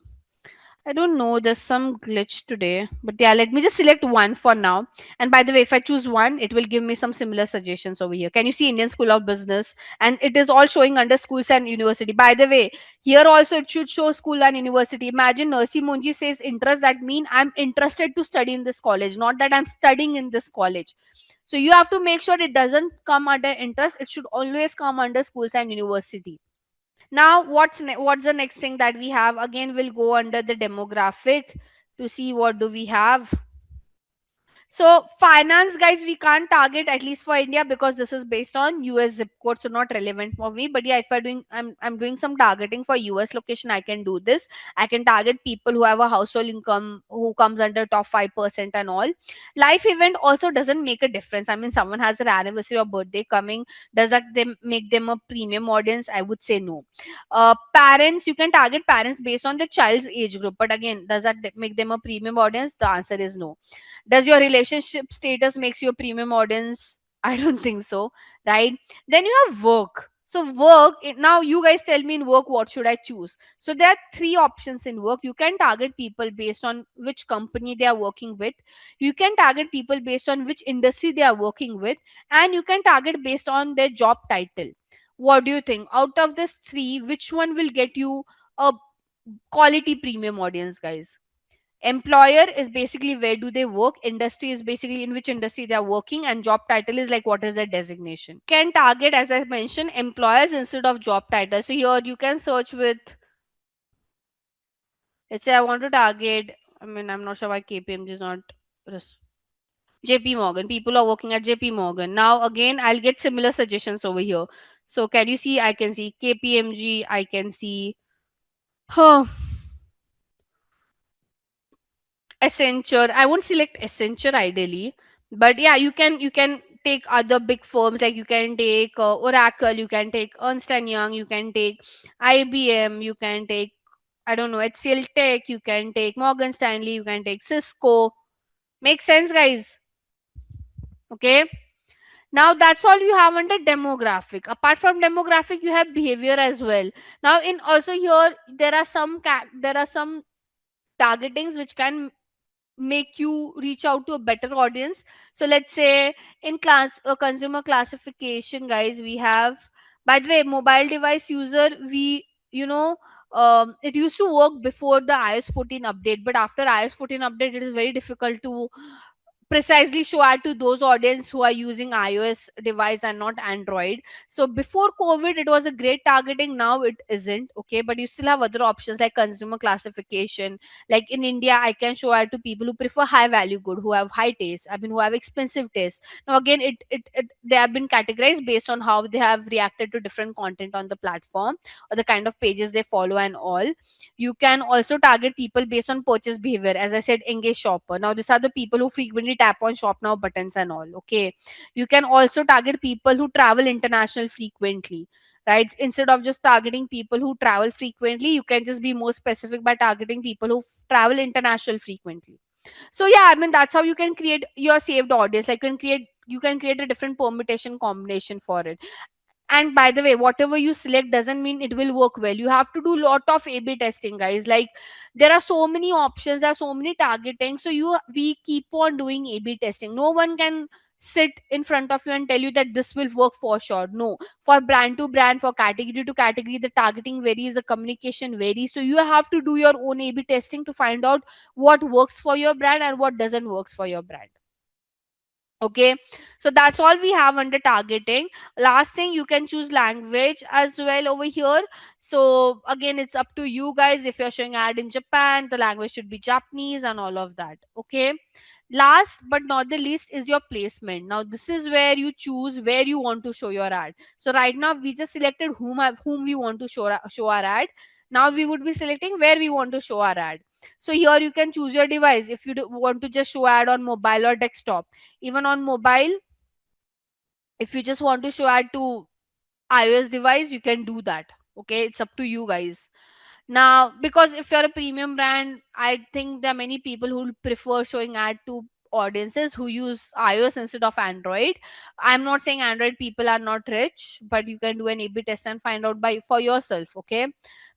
I don't know. There's some glitch today. But yeah, let me just select one for now. And by the way, if I choose one, it will give me some similar suggestions over here. Can you see Indian School of Business? And it is all showing under schools and university. By the way, here also it should show school and university. Imagine Nursi Munji says interest. That mean I'm interested to study in this college, not that I'm studying in this college. So you have to make sure it doesn't come under interest. It should always come under schools and university. Now what's the next thing that we have? Again, we'll go under the demographic to see what do we have. So finance, guys, we can't target, at least for India, because this is based on US zip code, so not relevant for me. But yeah, if I'm doing some targeting for US location, I can do this. I can target people who have a household income who comes under top 5% and all. Life event also doesn't make a difference. I mean, someone has an anniversary or birthday coming, does that make them a premium audience? I would say no. Parents, you can target parents based on the child's age group, but again, does that make them a premium audience? The answer is no. Does your relationship status makes you a premium audience? I don't think so, right? Then you have work. So now you guys tell me, in work what should I choose? So there are three options in work. You can target people based on which company they are working with, you can target people based on which industry they are working with, and you can target based on their job title. What do you think, out of this three, which one will get you a quality premium audience, guys? Employer is basically where do they work, industry is basically in which industry they are working, and job title is like what is their designation. Can target, as I mentioned, employers instead of job title. So here you can search with, let's say I want to target, I mean, I'm not sure why KPMG is not JP Morgan, people are working at JP Morgan. Now again, I'll get similar suggestions over here. So can you see, I can see KPMG, I can see huh, Accenture. I won't select Accenture ideally, but yeah, you can take other big firms, like you can take Oracle, you can take Ernst and Young, you can take IBM, you can take, I don't know, HCL Tech, you can take Morgan Stanley, you can take Cisco. Make sense, guys? Okay. Now that's all you have under demographic. Apart from demographic, you have behavior as well. Now in also here there are some targetings which can make you reach out to a better audience. So let's say in class consumer classification, guys, we have, by the way, mobile device user, we, you know, it used to work before the iOS 14 update, but after iOS 14 update it is very difficult to precisely show ad to those audience who are using iOS device and not Android. So before COVID, it was a great targeting. Now it isn't. Okay, but you still have other options like consumer classification. Like in India, I can show ad to people who prefer high value good, who have high taste. I mean, who have expensive taste. Now again, it they have been categorized based on how they have reacted to different content on the platform or the kind of pages they follow and all. You can also target people based on purchase behavior. As I said, engage shopper. Now these are the people who frequently tap on shop now buttons and all. Okay, you can also target people who travel international frequently, right? Instead of just targeting people who travel frequently, you can just be more specific by targeting people who travel international frequently. So yeah, I mean, that's how you can create your saved audience. Like you can create a different permutation combination for it. And by the way, whatever you select doesn't mean it will work well. You have to do lot of A B testing, guys. Like there are so many options, there are so many targeting, so we keep on doing A B testing. No one can sit in front of you and tell you that this will work for sure. No, for brand to brand, for category to category, the targeting varies, the communication varies, so you have to do your own A B testing to find out what works for your brand and what doesn't works for your brand. Okay, so that's all we have under targeting. Last thing, you can choose language as well over here. So again, it's up to you guys. If you're showing ad in Japan, the language should be Japanese and all of that. Okay, last but not the least is your placement. Now this is where you choose where you want to show your ad. So right now we just selected whom we want to show our ad. Now we would be selecting where we want to show our ad. So here you can choose your device. If you want to just show ad on mobile or desktop, even on mobile, if you just want to show ad to iOS device, you can do that. Okay, it's up to you guys. Now, because if you're a premium brand, I think there are many people who prefer showing ad to audiences who use iOS instead of Android. I'm not saying Android people are not rich, but you can do an A/B test and find out by for yourself. Okay.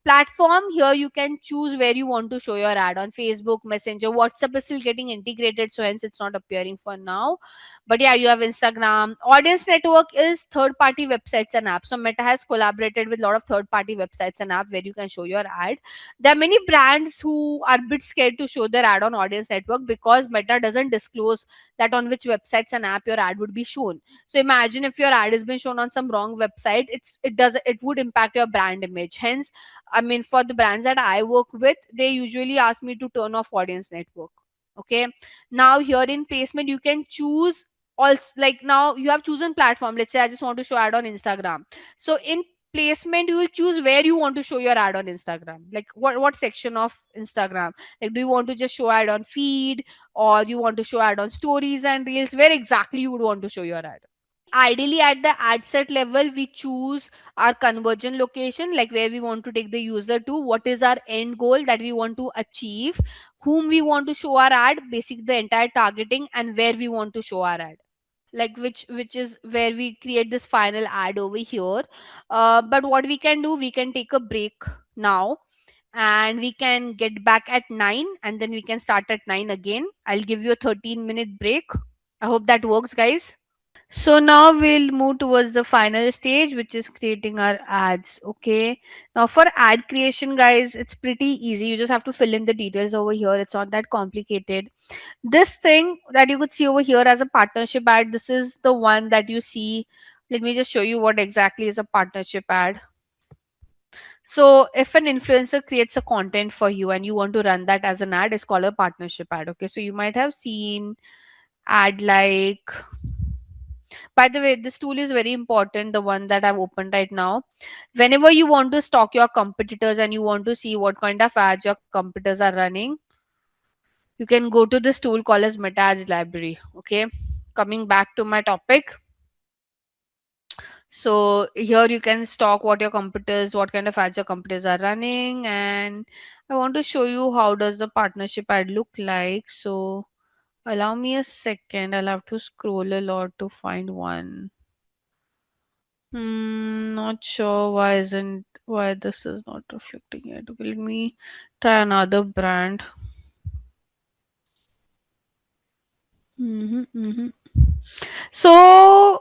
Platform, here you can choose where you want to show your ad on Facebook, Messenger, WhatsApp is still getting integrated, so hence it's not appearing for now. But yeah, you have Instagram. Audience network is third party websites and apps. So Meta has collaborated with a lot of third party websites and apps where you can show your ad. There are many brands who are a bit scared to show their ad on audience network because Meta doesn't disclose that on which websites and app your ad would be shown. So imagine if your ad has been shown on some wrong website, it would impact your brand image. Hence, I mean, for the brands that I work with, they usually ask me to turn off audience network. Okay. Now here in placement, you can choose also, like now you have chosen platform. Let's say I just want to show ad on Instagram. So in placement, you will choose where you want to show your ad on Instagram. Like what section of Instagram? Like do you want to just show ad on feed, or you want to show ad on stories and reels? Where exactly you would want to show your ad? Ideally at the ad set level, we choose our conversion location, like where we want to take the user to, what is our end goal that we want to achieve, whom we want to show our ad, basic the entire targeting, and where we want to show our ad, like which is where we create this final ad over here. But what we can do, we can take a break now, and we can get back at 9, and then we can start at 9 again. I'll give you a 13-minute break. I hope that works, guys. So now we'll move towards the final stage, which is creating our ads. Okay. Now for ad creation, guys, it's pretty easy. You just have to fill in the details over here. It's not that complicated. This thing that you could see over here as a partnership ad, this is the one that you see. Let me just show you what exactly is a partnership ad. So if an influencer creates a content for you and you want to run that as an ad, it's called a partnership ad. Okay. So you might have seen ad like, by the way, this tool is very important, the one that I've opened right now. Whenever you want to stalk your competitors and you want to see what kind of ads your competitors are running, you can go to this tool called as Meta Ads Library. Okay. Coming back to my topic. So here you can stalk what your competitors, what kind of ads your competitors are running. And I want to show you how does the partnership ad look like. So allow me a second. I'll have to scroll a lot to find one. Not sure why this is not reflecting it. Okay, let me try another brand. Mm-hmm, mm-hmm. So,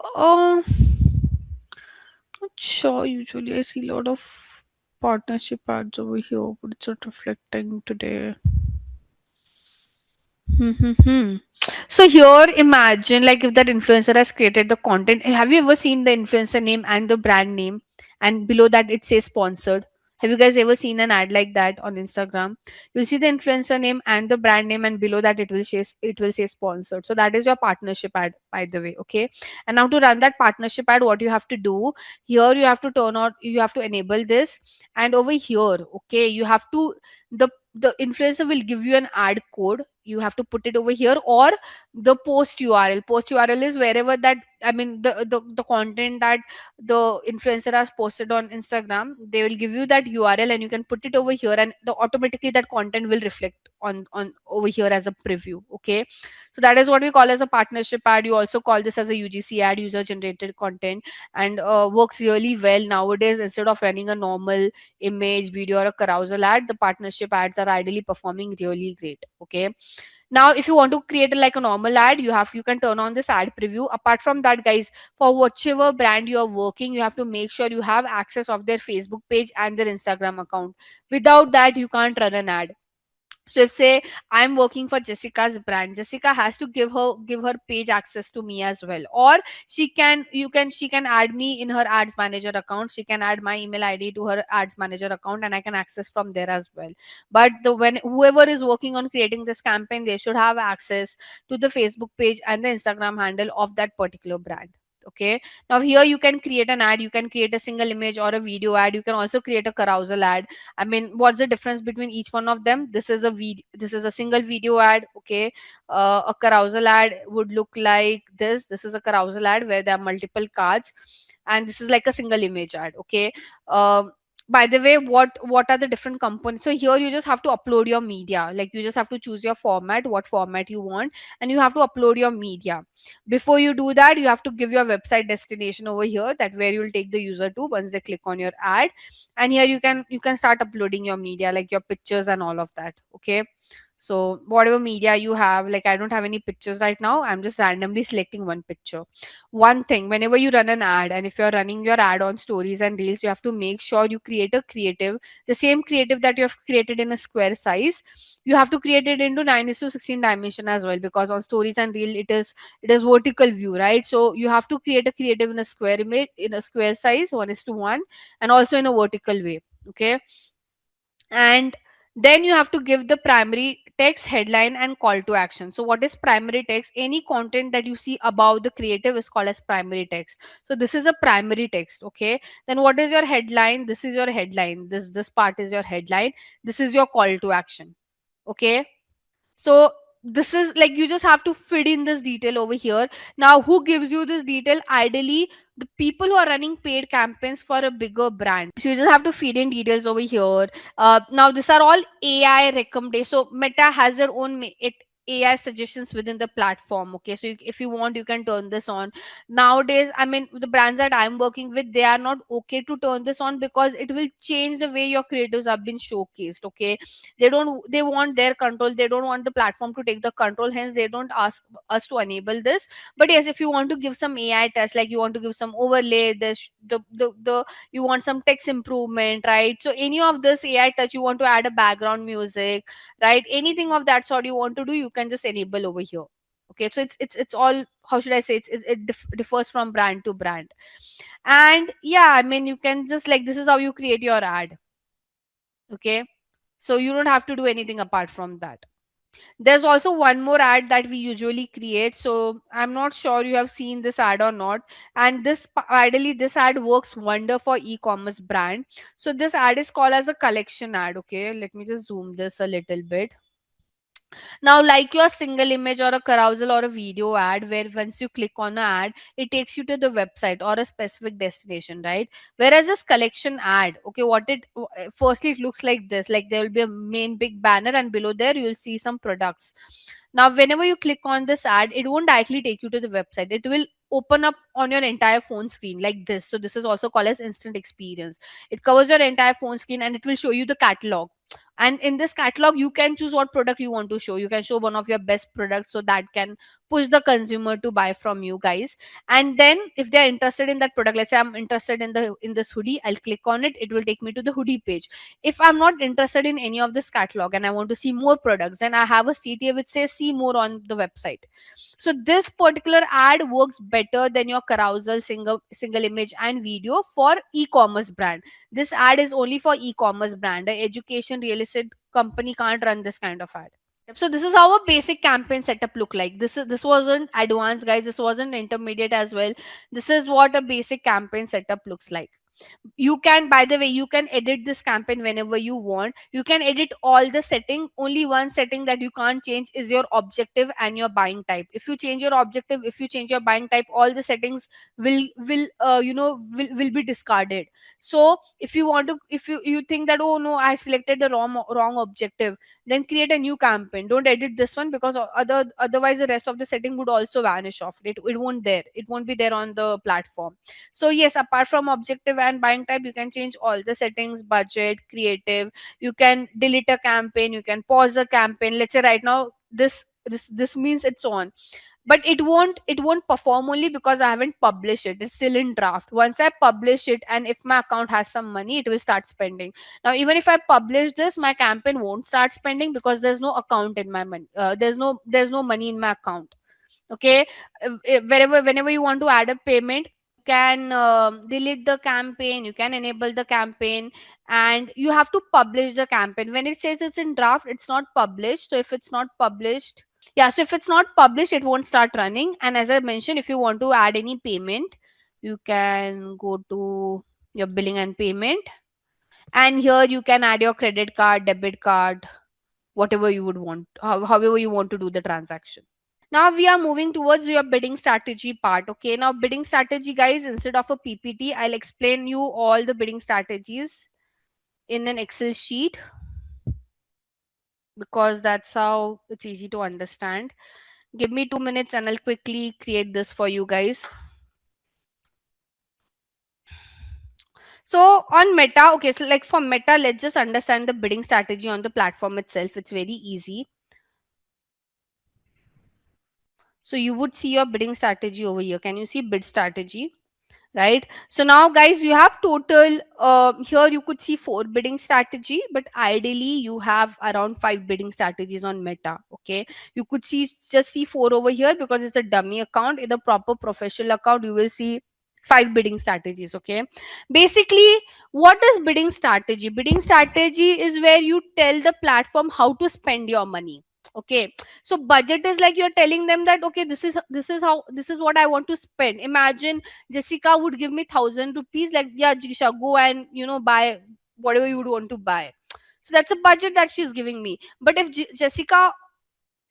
not sure. Usually, I see a lot of partnership ads over here, but it's not reflecting today. Hmm. So here, imagine like if that influencer has created the content. Have you ever seen the influencer name and the brand name, and below that it says sponsored? Have you guys ever seen an ad like that on Instagram? You'll see the influencer name and the brand name, and below that it will say sponsored. So that is your partnership ad, by the way. Okay. And now to run that partnership ad, what you have to do here, you have to enable this, and over here, okay, you have to the influencer will give you an ad code. You have to put it over here, or the post url is wherever that, I mean, the content that the influencer has posted on Instagram, they will give you that url, and you can put it over here, and automatically that content will reflect on over here as a preview. Okay, so that is what we call as a partnership ad. You also call this as a UGC ad, user generated content, and works really well nowadays. Instead of running a normal image, video, or a carousel ad, the partnership ads are ideally performing really great. Okay, now if you want to create like a normal ad, you can turn on this ad preview. Apart from that, guys, for whichever brand you are working, you have to make sure you have access of their Facebook page and their Instagram account. Without that, you can't run an ad. So if say I'm working for Jessica's brand, Jessica has to give her page access to me as well. Or she can add me in her ads manager account. She can add my email ID to her ads manager account, and I can access from there as well. But the when whoever is working on creating this campaign, they should have access to the Facebook page and the Instagram handle of that particular brand. Okay, now here you can create an ad. You can create a single image or a video ad. You can also create a carousel ad. I mean, what's the difference between each one of them? This is a single video ad. Okay, a carousel ad would look like this. This is a carousel ad where there are multiple cards, and this is like a single image ad. Okay. By the way, what are the different components? So here you just have to upload your media. Like you just have to choose your format, what format you want, and you have to upload your media. Before you do that, you have to give your website destination over here, that where you will take the user to once they click on your ad. And here you can start uploading your media, like your pictures and all of that. Okay, so whatever media you have, like I don't have any pictures right now, I'm just randomly selecting one picture. One thing, whenever you run an ad, and if you're running your ad on stories and reels, you have to make sure you create a creative, the same creative that you have created in a square size, you have to create it into 9 is to 16 dimension as well, because on stories and reel it is vertical view, right? So you have to create a creative in a square image, in a square size, 1 is to 1, and also in a vertical way. Okay, and then you have to give the primary text, headline, and call to action. So what is primary text? Any content that you see above the creative is called as primary text. So this is a primary text. Okay, then what is your headline? This is your headline. This part is your headline. This is your call to action. Okay, so this is like you just have to fit in this detail over here. Now who gives you this detail? Ideally the people who are running paid campaigns for a bigger brand. So you just have to feed in details over here. Now these are all AI recommendations. So Meta has their own AI suggestions within the platform. Okay, so if you want, you can turn this on. Nowadays, I mean, the brands that I'm working with, they are not okay to turn this on, because it will change the way your creatives have been showcased. Okay, they want their control. They don't want the platform to take the control, hence they don't ask us to enable this. But yes, if you want to give some AI test, like you want to give some overlay, the you want some text improvement, right? So any of this AI touch, you want to add a background music, right? Anything of that sort you want to do, you can just enable over here. Okay, so it's all, how should I say, it differs from brand to brand. And yeah, I mean, you can just, like, this is how you create your ad. Okay, so you don't have to do anything apart from that. There's also one more ad that we usually create. So I'm not sure you have seen this ad or not. And ideally this ad works wonder for e-commerce brand. So this ad is called as a collection ad. Okay, let me just zoom this a little bit. Now, like your single image or a carousel or a video ad, where once you click on an ad, it takes you to the website or a specific destination, right? Whereas this collection ad, okay, firstly it looks like this, like there will be a main big banner, and below there you'll see some products. Now, whenever you click on this ad, it won't directly take you to the website. It will open up on your entire phone screen like this. So this is also called as instant experience. It covers your entire phone screen, and it will show you the catalog. And in this catalog you can choose what product you want to show. You can show one of your best products, so that can push the consumer to buy from you guys. And then if they're interested in that product, let's say I'm interested in this hoodie, I'll click on it, it will take me to the hoodie page. If I'm not interested in any of this catalog and I want to see more products, then I have a CTA which says see more on the website. So this particular ad works better than your carousel single image and video for e-commerce brand. This ad is only for e-commerce brand. A education real estate company can't run this kind of ad. So this is how a basic campaign setup look like. This wasn't advanced, guys. This wasn't intermediate as well. This is what a basic campaign setup looks like. You can, by the way, you can edit this campaign whenever you want. You can edit all the setting. Only one setting that you can't change is your objective and your buying type. If you change your objective, if you change your buying type, all the settings will be discarded. So if you want to, if you think that, oh no, I selected the wrong objective, then create a new campaign. Don't edit this one, because otherwise the rest of the setting would also vanish off. It won't be there on the platform. So yes, apart from objective and buying type, you can change all the settings: budget, creative. You can delete a campaign, you can pause a campaign. Let's say right now this means it's on, but it won't perform only because I haven't published it. It's still in draft. Once I publish it, and if my account has some money, it will start spending. Now even if I publish this, my campaign won't start spending because there's no account in my money. There's no money in my account. Okay. Whenever you want to add a payment, you can delete the campaign, you can enable the campaign, and you have to publish the campaign. When it says it's in draft, it's not published. So if it's not published, yeah, so if it's not published, it won't start running. And as I mentioned, if you want to add any payment, you can go to your billing and payment, and here you can add your credit card, debit card, whatever you would want, however you want to do the transaction. Now we are moving towards your bidding strategy part. Okay, now bidding strategy, guys, instead of a PPT, I'll explain you all the bidding strategies in an Excel sheet, because that's how it's easy to understand. Give me 2 minutes and I'll quickly create this for you guys. So on Meta, okay, so like for Meta, let's just understand the bidding strategy on the platform itself. It's very easy. So you would see your bidding strategy over here. Can you see bid strategy? Right. So now guys, you have total here you could see 4 bidding strategy, but ideally you have around 5 bidding strategies on Meta. Okay, you could just see 4 over here because it's a dummy account. In a proper professional account, you will see 5 bidding strategies. Okay, basically, what is bidding strategy? Bidding strategy is where you tell the platform how to spend your money. Okay, so budget is like you're telling them that, okay, this is what I want to spend. Imagine Jessica would give me 1,000 rupees, like, yeah, Jisha, go and buy whatever you would want to buy. So that's a budget that she's giving me. But if Jessica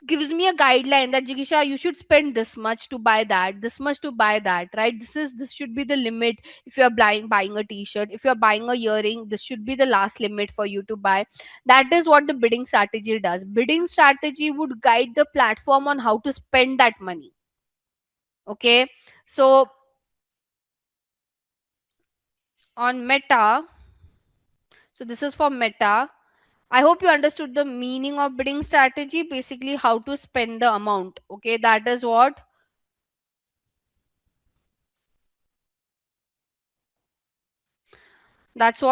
gives me a guideline that, Jigisha, you should spend this much to buy that, this much to buy that, right? This should be the limit. If you're buying a t-shirt, if you're buying a earring, this should be the last limit for you to buy. That is what the bidding strategy does. Bidding strategy would guide the platform on how to spend that money. Okay, so on Meta, so this is for Meta. I hope you understood the meaning of bidding strategy. Basically, how to spend the amount. Okay, that's what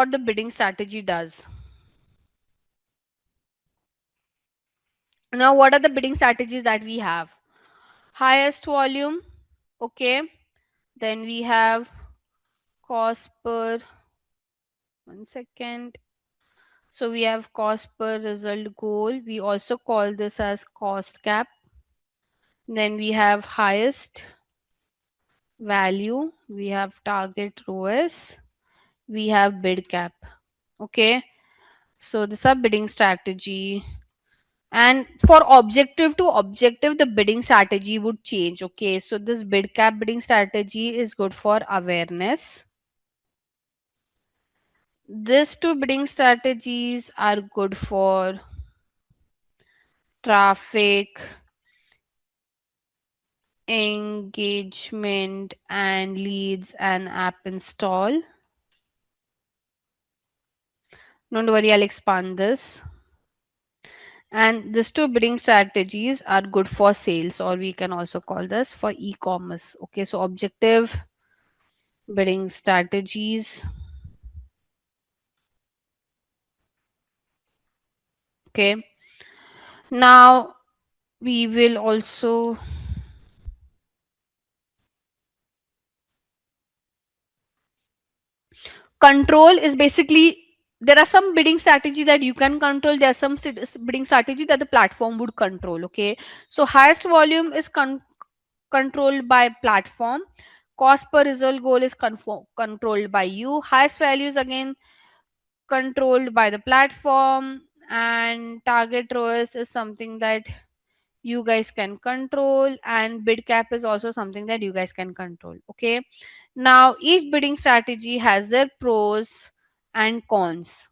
the bidding strategy does. Now, what are the bidding strategies that we have? Highest volume. Okay, then we have cost per, 1 second. So we have cost per result goal. We also call this as cost cap. Then we have highest value. We have target ROAS. We have bid cap. Okay, so this is a bidding strategy. And for objective to objective, the bidding strategy would change. Okay, so this bid cap bidding strategy is good for awareness. These two bidding strategies are good for traffic, engagement, and leads and app install. Don't worry, I'll expand this. And these two bidding strategies are good for sales, or we can also call this for e-commerce. Okay, so objective bidding strategies. Okay, now we will also control is basically, there are some bidding strategy that you can control, there are some bidding strategy that the platform would control. Okay, so highest volume is controlled by platform, cost per result goal is controlled by you, highest values again controlled by the platform, and target ROAS is something that you guys can control, and bid cap is also something that you guys can control. Okay, now each bidding strategy has their pros and cons.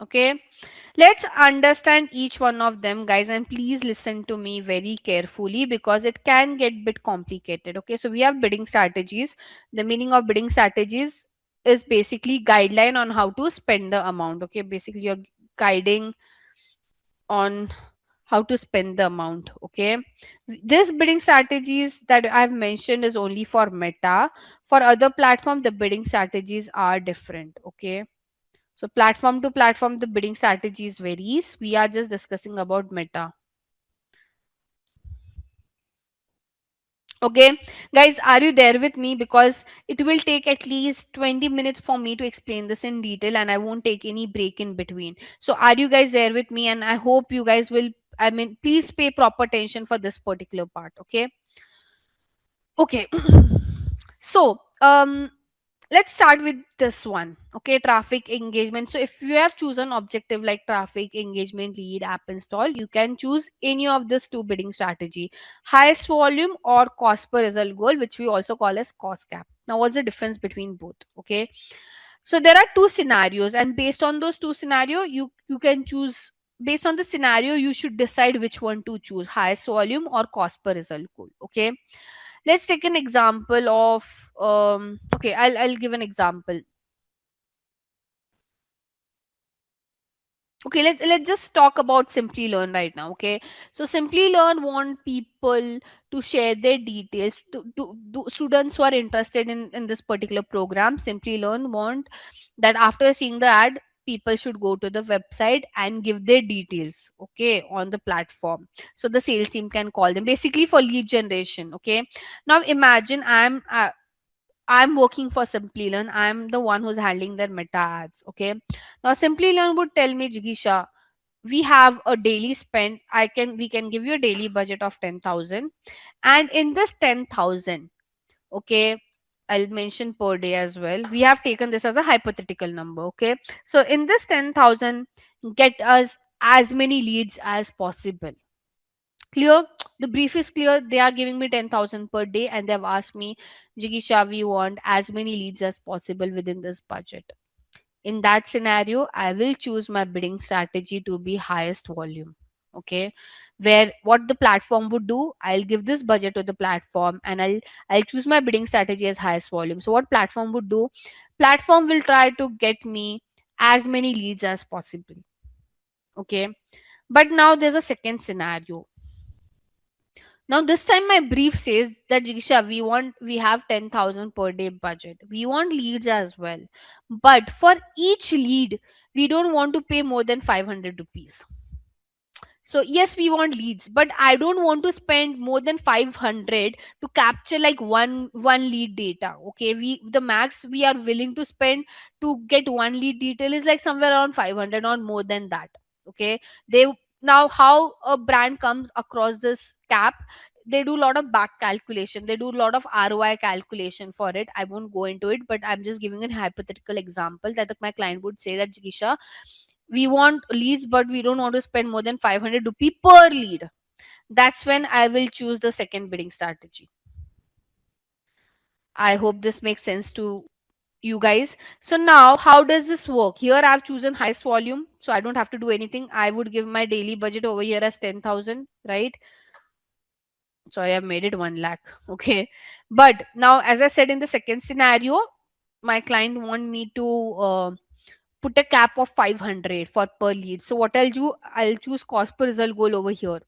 Okay, let's understand each one of them, guys, and please listen to me very carefully because it can get bit complicated. Okay, so we have bidding strategies. The meaning of bidding strategies is basically guideline on how to spend the amount. Okay, basically you're guiding on how to spend the amount. Okay, this bidding strategies that I've mentioned is only for Meta. For other platform the bidding strategies are different. Okay, so platform to platform the bidding strategies varies. We are just discussing about Meta. Okay, guys, are you there with me? Because it will take at least 20 minutes for me to explain this in detail and I won't take any break in between. So, are you guys there with me? And I hope you guys will, I mean, please pay proper attention for this particular part. Okay. Okay. So, let's start with this one. Okay, traffic engagement. So if you have chosen objective like traffic engagement, lead, app install, you can choose any of this two bidding strategy, highest volume or cost per result goal, which we also call as cost cap. Now what's the difference between both? Okay, so there are two scenarios, and based on those two scenario you can choose. Based on the scenario you should decide which one to choose, highest volume or cost per result goal. Okay, let's take an example of okay, I'll give an example. Okay, let's just talk about Simply Learn right now. Okay, so Simply Learn want people to share their details to students who are interested in this particular program. Simply Learn want that after seeing the ad people should go to the website and give their details, okay, on the platform, so the sales team can call them, basically for lead generation. Okay, now imagine I'm working for Simply Learn. I'm the one who's handling their Meta ads. Okay. Now Simply Learn would tell me, Jigisha, we have a daily spend. We can give you a daily budget of 10,000. And in this 10,000, okay, I'll mention per day as well. We have taken this as a hypothetical number. Okay. So in this 10,000, get us as many leads as possible. Clear? The brief is clear. They are giving me 10,000 per day and they've asked me, Jigisha, we want as many leads as possible within this budget. In that scenario, I will choose my bidding strategy to be highest volume. Okay, where what the platform would do, I'll give this budget to the platform and I'll choose my bidding strategy as highest volume. So what platform would do, platform will try to get me as many leads as possible. Okay, but now there's a second scenario. Now this time my brief says that, Jigisha, we have 10,000 per day budget. We want leads as well. But for each lead, we don't want to pay more than 500 rupees. So yes, we want leads, but I don't want to spend more than 500 to capture like one lead data. Okay, we the max we are willing to spend to get one lead detail is like somewhere around 500, not more than that. Okay, they now how a brand comes across this cap, they do a lot of back calculation, they do a lot of ROI calculation for it. I won't go into it, but I'm just giving a hypothetical example that my client would say that, Jigisha, we want leads but we don't want to spend more than 500 rupee per lead. That's when I will choose the second bidding strategy. I hope this makes sense to you guys. So now how does this work? Here I've chosen highest volume, so I don't have to do anything. I would give my daily budget over here as 10,000, right? Sorry, I've made it 1 lakh. Okay, but now as I said, in the second scenario my client want me to put a cap of 500 for per lead. So what I'll do, I'll choose cost per result goal over here.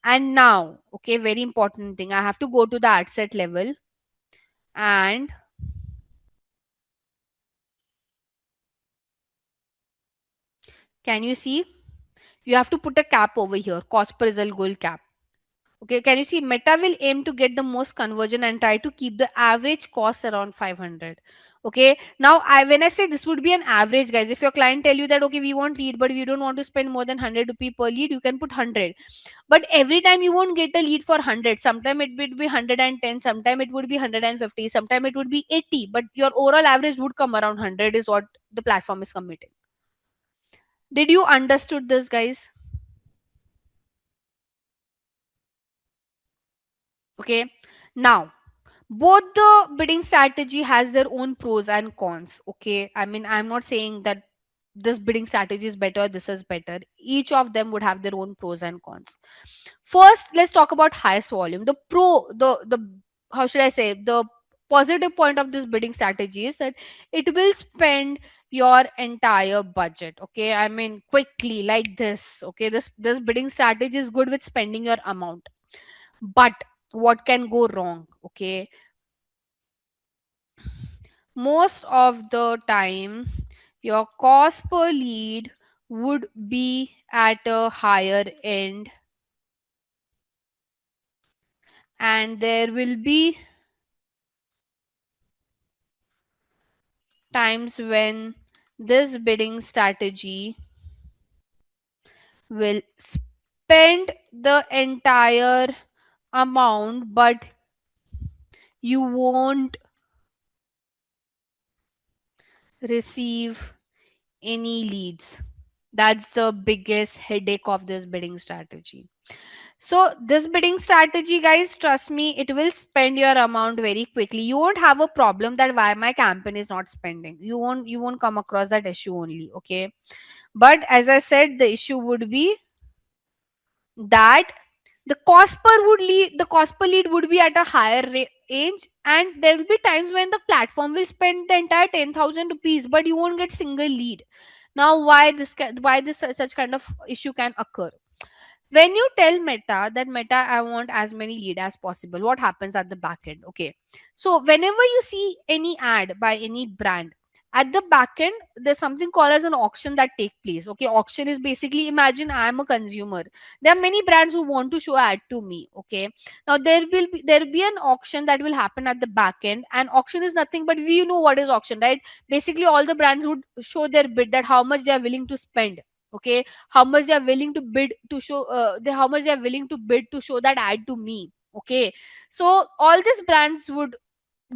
And now, okay, very important thing, I have to go to the ad set level, and can you see, you have to put a cap over here, cost per result goal cap. Okay, can you see Meta will aim to get the most conversion and try to keep the average cost around 500. Okay, now when I say this would be an average, guys, if your client tell you that okay, we want lead but we don't want to spend more than 100 rupee per lead, you can put 100. But every time you won't get a lead for 100. Sometime it would be 110, sometime it would be 150, sometime it would be 80, but your overall average would come around 100 is what the platform is committing. Did you understood this, guys? Okay, now both the bidding strategy has their own pros and cons. Okay, I mean, I'm not saying that this bidding strategy is better, this is better. Each of them would have their own pros and cons. First, let's talk about highest volume. The pro, the how should I say, the positive point of this bidding strategy is that it will spend your entire budget. Okay, I mean, quickly, like this. Okay, this bidding strategy is good with spending your amount. But what can go wrong? Okay, most of the time your cost per lead would be at a higher end, and there will be times when this bidding strategy will spend the entire amount but you won't receive any leads. That's the biggest headache of this bidding strategy. So this bidding strategy, guys, trust me, it will spend your amount very quickly. You won't have a problem that why my campaign is not spending. You won't come across that issue only. Okay, but as I said, the issue would be that the cost per lead would be at a higher range, and there will be times when the platform will spend the entire 10,000 rupees but you won't get single lead. Now why this such kind of issue can occur? When you tell Meta that Meta, I want as many lead as possible, what happens at the back end? Okay, so whenever you see any ad by any brand, at the back end there's something called as an auction that take place. Okay, auction is basically, imagine I am a consumer, there are many brands who want to show ad to me. Okay, now there will be an auction that will happen at the back end, and auction is nothing but, we know what is auction, right? Basically all the brands would show their bid, that how much they are willing to spend. Okay, how much they are willing to bid to show how much they are willing to bid to show that ad to me. Okay, so all these brands would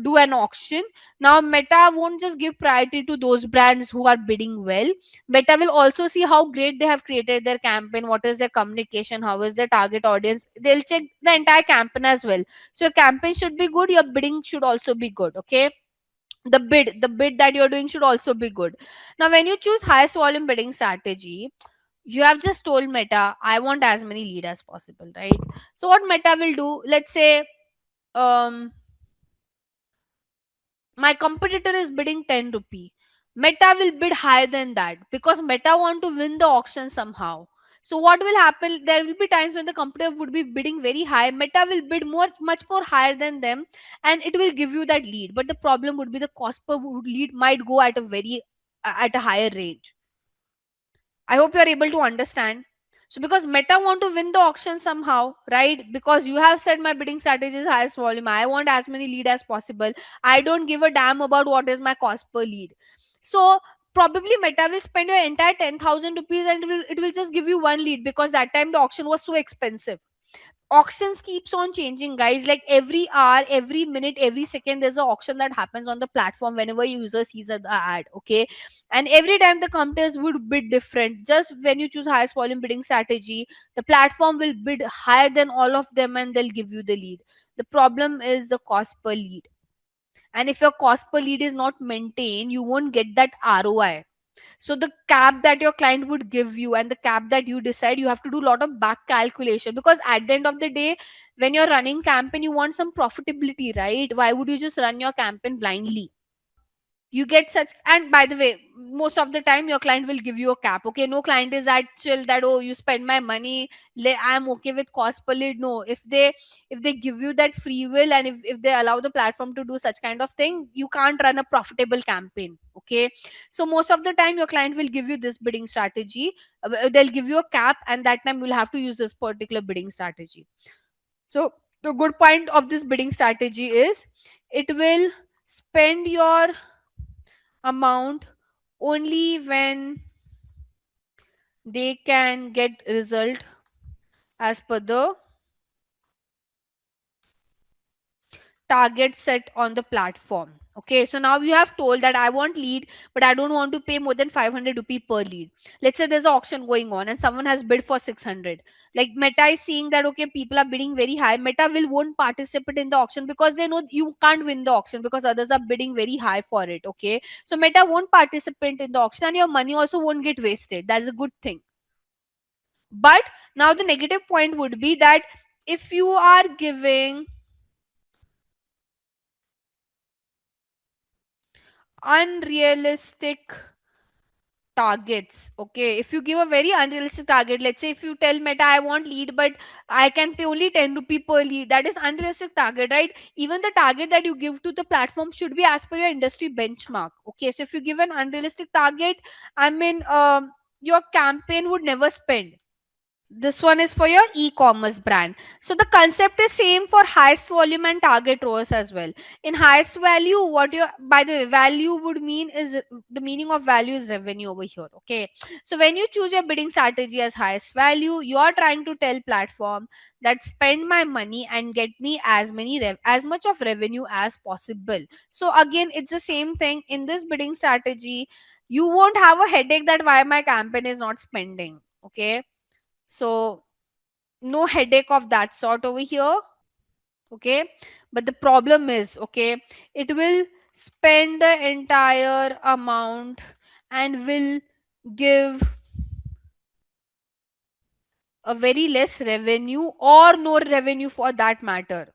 do an auction. Now Meta won't just give priority to those brands who are bidding well. Meta will also see how great they have created their campaign, what is their communication, how is their target audience. They'll check the entire campaign as well. So your campaign should be good, your bidding should also be good. Okay, the bid that you're doing should also be good. Now when you choose highest volume bidding strategy, you have just told Meta, I want as many lead as possible, right? So what Meta will do, let's say, um my competitor is bidding 10 rupee, Meta will bid higher than that because Meta want to win the auction somehow. So what will happen, there will be times when the competitor would be bidding very high, Meta will bid much more higher than them, and it will give you that lead. But the problem would be the cost per lead might go at a higher range. I hope you are able to understand. So because Meta want to win the auction somehow, right? Because you have said my bidding strategy is highest volume. I want as many lead as possible. I don't give a damn about what is my cost per lead. So probably Meta will spend your entire 10,000 rupees and it will just give you one lead because that time the auction was so expensive. Auctions keeps on changing, guys, like every hour, every minute, every second there's an auction that happens on the platform whenever user sees an ad. Okay, and every time the competitors would bid different. Just when you choose highest volume bidding strategy, the platform will bid higher than all of them and they'll give you the lead. The problem is the cost per lead, and if your cost per lead is not maintained, you won't get that ROI. So the cap that your client would give you and the cap that you decide, you have to do a lot of back calculation, because at the end of the day, when you're running campaign, you want some profitability, right? Why would you just run your campaign blindly? You get such, and by the way, most of the time your client will give you a cap. Okay, no client is that chill that, oh, you spend my money, I'm okay with cost per lead. No, if they give you that free will, and if they allow the platform to do such kind of thing, you can't run a profitable campaign. Okay, so most of the time your client will give you this bidding strategy. They'll give you a cap, and that time you'll have to use this particular bidding strategy. So the good point of this bidding strategy is it will spend your amount only when they can get result as per the target set on the platform. Okay, so now you have told that I want lead, but I don't want to pay more than 500 rupee per lead. Let's say there's an auction going on and someone has bid for 600. Like Meta is seeing that, okay, people are bidding very high. Meta will won't participate in the auction because they know you can't win the auction because others are bidding very high for it. Okay, so Meta won't participate in the auction and your money also won't get wasted. That's a good thing. But now the negative point would be that if you are giving unrealistic targets, okay, if you give a very unrealistic target, let's say if you tell Meta I want lead but I can pay only 10 rupee per lead, that is unrealistic target, right? Even the target that you give to the platform should be as per your industry benchmark. Okay, so if you give an unrealistic target, I mean, your campaign would never spend. This one is for your e-commerce brand. So the concept is same for highest volume and target ROAS as well. In highest value, what your, by the way, value would mean is, the meaning of value is revenue over here. Okay, so when you choose your bidding strategy as highest value, you are trying to tell platform that spend my money and get me as as much of revenue as possible. So again, it's the same thing in this bidding strategy. You won't have a headache that why my campaign is not spending. Okay, so no headache of that sort over here. Okay, but the problem is, okay, it will spend the entire amount and will give a very less revenue or no revenue for that matter.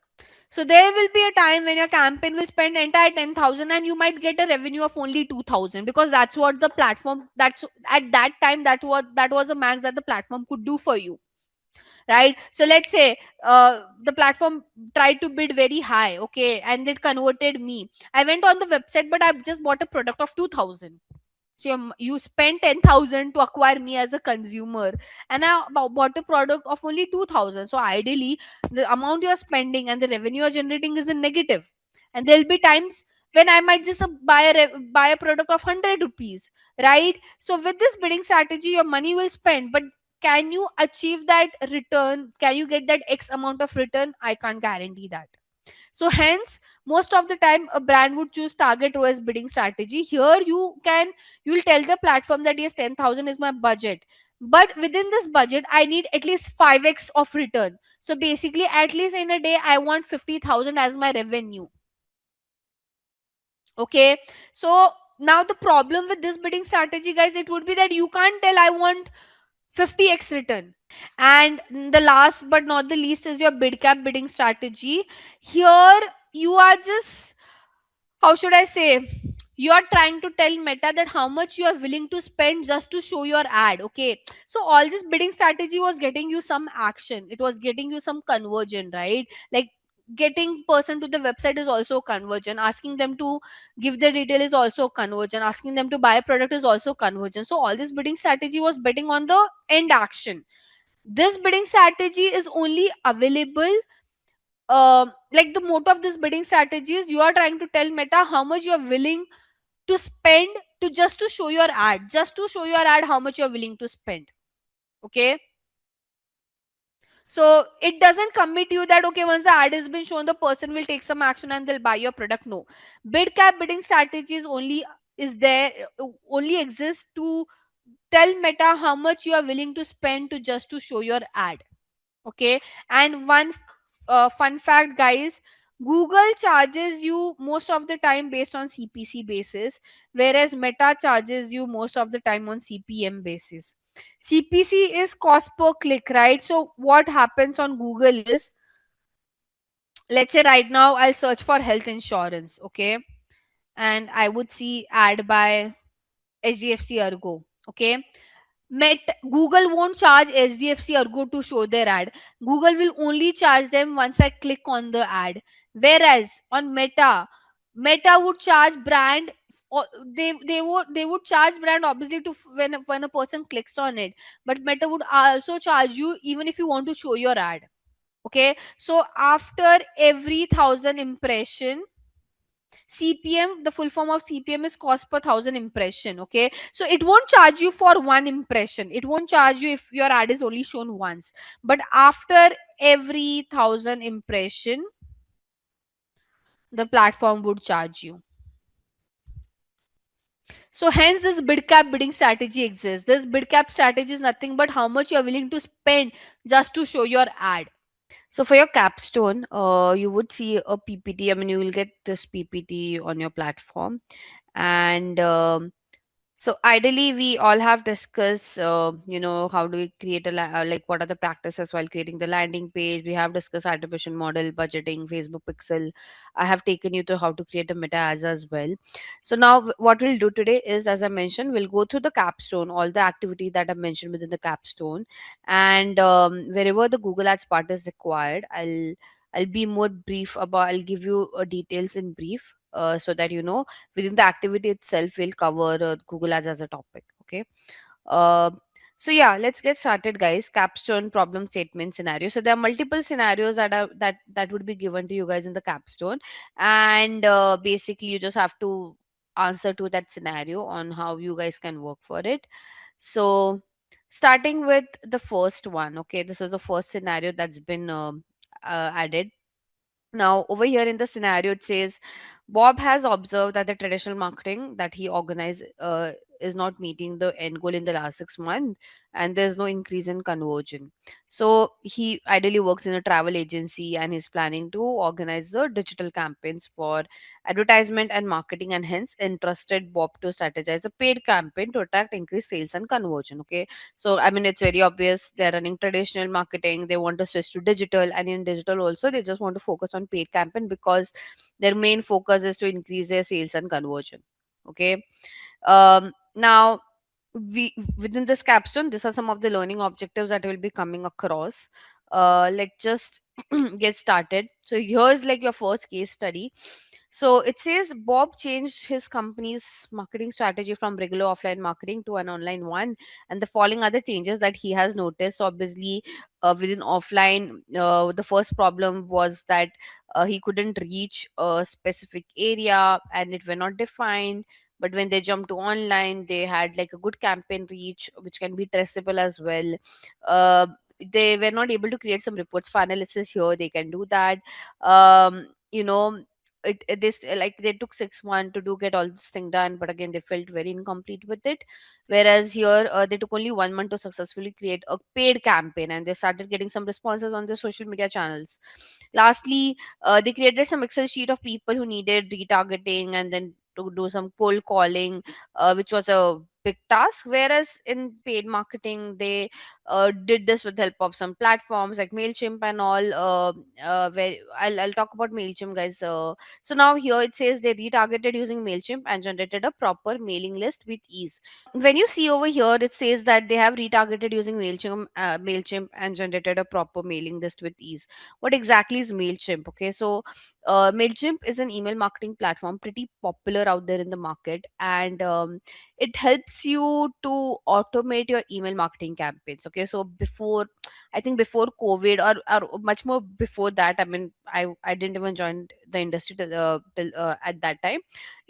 So there will be a time when your campaign will spend entire 10,000 and you might get a revenue of only 2,000 because that's what the platform, that's at that time, that was a max that the platform could do for you, right? So let's say the platform tried to bid very high, okay, and it converted me. I went on the website but I just bought a product of 2,000. So you spent 10,000 to acquire me as a consumer, and I bought a product of only 2,000. So ideally, the amount you're spending and the revenue you're generating is in negative. And there'll be times when I might just buy a product of 100 rupees, right? So with this bidding strategy, your money will spend, but can you achieve that return? Can you get that X amount of return? I can't guarantee that. So hence, most of the time, a brand would choose target ROAS bidding strategy. Here, you will tell the platform that yes, 10,000 is my budget, but within this budget, I need at least 5x of return. So basically, at least in a day, I want 50,000 as my revenue. Okay, so now the problem with this bidding strategy, guys, it would be that you can't tell I want 50x return. And the last but not the least is your bid cap bidding strategy. Here you are just, how should I say, you are trying to tell Meta that how much you are willing to spend just to show your ad. Okay, so all this bidding strategy was getting you some action, it was getting you some conversion, right? Like getting person to the website is also conversion, asking them to give the detail is also conversion, asking them to buy a product is also conversion. So all this bidding strategy was betting on the end action. This bidding strategy is only available, like the motto of this bidding strategy is you are trying to tell Meta how much you are willing to spend to just to show your ad, just to show your ad how much you are willing to spend. Okay, so it doesn't commit you that okay, once the ad has been shown, the person will take some action and they'll buy your product. No, bid cap bidding strategies only is there, only exists to tell Meta how much you are willing to spend to just to show your ad. Okay, and one fun fact, guys, Google charges you most of the time based on CPC basis, whereas Meta charges you most of the time on CPM basis. CPC is cost per click, right? So what happens on Google is, let's say right now I'll search for health insurance. Okay, and I would see ad by HDFC Ergo. Okay. Google won't charge HDFC Ergo to show their ad. Google will only charge them once I click on the ad. Whereas on Meta would charge brand, or they would charge brand obviously to when a person clicks on it. But Meta would also charge you even if you want to show your ad. Okay, so after every 1,000 impression, CPM, the full form of CPM is cost per 1,000 impression. Okay, so it won't charge you for one impression. It won't charge you if your ad is only shown once. But after every 1,000 impression, the platform would charge you. So hence this bid cap bidding strategy exists. This bid cap strategy is nothing but how much you are willing to spend just to show your ad. So for your capstone, you would see a PPT. I mean, you will get this PPT on your platform, and so ideally, we all have discussed, how do we create like what are the practices while creating the landing page. We have discussed attribution model, budgeting, Facebook pixel. I have taken you through how to create a meta ads as well. So now what we'll do today is, as I mentioned, we'll go through the capstone, all the activity that I mentioned within the capstone, and wherever the Google Ads part is required, I'll be more brief about. I'll give you details in brief, so that you know within the activity itself we'll cover Google Ads as a topic. Okay. uh, so yeah, let's get started, guys. Capstone problem statement scenario. So there are multiple scenarios that would be given to you guys in the capstone, and basically you just have to answer to that scenario on how you guys can work for it. So starting with the first one. Okay, this is the first scenario that's been added. Now, over here in the scenario, it says Bob has observed that the traditional marketing that he organized is not meeting the end goal in the last 6 months, and there's no increase in conversion. So, he ideally works in a travel agency and is planning to organize the digital campaigns for advertisement and marketing, and hence entrusted Bob to strategize a paid campaign to attract increased sales and conversion. Okay, so I mean, it's very obvious they're running traditional marketing. They want to switch to digital, and in digital also, they just want to focus on paid campaign because their main focus is to increase their sales and conversion. Okay. Now we within this capstone, these are some of the learning objectives that will be coming across. Let's just get started. So here's like your first case study. So it says Bob changed his company's marketing strategy from regular offline marketing to an online one, and the following other changes that he has noticed. Obviously, within offline, the first problem was that he couldn't reach a specific area and it were not defined. But when they jumped to online, they had like a good campaign reach which can be traceable as well. uh, they were not able to create some reports for analysis. Here they can do that. You know, this like they took 6 months to do get all this thing done, but again they felt very incomplete with it. Whereas here, they took only 1 month to successfully create a paid campaign, and they started getting some responses on their social media channels. Lastly, they created some Excel sheet of people who needed retargeting and then to do some cold calling, which was a big task. Whereas in paid marketing, they did this with help of some platforms like Mailchimp and all. Where I'll talk about Mailchimp, guys. So now here it says they retargeted using Mailchimp and generated a proper mailing list with ease. When you see over here, it says that they have retargeted using Mailchimp and generated a proper mailing list with ease. What exactly is Mailchimp? Okay, so Mailchimp is an email marketing platform, pretty popular out there in the market, and it helps you to automate your email marketing campaigns. Okay, so before, I think before COVID, or much more before that, I mean, I didn't even join the industry till at that time.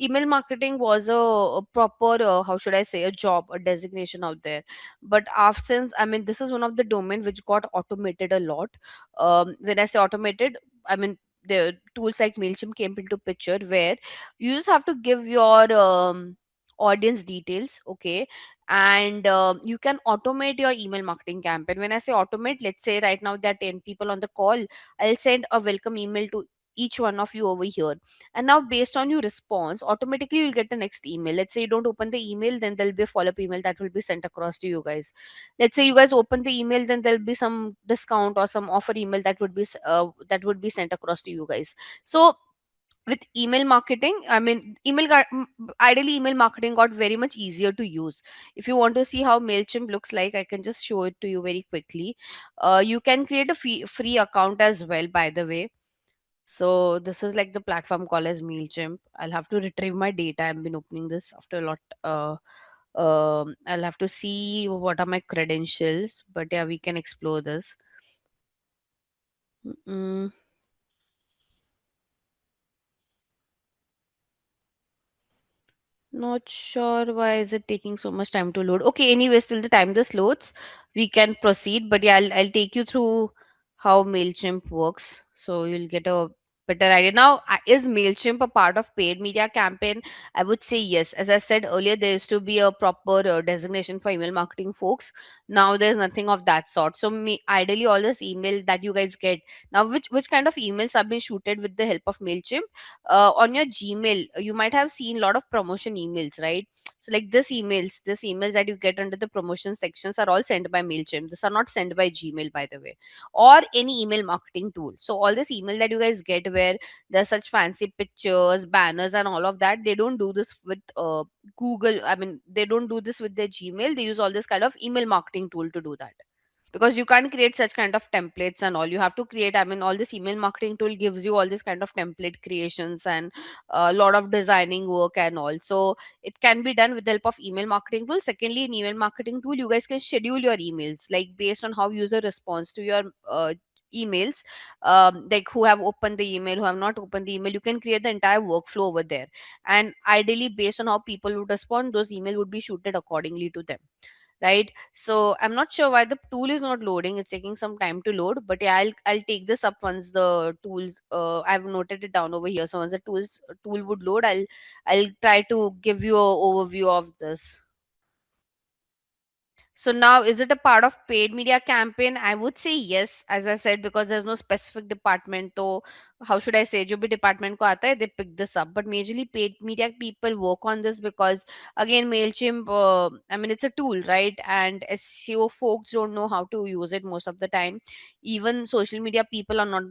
Email marketing was a proper, how should I say, a job, a designation out there. But after, since, I mean, this is one of the domain which got automated a lot. When I say automated, I mean the tools like Mailchimp came into picture, where you just have to give your audience details. Okay, and you can automate your email marketing campaign. When I say automate, let's say right now there are 10 people on the call, I'll send a welcome email to each one of you over here, and now based on your response, automatically you'll get the next email. Let's say you don't open the email, then there'll be a follow-up email that will be sent across to you guys. Let's say you guys open the email, then there'll be some discount or some offer email that would be sent across to you guys. So with email marketing, I mean, ideally email marketing got very much easier to use. If you want to see how Mailchimp looks like, I can just show it to you very quickly. You can create a free account as well, by the way. So this is like the platform called as Mailchimp. I'll have to retrieve my data. I've been opening this after a lot. I'll have to see what are my credentials, but yeah, we can explore this. Mm, Not sure why is it taking so much time to load. Okay, anyways, till the time this loads, we can proceed. But yeah, I'll take you through how Mailchimp works, so you'll get a better idea. Now, is Mailchimp a part of paid media campaign? I would say yes. As I said earlier, there used to be a proper designation for email marketing folks. Now there's nothing of that sort. So, ideally, all this email that you guys get now, which kind of emails have been shooted with the help of Mailchimp? On your Gmail, you might have seen a lot of promotion emails, right? So like this emails that you get under the promotion sections are all sent by Mailchimp. These are not sent by Gmail, by the way, or any email marketing tool. So all this email that you guys get where there's such fancy pictures, banners, and all of that, they don't do this with Google. I mean, they don't do this with their Gmail. They use all this kind of email marketing tool to do that, because you can't create such kind of templates and all. You have to create, I mean, all this email marketing tool gives you all this kind of template creations and a lot of designing work and all. So it can be done with the help of email marketing tool. Secondly, in email marketing tool, you guys can schedule your emails like based on how user responds to your emails. Like who have opened the email, who have not opened the email, you can create the entire workflow over there. And ideally, based on how people would respond, those email would be shooted accordingly to them, right? So I'm not sure why the tool is not loading. It's taking some time to load, but yeah, I'll take this up once the tools, I've noted it down over here. So once the tool would load, I'll try to give you a overview of this. So now, is it a part of paid media campaign? I would say yes, as I said, because there's no specific department. So how should I say? जो भी department को आता है, they pick this up. But majorly paid media people work on this because again, Mailchimp. I mean, it's a tool, right? And SEO folks don't know how to use it most of the time. Even social media people are not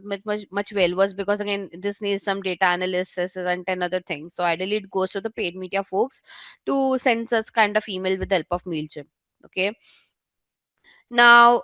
much well versed because again, this needs some data analysis and 10 other things. So ideally, it goes to the paid media folks to send such kind of email with the help of Mailchimp. Okay. Now,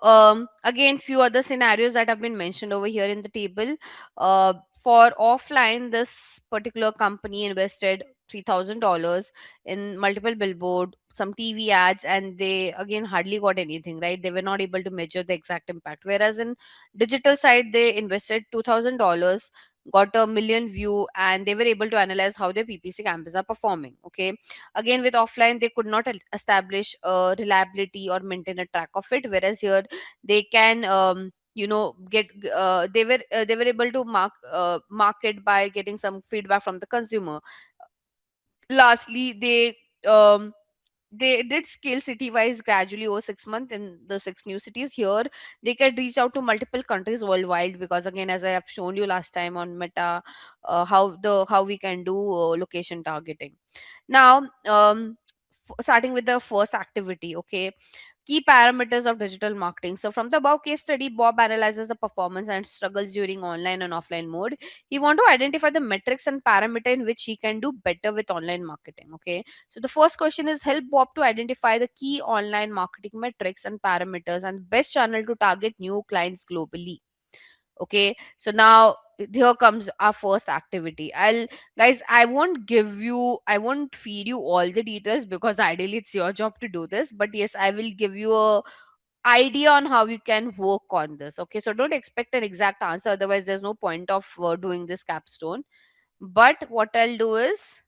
again, few other scenarios that have been mentioned over here in the table. For offline, this particular company invested $3,000 in multiple billboard, some TV ads, and they again hardly got anything, right? They were not able to measure the exact impact. Whereas in digital side, they invested $2,000, got a million view, and they were able to analyze how their PPC campaigns are performing. Okay, again, with offline, they could not establish reliability or maintain a track of it, whereas here they can get they were able to market by getting some feedback from the consumer. Lastly, they did scale city wise gradually over 6 months in the six new cities. Here they can reach out to multiple countries worldwide, because again, as I have shown you last time on Meta, how we can do location targeting. Now, starting with the first activity, okay, key parameters of digital marketing. So, from the above case study, Bob analyzes the performance and struggles during online and offline mode. He want to identify the metrics and parameter in which he can do better with online marketing. Okay, so the first question is help Bob to identify the key online marketing metrics and parameters and best channel to target new clients globally. Okay, so now here comes our first activity. Guys, I won't feed you all the details because ideally it's your job to do this, but yes, I will give you a idea on how you can work on this. Okay, so don't expect an exact answer, otherwise there's no point of doing this capstone. But what I'll do is,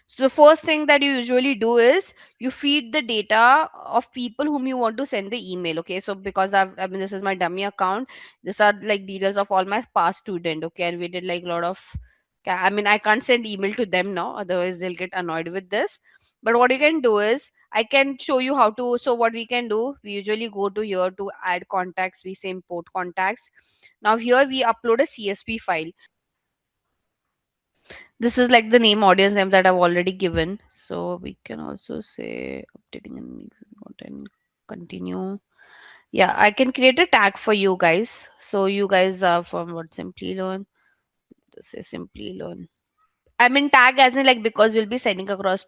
so the first thing that you usually do is you feed the data of people whom you want to send the email. Okay, so because I mean, this is my dummy account. These are like details of all my past student. Okay, and we did like a lot of. I mean, I can't send email to them now, otherwise they'll get annoyed with this. But what you can do is I can show you how to. So what we can do, we usually go to here to add contacts. We say import contacts. Now here we upload a CSV file. This is like the name, audience name that I've already given. So we can also say updating and mixing content, continue. Yeah, I can create a tag for you guys. So you guys are from what Simply Learn. This is simply learn. I mean tag as in like because you'll be sending across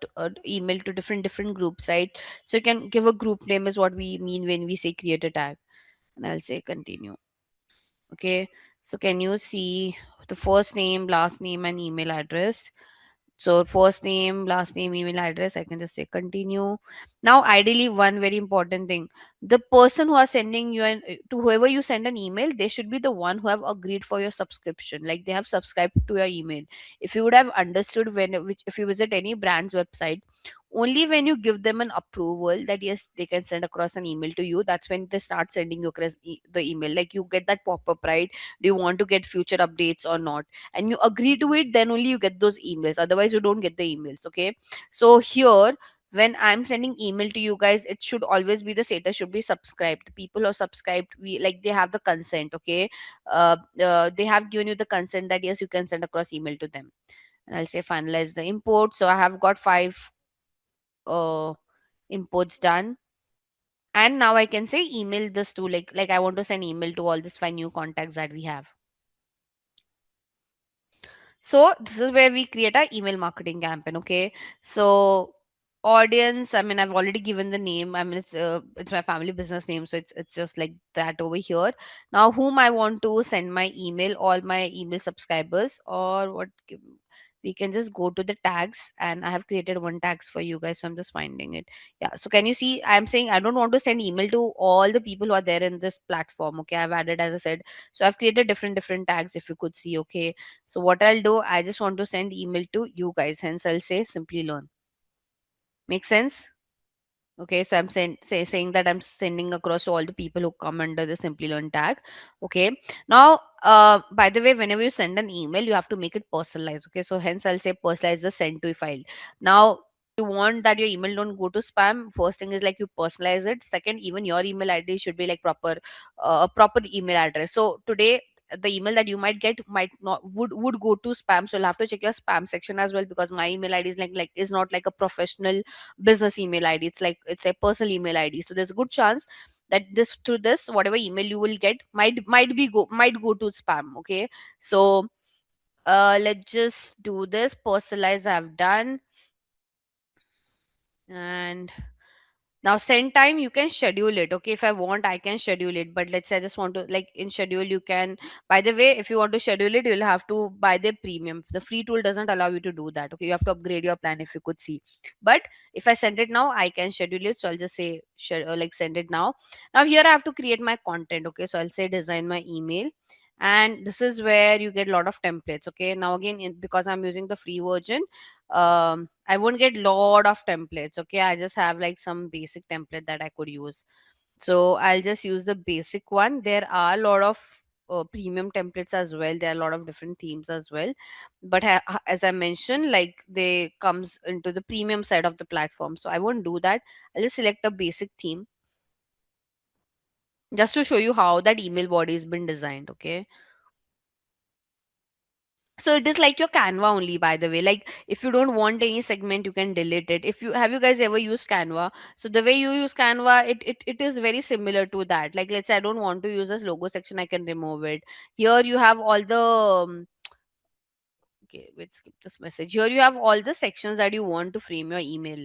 email to different groups, right? So you can give a group name is what we mean when we say create a tag. And I'll say continue. Okay. So can you see the first name, last name, and email address? So first name, last name, email address, I can just say continue. Now, ideally, one very important thing, the person who are sending you and to whoever you send an email, they should be the one who have agreed for your subscription. Like they have subscribed to your email. If you would have understood which if you visit any brand's website, only when you give them an approval that yes, they can send across an email to you, that's when they start sending you across the email. Like you get that pop-up, right? Do you want to get future updates or not? And you agree to it, then only you get those emails, otherwise you don't get the emails. Okay, so here when I'm sending email to you guys, it should always be the status should be subscribed. The people who are subscribed, we like they have the consent. Okay, they have given you the consent that yes, you can send across email to them. And I'll say finalize the import. So I have got 5 imports done. And now I can say email this to like I want to send email to all these 5 new contacts that we have. So this is where we create our email marketing campaign. Okay. So audience, I mean, I've already given the name. I mean, it's my family business name, so it's just like that over here. Now, whom I want to send my email, all my email subscribers, or what we can just go to the tags, and I have created one tags for you guys, so I'm just finding it. Yeah. So can you see? I'm saying I don't want to send email to all the people who are there in this platform. Okay. I've added, as I said, so I've created different tags. If you could see, okay. So what I'll do, I just want to send email to you guys. Hence, I'll say simply learn. Make sense? Okay, so I'm saying that I'm sending across to all the people who come under the Simply Learn tag. Okay. Now, by the way, whenever you send an email, you have to make it personalized. Okay, so hence I'll say personalize the send to file. Now, you want that your email don't go to spam. First thing is like you personalize it. Second, even your email ID should be like proper email address. So today the email that you might get might not would go to spam, so you'll have to check your spam section as well, because my email ID is like is not like a professional business email ID. It's like it's a personal email ID. So there's a good chance that this through this whatever email you will get might go to spam. Okay. So let's just do this. Personalize I've done. And now send time you can schedule it. Okay, if I want I can schedule it, but let's say I just want to like in schedule you can. By the way, if you want to schedule it, you'll have to buy the premium. The free tool doesn't allow you to do that. Okay, you have to upgrade your plan, if you could see. But if I send it now, I can schedule it. So I'll just say like send it now. Now here I have to create my content. Okay, so I'll say design my email. And this is where you get a lot of templates. Okay, now again because I'm using the free version, I won't get lot of templates. Okay, I just have like some basic template that I could use. So I'll just use the basic one. There are a lot of premium templates as well. There are a lot of different themes as well, but as I mentioned, like they comes into the premium side of the platform, so I won't do that. I'll just select a basic theme just to show you how that email body has been designed. Okay, so it is like your Canva only, by the way. Like if you don't want any segment, you can delete it. If you have you guys ever used Canva? So the way you use Canva, it is very similar to that. Like let's say I don't want to use this logo section, I can remove it. Here you have all the okay, wait, skip this message. Here you have all the sections that you want to frame your email.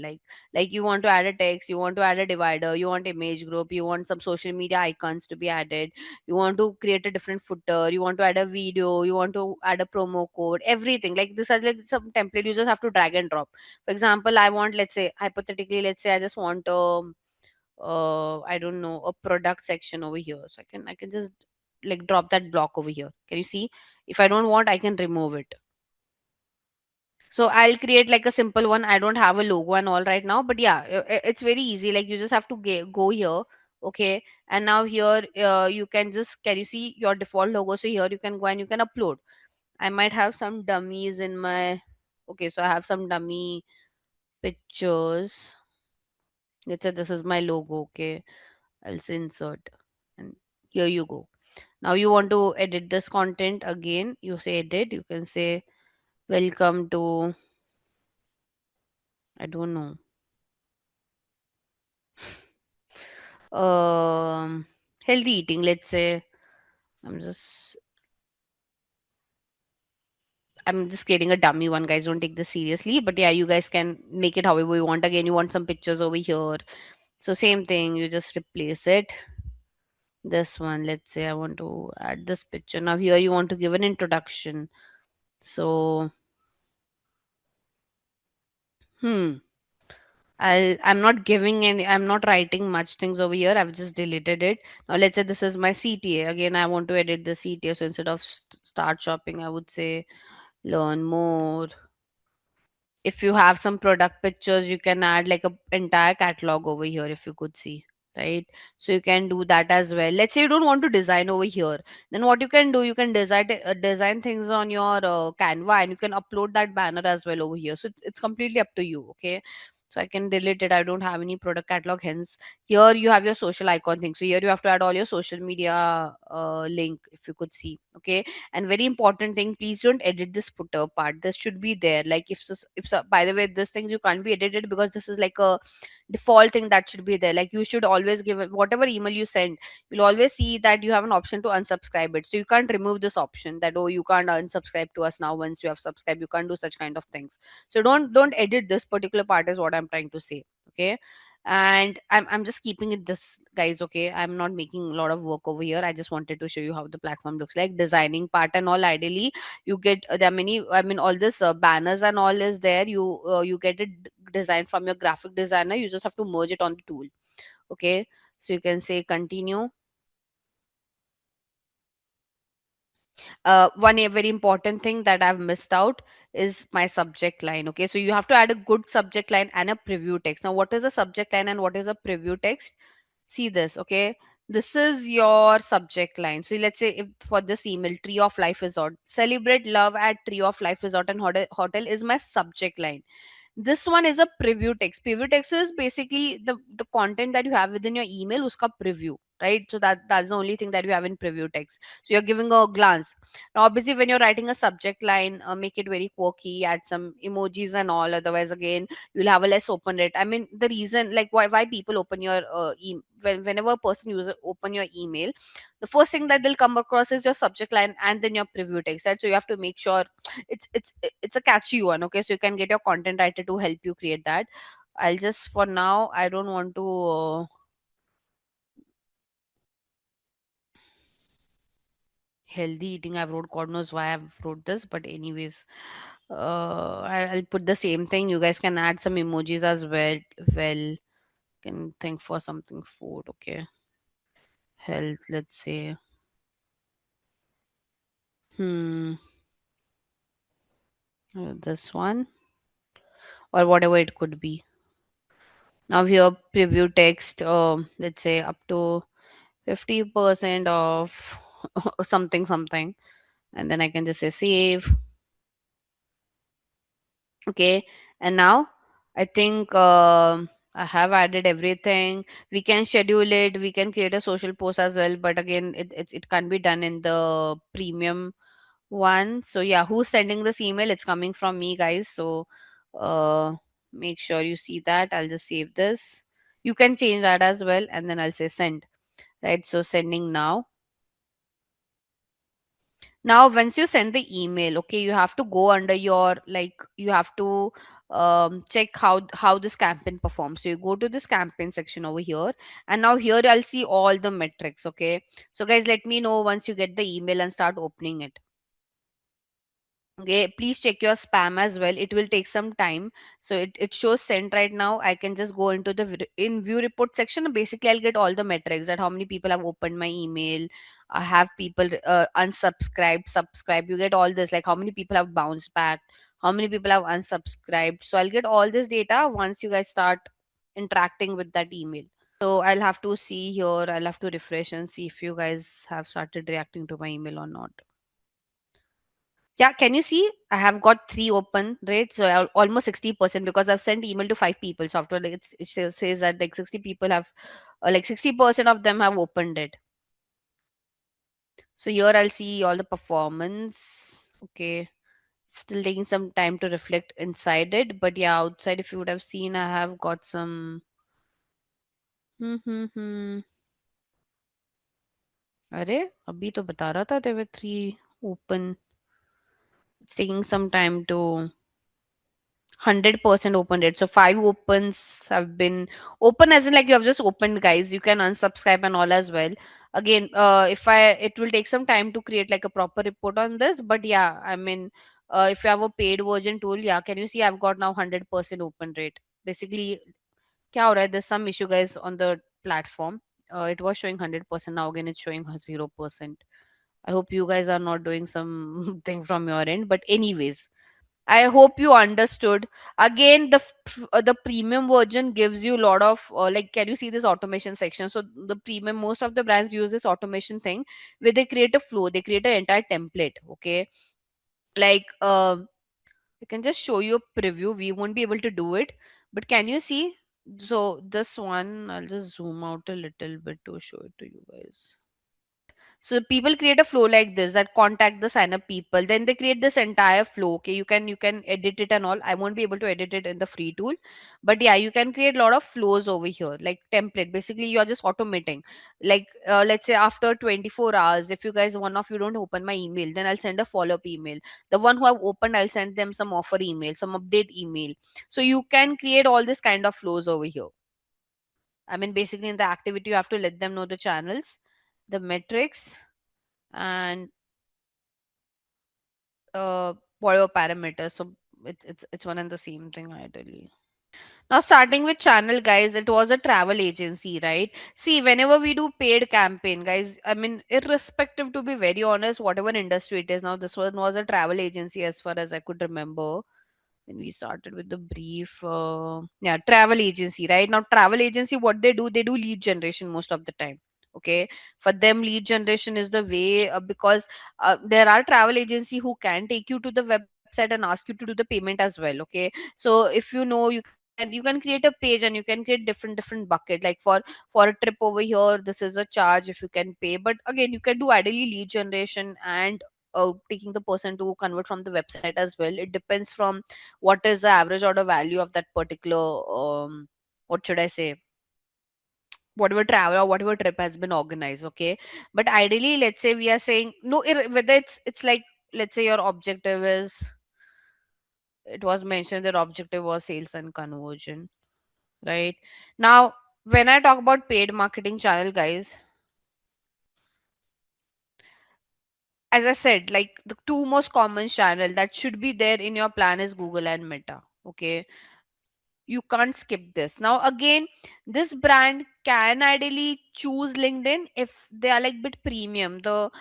Like you want to add a text, you want to add a divider, you want image group, you want some social media icons to be added, you want to create a different footer, you want to add a video, you want to add a promo code, everything. Like this is like some template you just have to drag and drop. For example, I want, let's say hypothetically, let's say I just want I don't know, a product section over here. So I can just like drop that block over here. Can you see? If I don't want, I can remove it. So I'll create like a simple one. I don't have a logo and all right now, but yeah, it's very easy. Like you just have to go here. Okay. And now here, you can just, can you see your default logo? So here you can go and you can upload. I might have some dummies in my, okay. So I have some dummy pictures. Let's say this is my logo. Okay. I'll say insert and here you go. Now you want to edit this content again. You say edit. You can say welcome to, I don't know, um healthy eating, let's say. I'm just I'm just creating a dummy one, guys. Don't take this seriously. But yeah, you guys can make it however you want. Again, you want some pictures over here. So same thing, you just replace it. This one, let's say I want to add this picture. Now here you want to give an introduction. So hmm. I'm not giving any, I'm not writing much things over here. I've just deleted it. Now let's say this is my CTA. Again, I want to edit the CTA. So instead of start shopping, I would say learn more. If you have some product pictures, you can add like a entire catalog over here, if you could see, right? So you can do that as well. Let's say you don't want to design over here, then what you can do, you can design things on your Canva, and you can upload that banner as well over here. So it's completely up to you. Okay, so I can delete it. I don't have any product catalog, hence here you have your social icon thing. So here you have to add all your social media link, if you could see. Okay, and very important thing, please don't edit this footer part. This should be there. Like by the way, this things you can't be edited, because this is like a default thing that should be there. Like you should always give it, whatever email you send, you'll always see that you have an option to unsubscribe it. So you can't remove this option that, oh, you can't unsubscribe to us now once you have subscribed. You can't do such kind of things. So don't edit this particular part, is what I'm trying to say. Okay, and I'm just keeping it this, guys. Okay, I'm not making a lot of work over here. I just wanted to show you how the platform looks like, designing part and all. Ideally you get there are many, I mean, all this banners and all is there. You get it designed from your graphic designer. You just have to merge it on the tool. Okay, so you can say continue. One very important thing that I've missed out is my subject line. Okay, so you have to add a good subject line and a preview text. Now, what is a subject line and what is a preview text? See this. Okay, this is your subject line. So let's say, if for this email, Tree of Life Resort, celebrate love at Tree of Life Resort and hotel is my subject line. This one is a preview text. Preview text is basically the content that you have within your email, uska preview, right? So that's the only thing that you have in preview text. So you're giving a glance. Now obviously when you're writing a subject line, make it very quirky, add some emojis and all. Otherwise again, you'll have a less open rate. I mean, the reason, like, why people open your whenever a person user open your email, the first thing that they'll come across is your subject line and then your preview text, right? So you have to make sure it's a catchy one. Okay, so you can get your content writer to help you create that. I'll just, for now, I don't want to healthy eating, I've wrote, god knows why I've wrote this, but anyways, I'll put the same thing. You guys can add some emojis as well. Can think for something food. Okay, health, let's say. Hmm. This one, or whatever it could be. Now here preview text, let's say up to 50% of something something, and then I can just say save. Okay, and now I think I have added everything. We can schedule it, we can create a social post as well, but again, it can't be done in the premium one. So yeah, who's sending this email? It's coming from me, guys. So uh make sure you see that. I'll just save this. You can change that as well, and then I'll say send. Right, so sending now. Now once you send the email, okay, you have to go under your, like, you have to check how this campaign performs. So you go to this campaign section over here, and now here I'll see all the metrics. Okay, so guys, let me know once you get the email and start opening it. Okay, please check your spam as well. It will take some time. So it shows sent right now. I can just go into the in view report section. Basically, I'll get all the metrics, that how many people have opened my email. I have people unsubscribed, subscribe. You get all this, like how many people have bounced back, how many people have unsubscribed. So I'll get all this data once you guys start interacting with that email. So I'll have to see here. I'll have to refresh and see if you guys have started reacting to my email or not. Yeah, can you see? I have got three open, right? So almost 60%, because I've sent email to five people. So after, like, it says that like 60 people have, like 60% of them have opened it. So here I'll see all the performance. Okay, still taking some time to reflect inside it, but yeah, outside, if you would have seen, I have got some. Hmm, hmm, hmm. अरे अभी तो बता रहा था there were three open. It's taking some time to 100% open rate. So five opens have been open, as in like you have just opened, guys. You can unsubscribe and all as well. Again, if I it will take some time to create like a proper report on this, but yeah, I mean, if you have a paid version tool, yeah, can you see I've got now 100% open rate. Basically, kya ho raha hai? There's some issue, guys, on the platform. It was showing 100%. Now again, it's showing 0%. I hope you guys are not doing something from your end. But anyways, I hope you understood. Again, the premium version gives you a lot of like. Can you see this automation section? So the premium, most of the brands use this automation thing where they create a flow. They create an entire template. Okay, like I can just show you a preview. We won't be able to do it, but can you see? So this one, I'll just zoom out a little bit to show it to you guys. So people create a flow like this, that contact the sign up people, then they create this entire flow. Okay, you can edit it and all. I won't be able to edit it in the free tool, but yeah, you can create a lot of flows over here, like template. Basically you're just automating. Like let's say after 24 hours, if you guys, one of you don't open my email, then I'll send a follow-up email. The one who have opened, I'll send them some offer email, some update email. So you can create all this kind of flows over here. I mean, basically in the activity you have to let them know the channels, the metrics, and whatever parameters. So it's one and the same thing ideally. Now, starting with channel, guys, it was a travel agency, right? See, whenever we do paid campaign, guys, I mean, irrespective, to be very honest, whatever industry it is now, this one was a travel agency as far as I could remember. When we started with the brief, yeah, travel agency, right? Now, travel agency, what they do lead generation most of the time. Okay, for them, lead generation is the way, because there are travel agency who can take you to the website and ask you to do the payment as well. Okay, so if you know, you can create a page and you can create different bucket, like for a trip over here, this is a charge if you can pay. But again, you can do ideally lead generation and taking the person to convert from the website as well. It depends from what is the average order value of that particular what should I say, whatever travel or whatever trip has been organized. Okay, but ideally, let's say we are saying no, whether it's like, let's say your objective is, it was mentioned that objective was sales and conversion, right? Now, when I talk about paid marketing channel, guys, as I said, like the two most common channel that should be there in your plan is Google and Meta. Okay, you can't skip this. Now again, this brand can ideally choose LinkedIn if they are like bit premium. The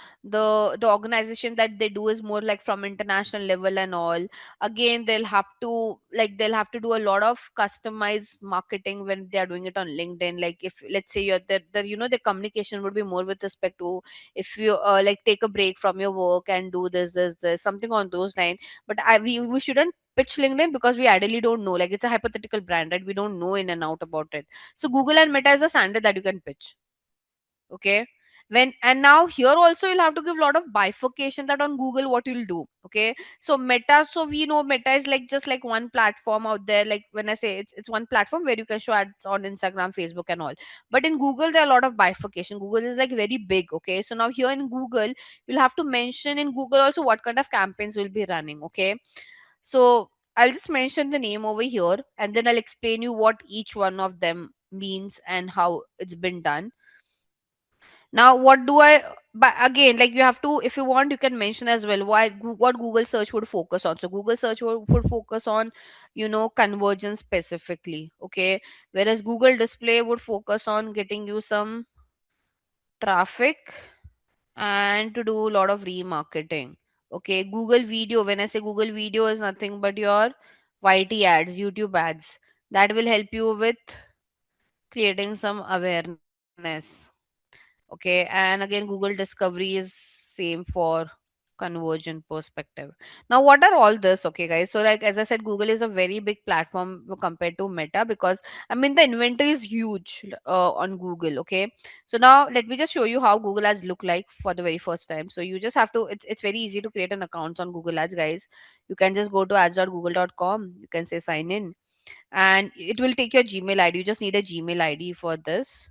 organization that they do is more like from international level and all. Again, they'll have to do a lot of customized marketing when they are doing it on LinkedIn. Like if let's say you're the the communication would be more with respect to, if you like take a break from your work and do this something on those lines. But we shouldn't pitch LinkedIn because we ideally don't know. Like it's a hypothetical brand, right? We don't know in and out about it. So Google and Meta is a standard that you can pitch. Okay. When and now here also you'll have to give a lot of bifurcation that on Google what you'll do. Okay. So Meta, so we know Meta is like just like one platform out there. Like when I say it's one platform where you can show ads on Instagram, Facebook, and all. But in Google, there are a lot of bifurcation. Google is like very big. Okay. So now here in Google, you'll have to mention in Google also what kind of campaigns will be running. Okay, so I'll just mention the name over here and then I'll explain you what each one of them means and how it's been done. Now, what do I, but again, like you have to, if you want, you can mention as well what Google search would focus on. So Google search would focus on, conversion specifically. Okay. Whereas Google display would focus on getting you some traffic and to do a lot of remarketing. Okay, Google Video. When I say Google Video is nothing but your YT ads, YouTube ads. That will help you with creating some awareness. Okay, and again, Google Discovery is same for conversion perspective. Now, what are all this? Okay, guys. So, like as I said, Google is a very big platform compared to Meta because I mean the inventory is huge on Google. Okay, so now let me just show you how Google Ads look like for the very first time. So you just have to. It's very easy to create an account on Google Ads, guys. You can just go to ads.google.com. You can say sign in, and it will take your Gmail ID. You just need a Gmail ID for this.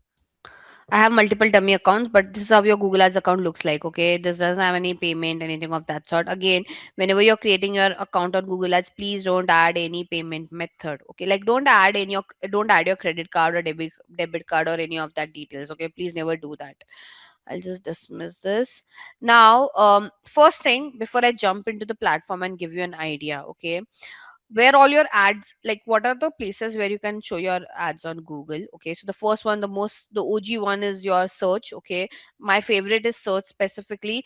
I have multiple dummy accounts, but this is how your Google Ads account looks like. Okay, this doesn't have any payment, anything of that sort. Again, whenever you're creating your account on Google Ads, please don't add any payment method. Okay, like don't add your credit card or debit card or any of that details. Okay, please never do that. I'll just dismiss this now. First thing before I jump into the platform and give you an idea. Okay, where all your ads, like what are the places where you can show your ads on Google? Okay, so the first one, the OG one is your search. Okay, my favorite is search specifically.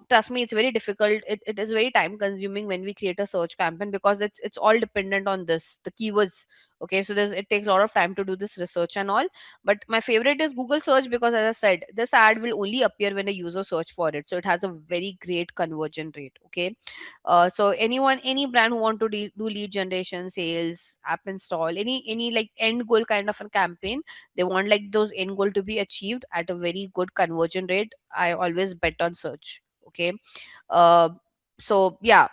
Trust me, it's very difficult. It is very time consuming when we create a search campaign, because it's all dependent on this, the keywords. Okay, so it takes a lot of time to do this research and all. But my favorite is Google search, because as I said, this ad will only appear when a user search for it, so it has a very great conversion rate. Okay, so any brand who want to do lead generation, sales, app install, any like end goal kind of a campaign, they want like those end goal to be achieved at a very good conversion rate, I always bet on search. Okay, uh, so yeah,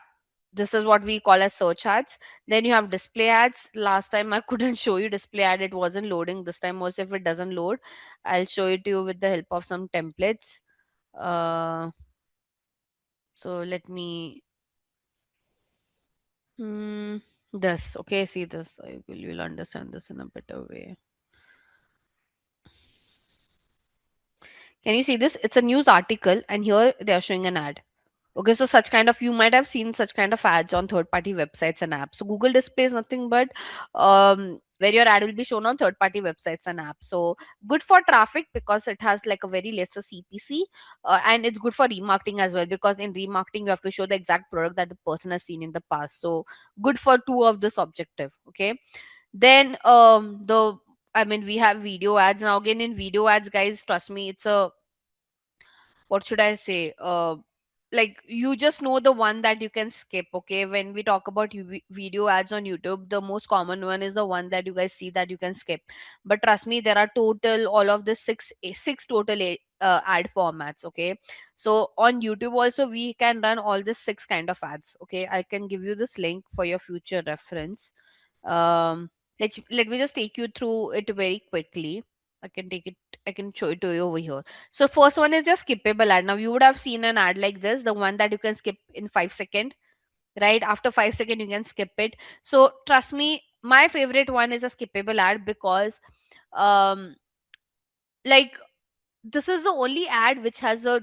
this is what we call as search ads. Then you have display ads. Last time I couldn't show you display ad, it wasn't loading. This time also, if it doesn't load, I'll show it to you with the help of some templates. Uh, so let me Hmm. This. Okay, see this. You'll understand this in a better way. Can you see this? It's a news article, and here they are showing an ad. Okay, so such kind of, you might have seen such kind of ads on third party websites and apps. So Google Display is nothing but where your ad will be shown on third party websites and apps. So good for traffic because it has like a very lesser CPC, and it's good for remarketing as well, because in remarketing you have to show the exact product that the person has seen in the past. So good for two of this objective. Okay, then the I mean, we have video ads now. Again, in video ads, guys, trust me, it's a, what should I say? Like, you just know the one that you can skip. Okay, when we talk about video ads on YouTube, the most common one is the one that you guys see that you can skip. But trust me, there are total all of the six total ad formats. Okay, so on YouTube also we can run all the six kind of ads. Okay, I can give you this link for your future reference. um let me just take you through it very quickly. I can take it, I can show it to you over here. So first one is just skippable ad. Now you would have seen an ad like this, the one that you can skip in 5 seconds, right? After 5 seconds you can skip it. So trust me, my favorite one is a skippable ad, because um like, this is the only ad which has a,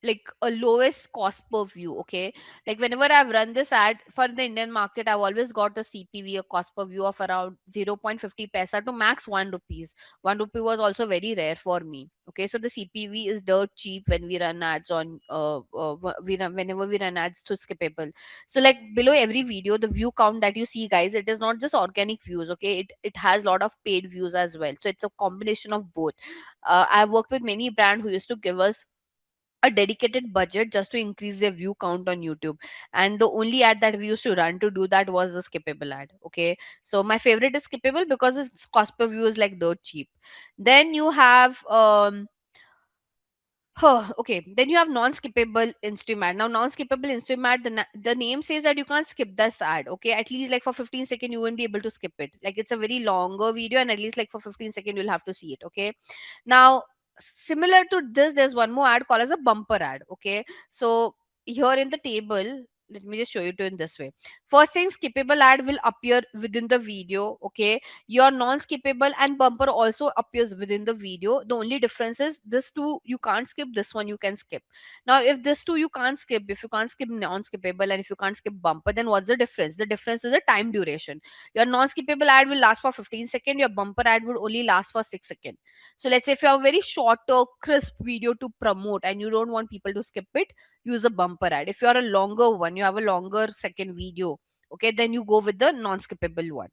like, a lowest cost per view. Okay, like whenever I've run this ad for the Indian market, I've always got a CPV, a cost per view, of around 0.50 paisa to max 1 rupees. 1 rupee was also very rare for me. Okay, so the CPV is dirt cheap when we run ads on whenever we run ads to skippable. So like, below every video, the view count that you see, guys, it is not just organic views. Okay, it has a lot of paid views as well, so it's a combination of both. I've worked with many brand who used to give us a dedicated budget just to increase their view count on YouTube. And the only ad that we used to run to do that was the skippable ad. Okay. So my favorite is skippable because its cost per view is like dirt cheap. Then you have Huh, okay. Then you have non-skippable Instagram ad. Now, non-skippable Instagram ad, the name says that you can't skip this ad. Okay, at least like for 15 seconds, you won't be able to skip it. Like, it's a very longer video, and at least like for 15 seconds, you'll have to see it. Okay. Now, similar to this, there's one more ad called as a bumper ad. Okay, so here in the table, let me just show you to in this way. First thing, skippable ad will appear within the video. Okay, your non-skippable and bumper also appears within the video. The only difference is this two you can't skip, this one you can skip. Now if this two you can't skip, if you can't skip non-skippable and if you can't skip bumper, then what's the difference? The difference is the time duration. Your non-skippable ad will last for 15 seconds, your bumper ad would only last for 6 seconds. So let's say if you have a very shorter crisp video to promote and you don't want people to skip it, use a bumper ad. If you are a longer one, you have a longer second video, okay, then you go with the non-skippable one.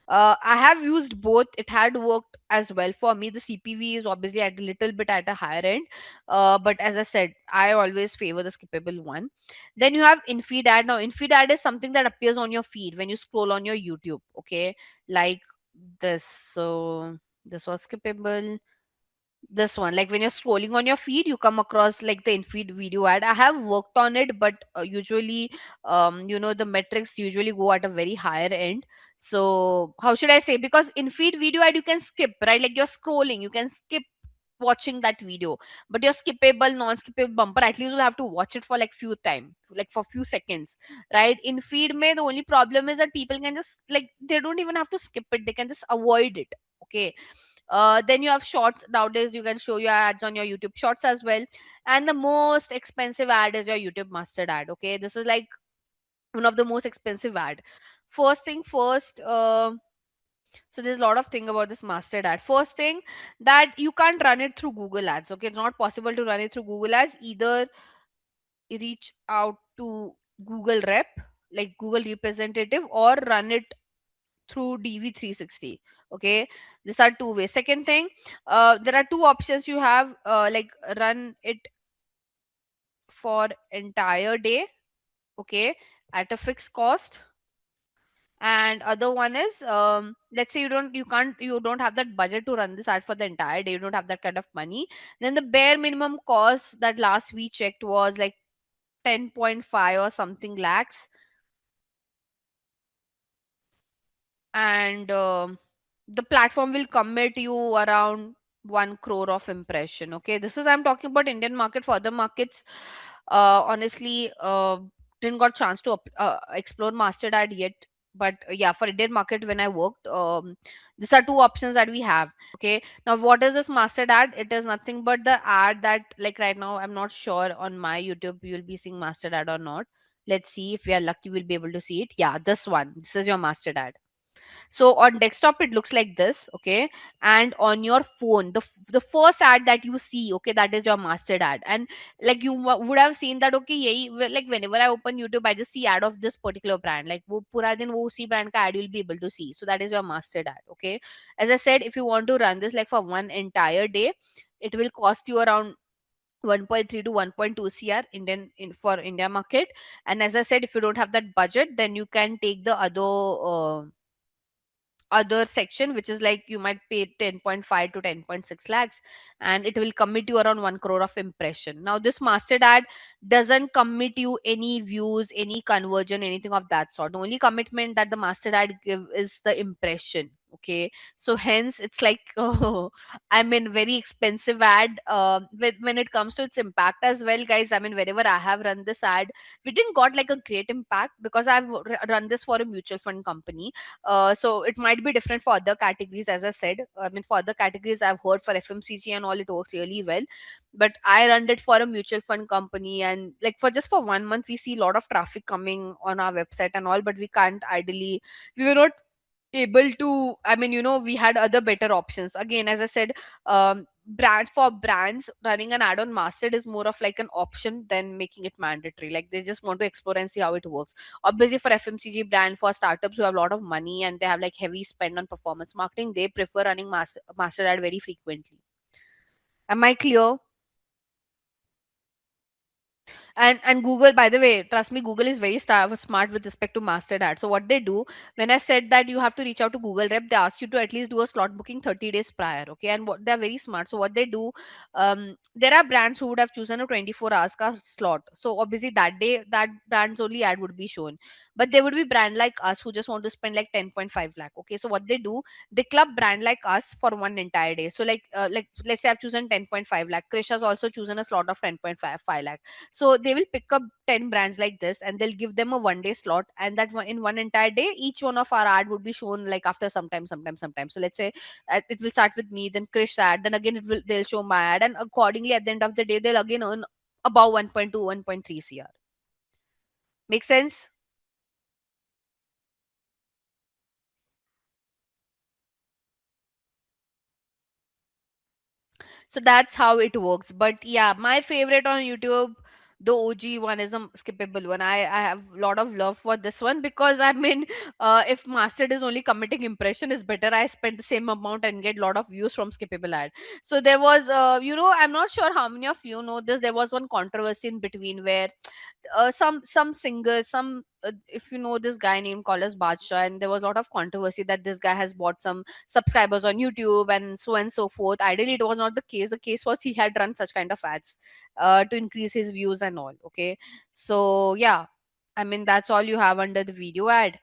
I have used both. It had worked as well for me. The CPV is obviously at a little bit at a higher end, but as I said, I always favor the skippable one. Then you have in-feed ad. Now, in-feed ad is something that appears on your feed when you scroll on your YouTube. Okay, like this. So this was skippable. This one, like when you're scrolling on your feed, you come across like the in-feed video ad. I have worked on it, but usually, the metrics usually go at a very higher end. So how should I say, because in feed video ad you can skip, right? Like you're scrolling, you can skip watching that video, but your skippable non-skippable bumper, at least you'll have to watch it for like few time, like for few seconds, right? In feed may, the only problem is that people can just, like, they don't even have to skip it, they can just avoid it. Okay. Then you have shorts. Nowadays you can show your ads on your YouTube shorts as well. And the most expensive ad is your YouTube mustard ad. Okay, this is like one of the most expensive ad. First thing first, so there's a lot of thing about this mustard ad. First thing, that you can't run it through Google Ads. Okay, it's not possible to run it through Google Ads. Either reach out to Google rep, like Google representative, or run it through DV360. Okay, these are two ways. Second thing, there are two options you have, like run it for entire day, okay, at a fixed cost. And other one is, let's say you don't have that budget to run this ad for the entire day, you don't have that kind of money, then the bare minimum cost that last we checked was like 10.5 or something lakhs. And the platform will commit you around 1 crore of impression. Okay, this is, I'm talking about Indian market. For other markets, honestly, didn't got chance to explore mastered ad yet. But yeah, for Indian market, when I worked, these are two options that we have. Okay, now what is this mastered ad? It is nothing but the ad that, like, right now I'm not sure on my YouTube you'll be seeing mastered ad or not. Let's see, if we are lucky we'll be able to see it. Yeah, this one, this is your mastered ad. So on desktop it looks like this, okay, and on your phone, the first ad that you see, okay, that is your mastered ad. And like you would have seen that, okay, like whenever I open YouTube, I just see ad of this particular brand, like wo pura din wo usi brand ka ad you'll be able to see. So that is your mastered ad. Okay, as I said, if you want to run this like for one entire day, it will cost you around 1.3 to 1.2 cr for India market. And as I said, if you don't have that budget, then you can take the other section, which is like you might pay 10.5 to 10.6 lakhs, and it will commit you around 1 crore of impression. Now this mastered ad doesn't commit you any views, any conversion, anything of that sort. The only commitment that the mastered ad give is the impression. Okay, so hence it's like I mean, very expensive ad. When it comes to its impact as well, guys, I mean, wherever I have run this ad, we didn't got like a great impact, because I've run this for a mutual fund company. So it might be different for other categories. As I said, I mean, for other categories I've heard for FMCG and all, it works really well. But I run it for a mutual fund company, and like for just for 1 month we see a lot of traffic coming on our website and all, but we can't ideally, we were not able to, I mean, we had other better options. Again, as I said, brands running an ad on mastered is more of like an option than making it mandatory. Like they just want to explore and see how it works. Obviously for FMCG brand, for startups who have a lot of money and they have like heavy spend on performance marketing, they prefer running master ad very frequently. Am I clear? And Google, by the way, trust me, Google is very smart with respect to mastered ad. So what they do, when I said that you have to reach out to Google rep, they ask you to at least do a slot booking 30 days prior. Okay, and what they're very smart. So what they do, there are brands who would have chosen a 24 hours ka slot. So obviously that day that brand's only ad would be shown. But there would be brand like us who just want to spend like 10.5 lakh. Okay, so what they do, they club brand like us for one entire day. So like let's say I've chosen 10.5 lakh. Krish has also chosen a slot of 10.5 lakh. So they will pick up 10 brands like this, and they'll give them a 1 day slot, and that one in one entire day, each one of our ad would be shown like after sometime. So let's say it will start with me, then Krish ad, then again they'll show my ad, and accordingly at the end of the day they'll again earn about 1.2, 1.3 cr. Make sense? So that's how it works. But yeah, my favorite on YouTube, the OG one, is a skippable one. I have a lot of love for this one, because I mean, if mastered is only committing impression, is better I spend the same amount and get a lot of views from skippable ad. So there was, I'm not sure how many of you know this. There was one controversy in between where some singers, some if you know this guy named called as Badsha, and there was a lot of controversy that this guy has bought some subscribers on YouTube and so forth. Ideally, it was not the case. The case was he had run such kind of ads to increase his views and all. Okay, so yeah, I mean, that's all you have under the video ad.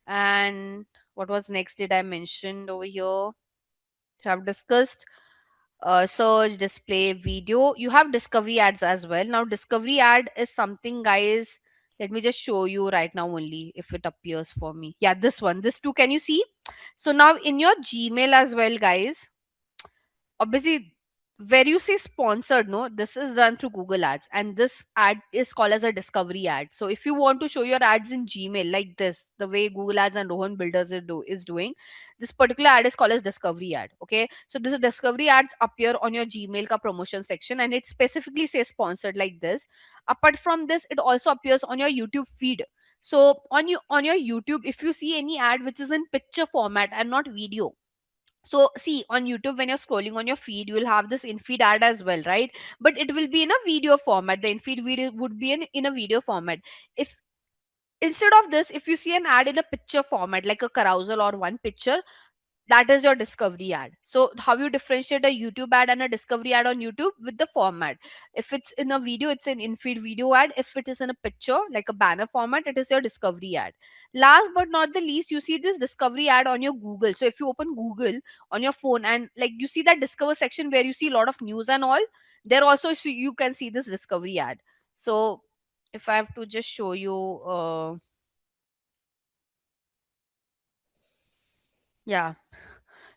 And What was next? Did I mention over here? Have discussed search, display, video. You have discovery ads as well. Now, discovery ad is something, guys. Let me just show you right now only if it appears for me. Yeah, this one, this two. Can you see? So now in your Gmail as well, guys, obviously where you say sponsored, no, this is done through Google Ads, and this ad is called as a discovery ad. So if you want to show your ads in Gmail like this, the way Google Ads and Rohan Builders is doing, this particular ad is called as discovery ad. Okay, so this discovery ads appear on your Gmail ka promotion section, and it specifically says sponsored like this. Apart from this, it also appears on your YouTube feed. So on your YouTube, if you see any ad which is in picture format and not video, so see on YouTube when you're scrolling on your feed, you will have this in-feed ad as well, right? But it will be in a video format. The in-feed video would be in a video format. If instead of this, if you see an ad in a picture format like a carousel or one picture, that is your discovery ad. So how you differentiate a YouTube ad and a discovery ad on YouTube? With the format. If it's in a video, it's an in-feed video ad. If it is in a picture like a banner format, it is your discovery ad. Last but not the least, you see this discovery ad on your Google. So if you open Google on your phone and like you see that discover section where you see a lot of news and all, there also you can see this discovery ad. So if I have to just show you, yeah.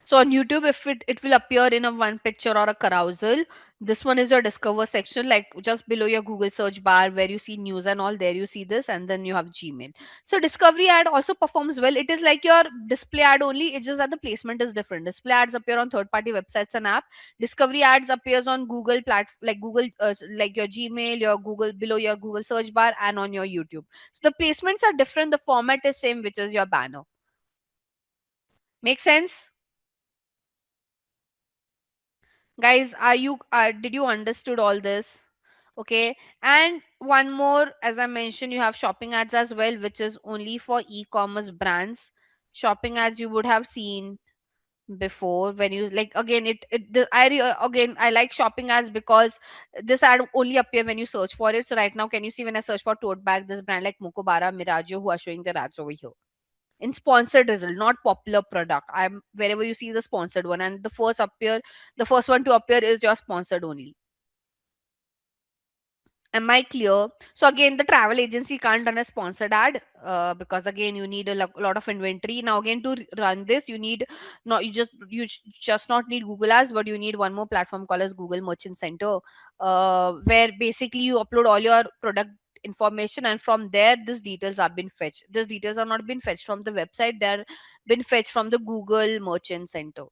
So on YouTube, if it will appear in a one picture or a carousel. This one is your discover section, like just below your Google search bar where you see news and all. There you see this, and then you have Gmail. So discovery ad also performs well. It is like your display ad only. It's just that the placement is different. Display ads appear on third party websites and app. Discovery ads appears on Google like Google, like your Gmail, your Google below your Google search bar, and on your YouTube. So the placements are different. The format is same, which is your banner. Make sense? Guys, are you did you understood all this? Okay, and one more, as I mentioned, you have shopping ads as well, which is only for e-commerce brands. Shopping ads you would have seen before when you like, again again I like shopping ads because this ad only appear when you search for it. So right now, can you see when I search for tote bag, this brand like Mukobara, Miraggio, who are showing their ads over here in sponsored result, not popular product. I'm wherever you see the sponsored one, and the first one to appear is your sponsored only. Am I clear? So again, the travel agency can't run a sponsored ad because again you need a lot of inventory. Now again, to run this, you need not just not need Google Ads, but you need one more platform called as Google Merchant Center, where basically you upload all your product information, and from there these details are been fetched. These details are not been fetched from the website; they're been fetched from the Google Merchant Center.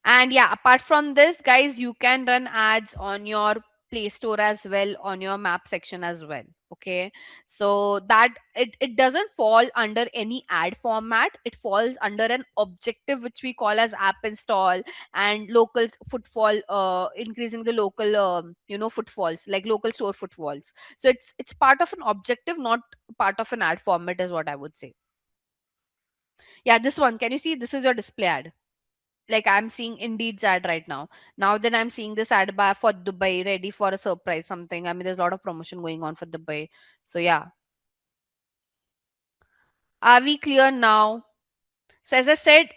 And yeah, apart from this, guys, you can run ads on your Play Store as well, on your map section as well. Okay. So that it doesn't fall under any ad format. It falls under an objective which we call as app install and local footfall, increasing the local footfalls, like local store footfalls. So it's part of an objective, not part of an ad format, is what I would say. Yeah, this one. Can you see? This is your display ad. Like I'm seeing Indeed's ad right now. Now then I'm seeing this ad bar for Dubai, ready for a surprise something. I mean, there's a lot of promotion going on for Dubai. So yeah. Are we clear now? So as I said,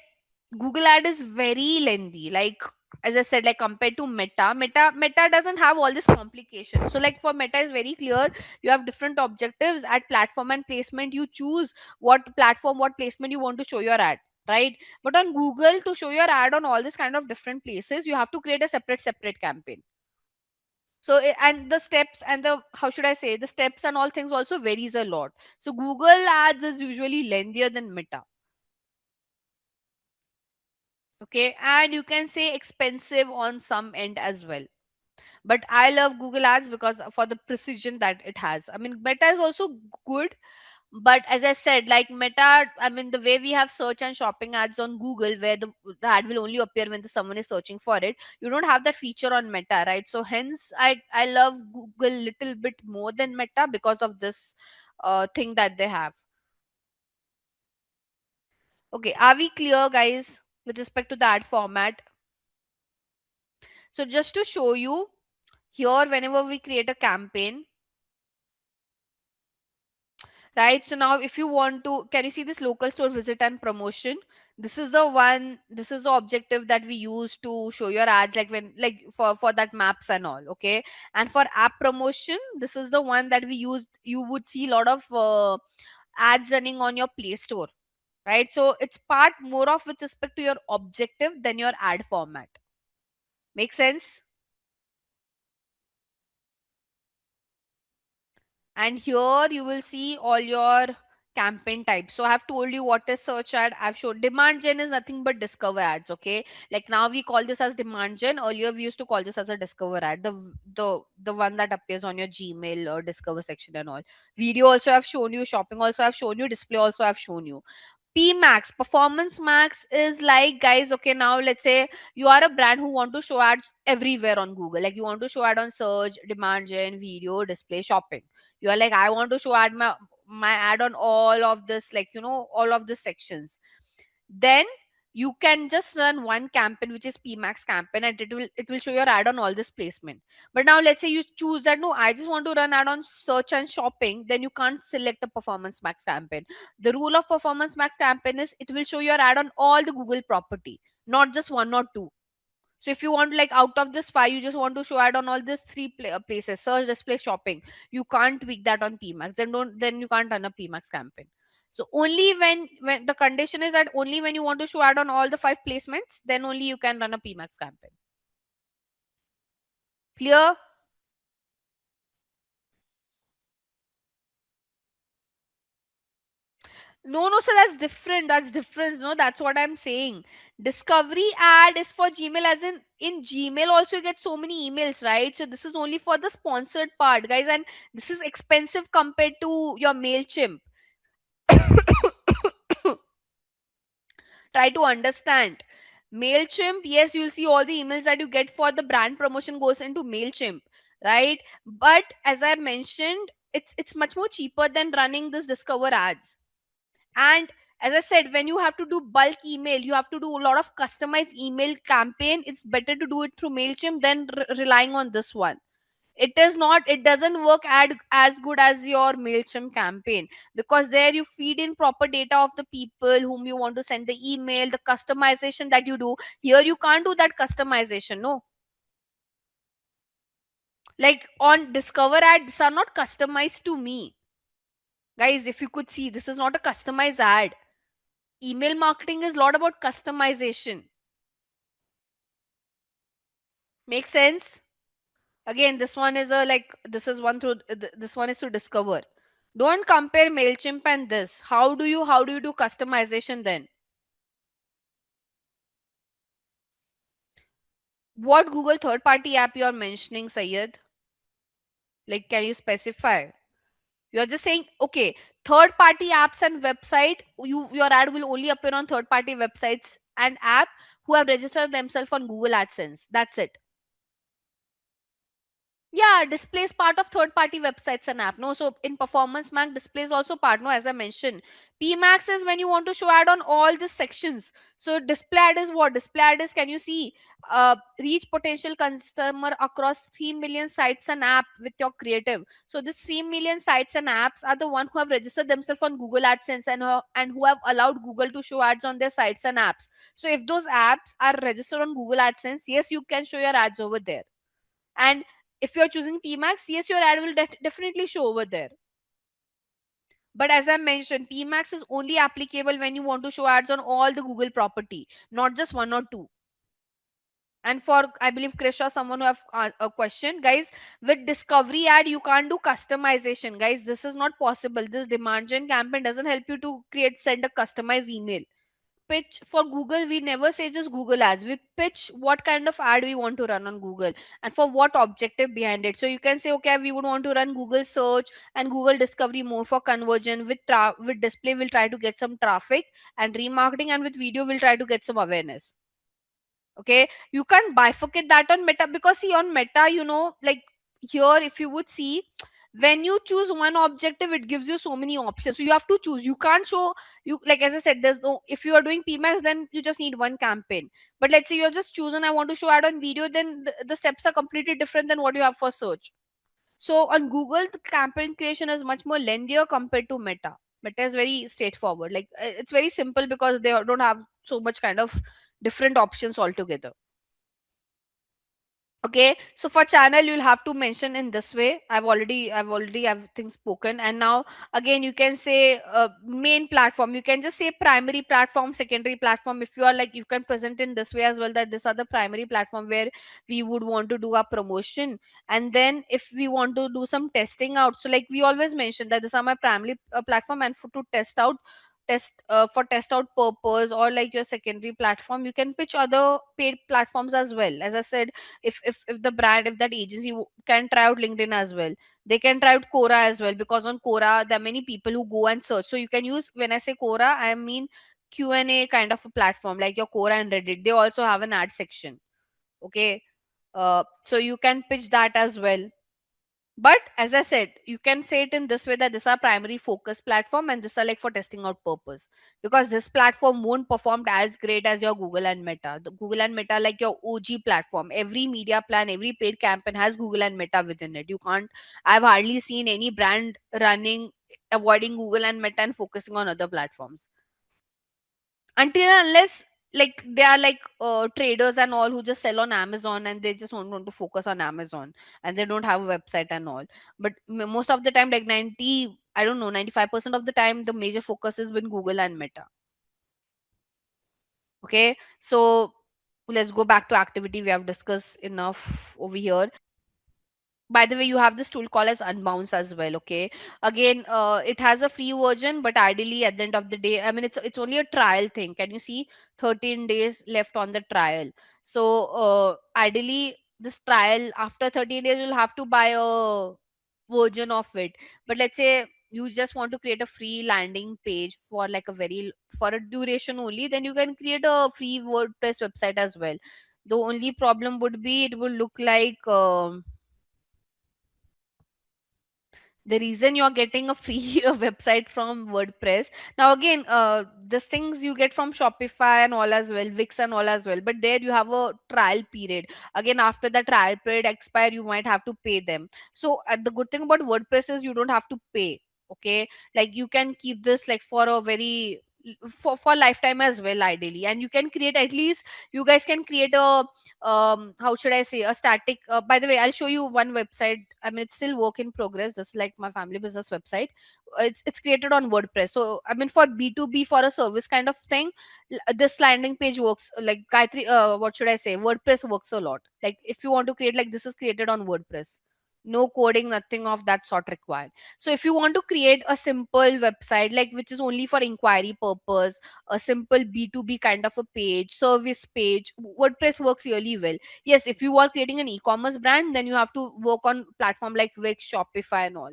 Google ad is very lengthy. Like as I said, like compared to Meta doesn't have all this complication. So like for Meta is very clear. You have different objectives at platform and placement. You choose what platform, what placement you want to show your ad, right? But on Google, to show your ad on all these kind of different places, you have to create a separate campaign. So and the steps and the, how should I say, the steps and all things also varies a lot. So Google ads is usually lengthier than Meta. Okay, and you can say expensive on some end as well. But I love Google ads because for the precision that it has. I mean, Meta is also good, but as I said, like Meta, I mean, the way we have search and shopping ads on Google, where the ad will only appear when someone is searching for it, you don't have that feature on Meta, right? So hence I love Google little bit more than Meta because of this thing that they have. Okay, are we clear, guys, with respect to the ad format? So just to show you here, whenever we create a campaign, right? So now if you want to, can you see this local store visit and promotion? This is the one, this is the objective that we use to show your ads, like when, like for that maps and all. Okay. And for app promotion, this is the one that we use. You would see a lot of ads running on your play store, right? So it's part more of with respect to your objective than your ad format. Make sense? And here you will see all your campaign types. So I have told you what is search ad. I've shown demand gen is nothing but discover ads. Okay, like now we call this as demand gen. Earlier we used to call this as a discover ad, the one that appears on your Gmail or discover section and all. Video also I've shown you, shopping also I've shown you, display also I've shown you. P max, performance max is like, guys, okay, now let's say you are a brand who want to show ads everywhere on Google. Like you want to show ad on search, demand gen, video, display, shopping. You are like, I want to show ad my ad on all of this, like, all of the sections. Then you can just run one campaign, which is PMAX campaign, and it will show your ad on all this placement. But now let's say you choose that, no, I just want to run ad on search and shopping, then you can't select a performance max campaign. The rule of performance max campaign is it will show your ad on all the Google property, not just one or two. So if you want, like, out of this five, you just want to show ad on all these three places: search, display, shopping. You can't tweak that on PMAX. Then you can't run a PMAX campaign. So only when the condition is that only when you want to show ad on all the five placements, then only you can run a PMAX campaign. Clear? No, no, so that's different. That's different. No, that's what I'm saying. Discovery ad is for Gmail, as in Gmail also you get so many emails, right? So this is only for the sponsored part, guys, and this is expensive compared to your MailChimp. Try to understand. MailChimp, yes, you'll see all the emails that you get for the brand promotion goes into MailChimp, right? But as I mentioned, it's much more cheaper than running this Discover ads. And as I said, when you have to do bulk email, you have to do a lot of customized email campaign. It's better to do it through MailChimp than relying on this one. It doesn't work as good as your MailChimp campaign, because there you feed in proper data of the people whom you want to send the email, the customization that you do. Here you can't do that customization, no. Like on Discover ads are not customized to me. Guys, if you could see, this is not a customized ad. Email marketing is a lot about customization. Make sense? Again, this one is a, like, this is one through this one is to Discover. Don't compare MailChimp and this. How do you do customization then? What Google third party app you are mentioning, Sayed? Like, can you specify? You're just saying, okay, third party apps and website, your ad will only appear on third party websites and app who have registered themselves on Google AdSense. That's it. Yeah, display is part of third party websites and app. No, so in performance max, display is also part. No, as I mentioned, PMax is when you want to show ad on all these sections. So display ad is what? Display ad is, can you see, reach potential customer across 3 million sites and app with your creative. So these 3 million sites and apps are the one who have registered themselves on Google AdSense, and who have allowed Google to show ads on their sites and apps. So if those apps are registered on Google AdSense, yes, you can show your ads over there. And if you're choosing PMAX, yes, your ad will definitely show over there. But as I mentioned, PMAX is only applicable when you want to show ads on all the Google property, not just one or two. And for, I believe, Krisha, someone who have a question, guys, with discovery ad, you can't do customization, guys. This is not possible. This demand gen campaign doesn't help you to send a customized email. Pitch for Google, we never say just Google ads. We pitch what kind of ad we want to run on Google and for what objective behind it. So you can say, okay, we would want to run Google search and Google discovery more for conversion. With display, we'll try to get some traffic and remarketing, and with video, we'll try to get some awareness. Okay, you can't bifurcate that on Meta, because see, on Meta, like, here if you would see, when you choose one objective, it gives you so many options, so you have to choose. You can't show, you, like, as I said, there's no, if you are doing PMAX, then you just need one campaign. But let's say you have just chosen, I want to show ad on video, then the steps are completely different than what you have for search. So on Google, the campaign creation is much more lengthier compared to Meta. Meta is very straightforward. Like it's very simple because they don't have so much kind of different options altogether. Okay, so for channel you'll have to mention in this way. I've already everything spoken, and now again you can say main platform. You can just say primary platform, secondary platform. If you are like, you can present in this way as well, that these are the primary platform where we would want to do our promotion. And then if we want to do some testing out, so like we always mention that these are my primary platform, and for to test out, for test out purpose, or like your secondary platform, you can pitch other paid platforms as well. As I said, if the brand, if that agency can try out LinkedIn as well, they can try out Quora as well, because on Quora there are many people who go and search. So you can use, when I say Quora, I mean Q&A kind of a platform like your Quora and Reddit. They also have an ad section. Okay, so you can pitch that as well. But as I said, you can say it in this way, that this are primary focus platform and this are like for testing out purpose, because this platform won't perform as great as your Google and Meta. The Google and Meta, like your OG platform, every media plan, every paid campaign has Google and Meta within it. You can't, I've hardly seen any brand running, avoiding Google and Meta and focusing on other platforms, until and unless like they are like traders and all who just sell on Amazon, and they just want to focus on Amazon, and they don't have a website and all. But most of the time, like 90, I don't know, 95% of the time, the major focus is with Google and Meta. Okay, so let's go back to activity. We have discussed enough over here. By the way, you have this tool called as Unbounce as well. Okay, again, it has a free version, but ideally at the end of the day, I mean, it's only a trial thing. Can you see, 13 days left on the trial? So ideally this trial, after 13 days you'll have to buy a version of it. But let's say you just want to create a free landing page for like a very, for a duration only, then you can create a free WordPress website as well. The only problem would be it will look like the reason you're getting a free website from WordPress. Now again, these things you get from Shopify and all as well, Wix and all as well, but there you have a trial period. Again, after the trial period expire, you might have to pay them. So the good thing about WordPress is you don't have to pay. Okay, like you can keep this like for a very, for lifetime as well ideally. And you can create, at least you guys can create a how should I say, a static, by the way, I'll show you one website. I mean, it's still work in progress, just like my family business website. It's created on WordPress. So I mean, for B2B, for a service kind of thing, this landing page works like Gayatri, what should I say, WordPress works a lot. Like if you want to create, like this is created on WordPress, no coding, nothing of that sort required. So if you want to create a simple website, like which is only for inquiry purpose, a simple B2B kind of a page, service page, WordPress works really well. Yes, if you are creating an e-commerce brand, then you have to work on platform like Wix, Shopify and all.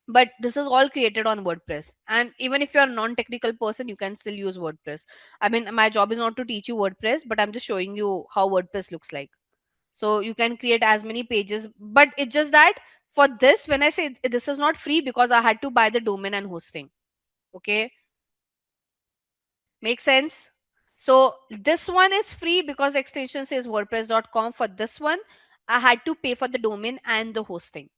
But this is all created on WordPress. And even if you're a non-technical person, you can still use WordPress. I mean, my job is not to teach you WordPress, but I'm just showing you how WordPress looks like. So you can create as many pages, but it's just that for this, when I say this is not free, because I had to buy the domain and hosting. Okay, make sense? So this one is free because extension says wordpress.com. For this one, I had to pay for the domain and the hosting.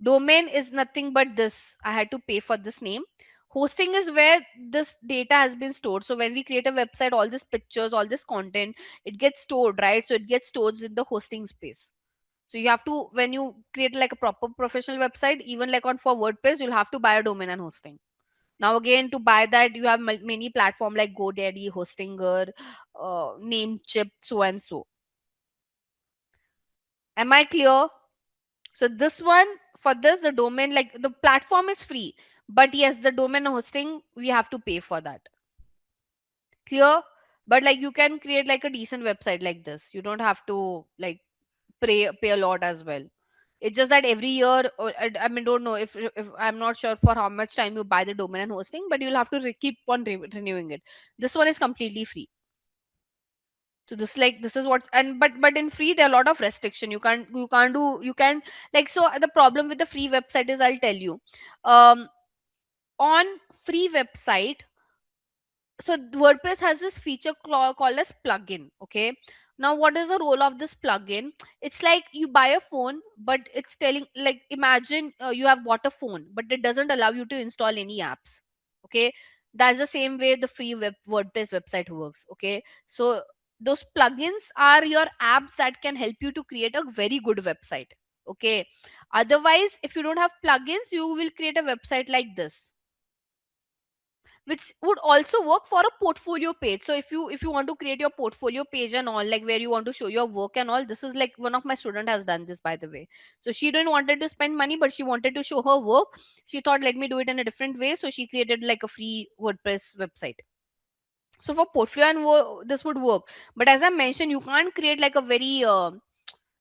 Domain is nothing but this, I had to pay for this name. Hosting is where this data has been stored. So when we create a website, all these pictures, all this content, it gets stored, right? So it gets stored in the hosting space. So you have to, when you create like a proper professional website, even like on for WordPress, you'll have to buy a domain and hosting. Now again, to buy that, you have many platform like GoDaddy, Hostinger, Namecheap, so and so. Am I clear? So this one, for this, the domain, like the platform is free, but yes, the domain hosting we have to pay for that. Clear? But like you can create like a decent website like this. You don't have to like pay a lot as well. It's just that every year, or I mean, don't know if I'm not sure for how much time you buy the domain and hosting, but you'll have to keep on renewing it. This one is completely free. So this, like this is what, and but in free there are a lot of restriction. You can't do, you can, like, so the problem with the free website is, I'll tell you, um on free website, so WordPress has this feature called as plugin. Okay, Now what is the role of this plugin? It's like you buy a phone, but it's telling, like, imagine you have bought a phone but it doesn't allow you to install any apps. Okay, that's the same way the free WordPress website works. Okay, so those plugins are your apps that can help you to create a very good website. Okay, otherwise if you don't have plugins, you will create a website like this, which would also work for a portfolio page. So if you want to create your portfolio page and all, like where you want to show your work and all, this is like one of my student has done this, by the way. So she didn't wanted to spend money, but she wanted to show her work. She thought, let me do it in a different way, so she created like a free WordPress website. So for portfolio and this would work. But as I mentioned, you can't create like a very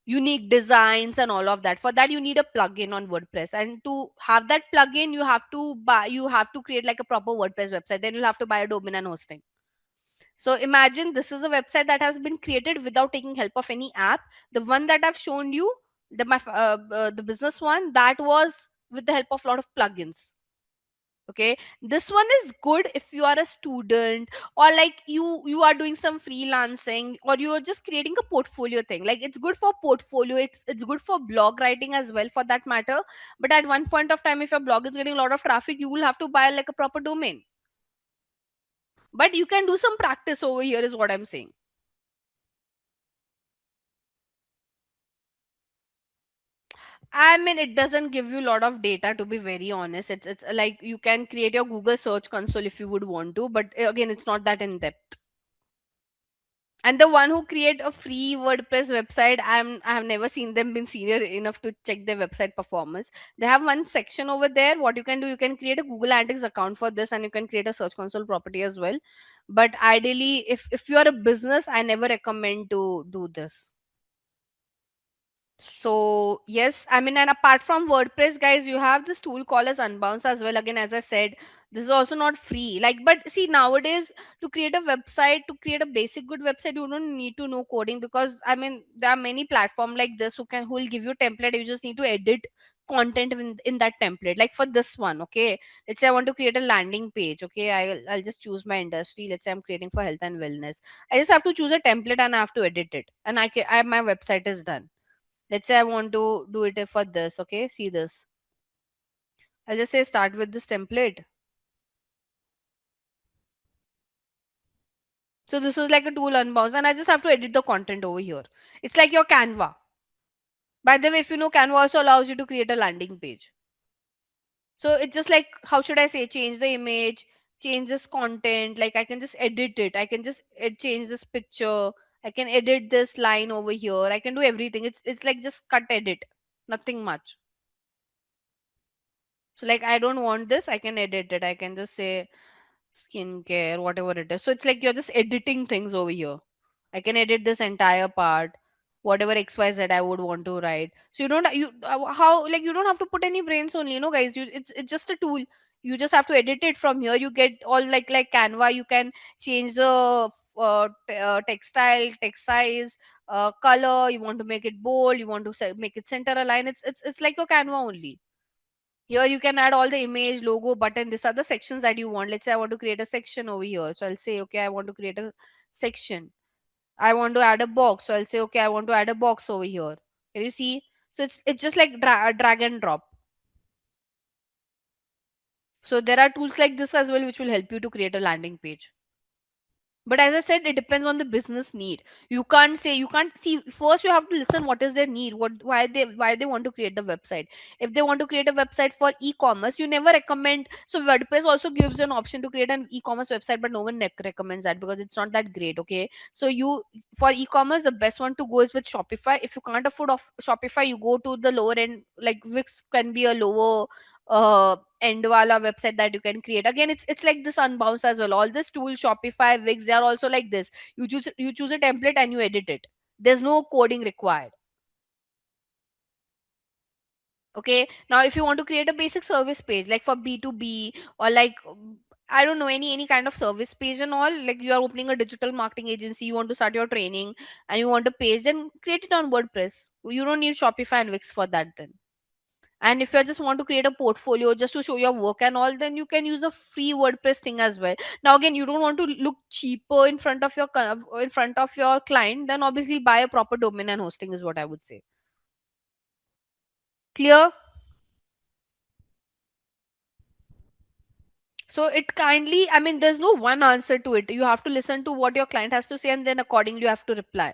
unique designs and all of that. For that you need a plugin on WordPress, and to have that plugin you have to create like a proper WordPress website. Then you'll have to buy a domain and hosting. So imagine this is a website that has been created without taking help of any app. The one that I've shown you, the business one, that was with the help of a lot of plugins. Okay, this one is good if you are a student, or like you are doing some freelancing, or you are just creating a portfolio thing. Like it's good for portfolio, it's good for blog writing as well, for that matter. But at one point of time, if your blog is getting a lot of traffic, you will have to buy like a proper domain. But you can do some practice over here, is what I'm saying. I mean, it doesn't give you a lot of data, to be very honest. It's like you can create your Google search console if you would want to, but again, it's not that in depth. And the one who create a free WordPress website, I have never seen them been senior enough to check their website performance. They have one section over there. What you can do, you can create a Google Analytics account for this, and you can create a Search Console property as well. But ideally, if you are a business, I never recommend to do this. So yes, I mean, and apart from WordPress, guys, you have this tool called as Unbounce as well. Again, as I said, this is also not free. Like, but see, nowadays to create a website, to create a basic good website, you don't need to know coding, because I mean, there are many platforms like this who will give you template. You just need to edit content in that template. Like for this one, okay, let's say I want to create a landing page. Okay, I'll just choose my industry. Let's say I'm creating for health and wellness. I just have to choose a template and I have to edit it, and my website is done. Let's say I want to do it for this. Okay, see this. I'll just say start with this template. So this is like a tool Unbounce, and I just have to edit the content over here. It's like your Canva. By the way, if you know, Canva also allows you to create a landing page. So it's just like, how should I say, change the image, change this content. Like I can just edit it. I can just change this picture. I can edit this line over here. I can do everything. It's like just cut edit. Nothing much. So like I don't want this, I can edit it. I can just say skincare, whatever it is. So it's like you're just editing things over here. I can edit this entire part, whatever XYZ I would want to write. So you don't you how like you don't have to put any brains only, guys. It's just a tool. You just have to edit it from here. You get all like Canva. You can change the textile, text size, color. You want to make it bold. You want to make it center align. It's like your Canva only. Here you can add all the image, logo, button. These are the sections that you want. Let's say I want to create a section over here. So I'll say, okay, I want to create a section. I want to add a box. So I'll say, okay, I want to add a box over here. Can you see? So it's just like drag and drop. So there are tools like this as well which will help you to create a landing page. But as I said, it depends on the business need. You can't see, first you have to listen what is their need, why they want to create the website. If they want to create a website for e-commerce, you never recommend. So WordPress also gives you an option to create an e-commerce website, but no one recommends that because it's not that great. Okay, so you, for e-commerce, the best one to go is with Shopify. If you can't afford of Shopify, you go to the lower end, like Wix can be a lower end wala website that you can create. Again, it's like this Unbounce as well. All this tool, Shopify, Wix, they are also like this. You choose a template and you edit it. There's no coding required. Okay, now if you want to create a basic service page like for B2B, or like I don't know, any kind of service page and all, like you are opening a digital marketing agency, you want to start your training and you want a page, then create it on WordPress. You don't need Shopify and Wix for that then. And if you just want to create a portfolio just to show your work and all, then you can use a free WordPress thing as well. Now again, you don't want to look cheaper in front of your in front of your client, then obviously buy a proper domain and hosting is what I would say. Clear? So it kindly, I mean, there's no one answer to it. You have to listen to what your client has to say and then accordingly you have to reply.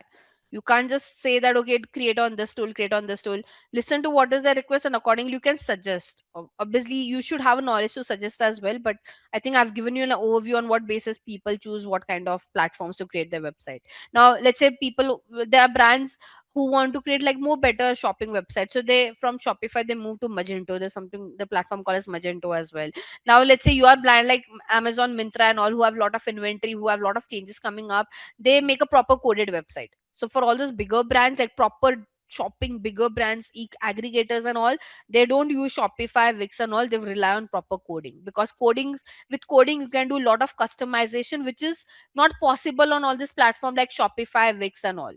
You can't just say that, okay, create on this tool, create on this tool. Listen to what is their request and accordingly you can suggest. Obviously, you should have a knowledge to suggest as well. But I think I've given you an overview on what basis people choose what kind of platforms to create their website. Now, let's say people, there are brands who want to create like more better shopping websites. So they, from Shopify, they move to Magento. There's something, the platform called as Magento as well. Now let's say you are blind like Amazon, Myntra and all, who have a lot of inventory, who have a lot of changes coming up. They make a proper coded website. So for all those bigger brands, like proper shopping bigger brands, aggregators and all, they don't use Shopify, Wix and all. They rely on proper coding, because coding, with coding you can do a lot of customization, which is not possible on all this platform like Shopify, Wix and all.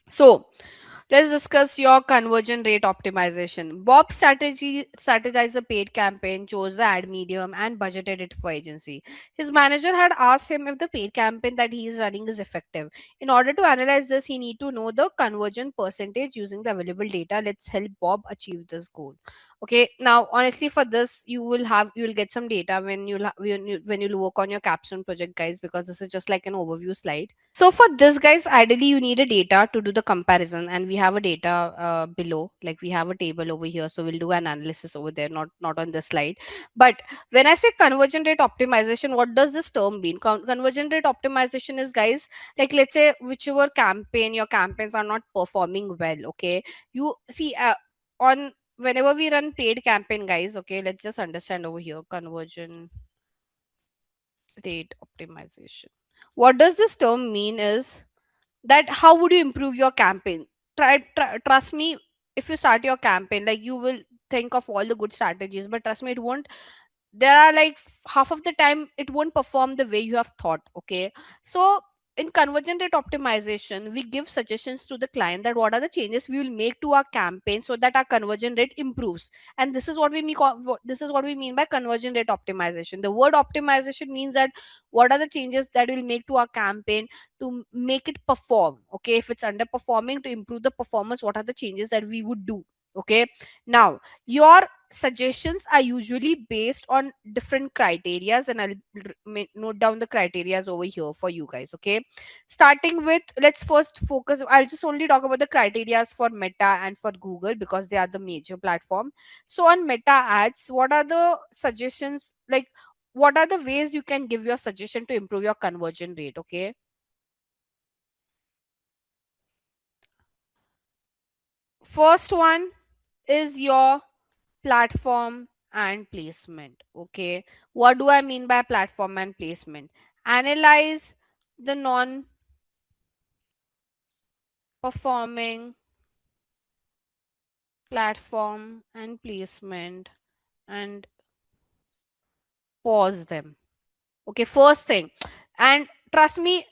So let's discuss your conversion rate optimization. Bob strategized a paid campaign, chose the ad medium, and budgeted it for agency. His manager had asked him if the paid campaign that he is running is effective. In order to analyze this, he need to know the conversion percentage using the available data. Let's help Bob achieve this goal. Okay, now honestly, for this, you will get some data when when you work on your Capstone project, guys, because this is just like an overview slide. So for this, guys, ideally you need a data to do the comparison, and we have a data below, like we have a table over here. So we'll do an analysis over there, not on this slide. But when I say conversion rate optimization, what does this term mean? Conversion rate optimization is, guys, like let's say whichever campaign, your campaigns are not performing well. Okay, you see on whenever we run paid campaign, guys. Okay, let's just understand over here conversion rate optimization. What does this term mean is that how would you improve your campaign? Trust me, if you start your campaign, like you will think of all the good strategies, but trust me, it won't. There are like half of the time it won't perform the way you have thought. Okay, so in conversion rate optimization, we give suggestions to the client that what are the changes we will make to our campaign so that our conversion rate improves. And this is what we mean, this is what we mean by conversion rate optimization. The word optimization means that what are the changes that we'll make to our campaign to make it perform. Okay, if it's underperforming, to improve the performance, what are the changes that we would do? Okay, now your suggestions are usually based on different criterias, and I'll note down the criterias over here for you guys. Okay, starting with, let's first focus, I'll just only talk about the criterias for Meta and for Google because they are the major platform. So on Meta ads, what are the suggestions, like what are the ways you can give your suggestion to improve your conversion rate? Okay, first one is your platform and placement. Okay, what do I mean by platform and placement? Analyze the non performing platform and placement and pause them. Okay, first thing, and trust me,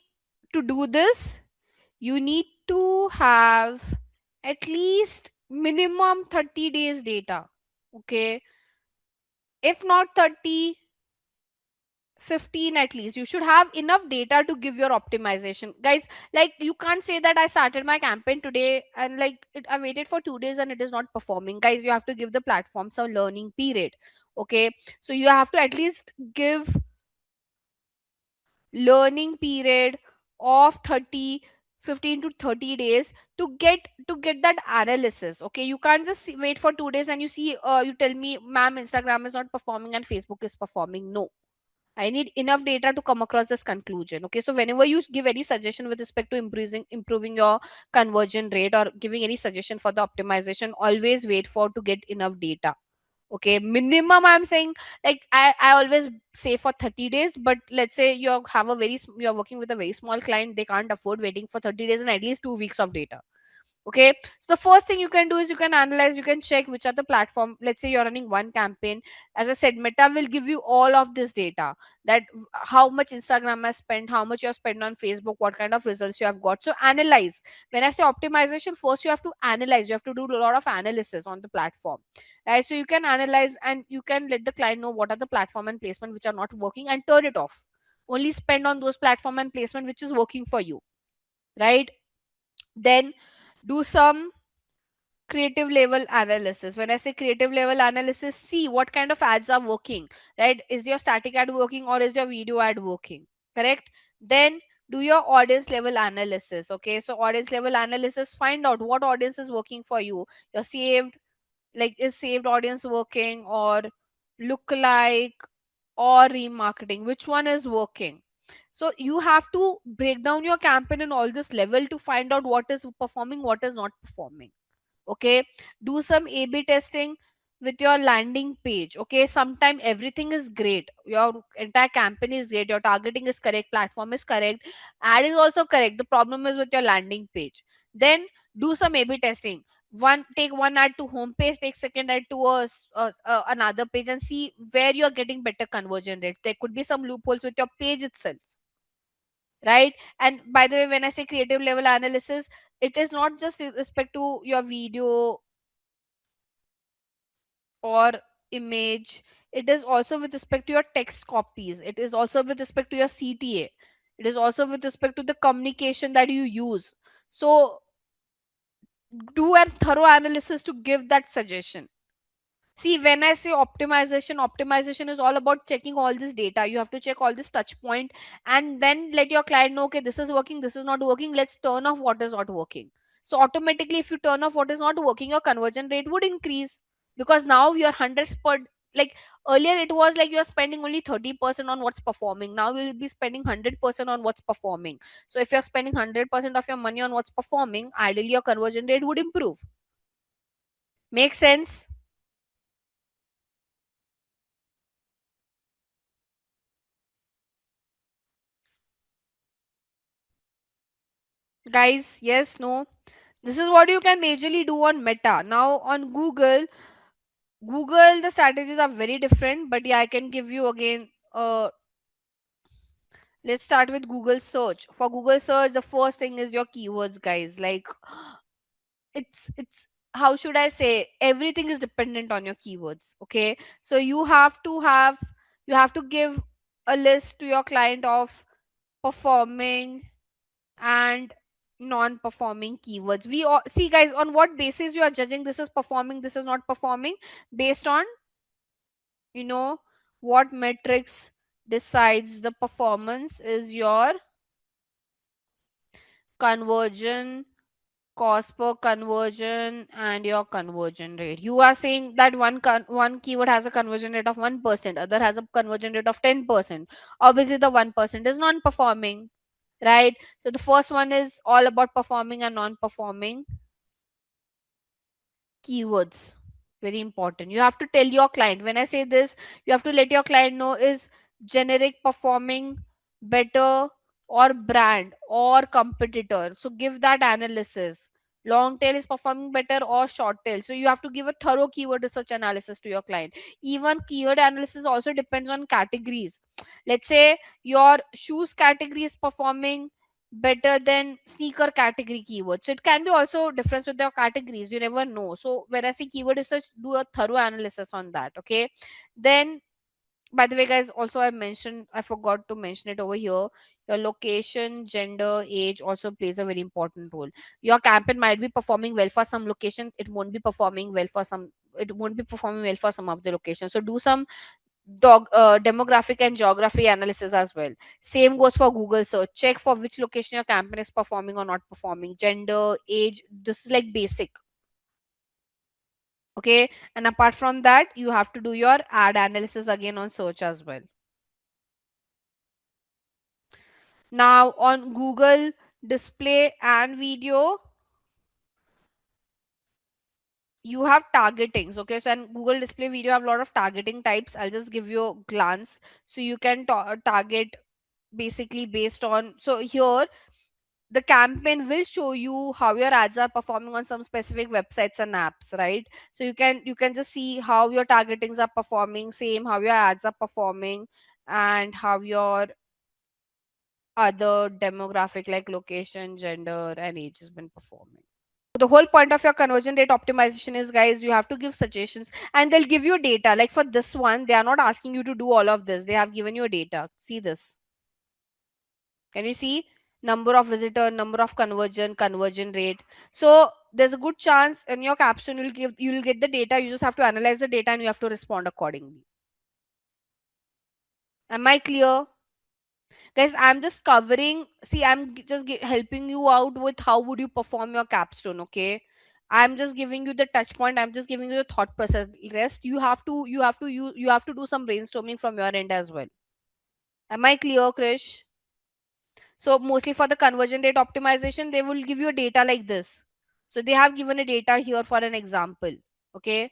to do this you need to have at least minimum 30 days data. Okay, if not 30, 15 at least. You should have enough data to give your optimization, guys. Like you can't say that I started my campaign today and like I waited for 2 days and it is not performing. Guys, you have to give the platform some learning period. Okay, so you have to at least give learning period of 30, 15 to 30 days to get that analysis. Okay, you can't just wait for 2 days and you see you tell me, ma'am, Instagram is not performing and Facebook is performing. No, I need enough data to come across this conclusion. Okay, so whenever you give any suggestion with respect to improving your conversion rate or giving any suggestion for the optimization, always wait for to get enough data. Okay, minimum I'm saying, like I always say for 30 days, but let's say you have a you're working with a very small client, they can't afford waiting for 30 days and at least 2 weeks of data. Okay, so the first thing you can do is you can analyze, you can check which are the platform. Let's say you're running one campaign. As I said, Meta will give you all of this data, that how much Instagram has spent, how much you have spent on Facebook, what kind of results you have got. So analyze. When I say optimization, first you have to analyze, you have to do a lot of analysis on the platform, right? So you can analyze and you can let the client know what are the platform and placement which are not working and turn it off. Only spend on those platform and placement which is working for you, right? Then do some creative level analysis. When I say creative level analysis, see what kind of ads are working, right? Is your static ad working or is your video ad working? Correct. Then do your audience level analysis. Okay, so audience level analysis, find out what audience is working for you. Your saved, like, is saved audience working, or look like, or remarketing, which one is working? So you have to break down your campaign in all this level to find out what is performing, what is not performing. Okay, do some A/B testing with your landing page. Okay, sometime everything is great, your entire campaign is great, your targeting is correct, platform is correct, ad is also correct, the problem is with your landing page. Then do some A/B testing. Take one ad to home page, take second ad to another page, and see where you are getting better conversion rate. There could be some loopholes with your page itself, right? And by the way, when I say creative level analysis, it is not just with respect to your video or image, it is also with respect to your text copies, it is also with respect to your CTA, it is also with respect to the communication that you use. So do a thorough analysis to give that suggestion. See, when I say optimization, optimization is all about checking all this data. You have to check all this touch point and then let your client know, okay, this is working, this is not working. Let's turn off what is not working. So automatically, if you turn off what is not working, your conversion rate would increase, because now your hundreds per, like, earlier it was like you're spending only 30% on what's performing. Now you'll be spending 100% on what's performing. So if you're spending 100% of your money on what's performing, ideally your conversion rate would improve. Make sense? Guys, yes, no? This is what you can majorly do on Meta. Now on Google, the strategies are very different, but yeah, I can give you again. Let's start with Google search. For Google search, the first thing is your keywords, guys. Like, it's how should I say? Everything is dependent on your keywords. Okay, so you have to give a list to your client of performing and non-performing keywords. We all see, guys, on what basis you are judging this is performing, this is not performing, based on, you know, what metrics decides the performance is your conversion, cost per conversion, and your conversion rate. You are saying that one keyword has a conversion rate of 1%, other has a conversion rate of 10%. Obviously the 1% is non-performing, right? So the first one is all about performing and non-performing keywords. Very important. You have to tell your client. When I say this, you have to let your client know, is generic performing better, or brand or competitor? So give that analysis. Long tail is performing better or short tail? So you have to give a thorough keyword research analysis to your client. Even keyword analysis also depends on categories. Let's say your shoes category is performing better than sneaker category keywords. So it can be also difference with your categories. You never know. So when I say keyword research, do a thorough analysis on that. Okay. Then, by the way, guys, also I forgot to mention it over here. Your location, gender, age also plays a very important role. Your campaign might be performing well for some location. It won't be performing well for some. It won't be performing well for some of the locations. So do some demographic and geography analysis as well. Same goes for Google search. Check for which location your campaign is performing or not performing. Gender, age, this is like basic. Okay, and apart from that, you have to do your ad analysis again on search as well. Now on Google display and video, you have targetings. Okay, so in Google display video have a lot of targeting types. I'll just give you a glance. So you can target basically based on, so here the campaign will show you how your ads are performing on some specific websites and apps, right? So you can just see how your targetings are performing, same how your ads are performing, and how your other demographic like location, gender, and age has been performing. The whole point of your conversion rate optimization is, guys, you have to give suggestions and they'll give you data. Like for this one, they are not asking you to do all of this. They have given you data. See this. Can you see? Number of visitor, number of conversion rate. So there's a good chance in your capstone you'll get the data. You just have to analyze the data and you have to respond accordingly. Am I clear? Guys, I'm just covering, see, helping you out with how would you perform your capstone, okay? I'm just giving you the touch point, I'm just giving you the thought process. Rest you have to do some brainstorming from your end as well. Am I clear, Krish? So mostly for the conversion rate optimization, they will give you data like this. So they have given a data here for an example. Okay.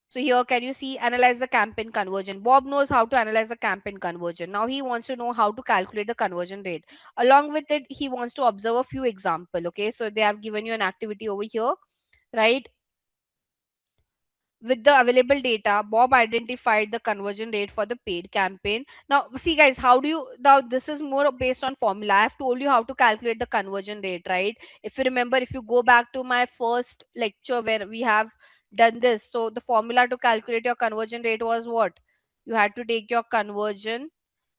So here, can you see analyze the campaign conversion? Bob knows how to analyze the campaign conversion. Now he wants to know how to calculate the conversion rate. Along with it, he wants to observe a few example. Okay. So they have given you an activity over here, right? With the available data, Bob identified the conversion rate for the paid campaign. Now, see, guys, how do you now? This is more based on formula. I have told you how to calculate the conversion rate, right? If you remember, if you go back to my first lecture where we have done this, so the formula to calculate your conversion rate was what? You had to take your conversion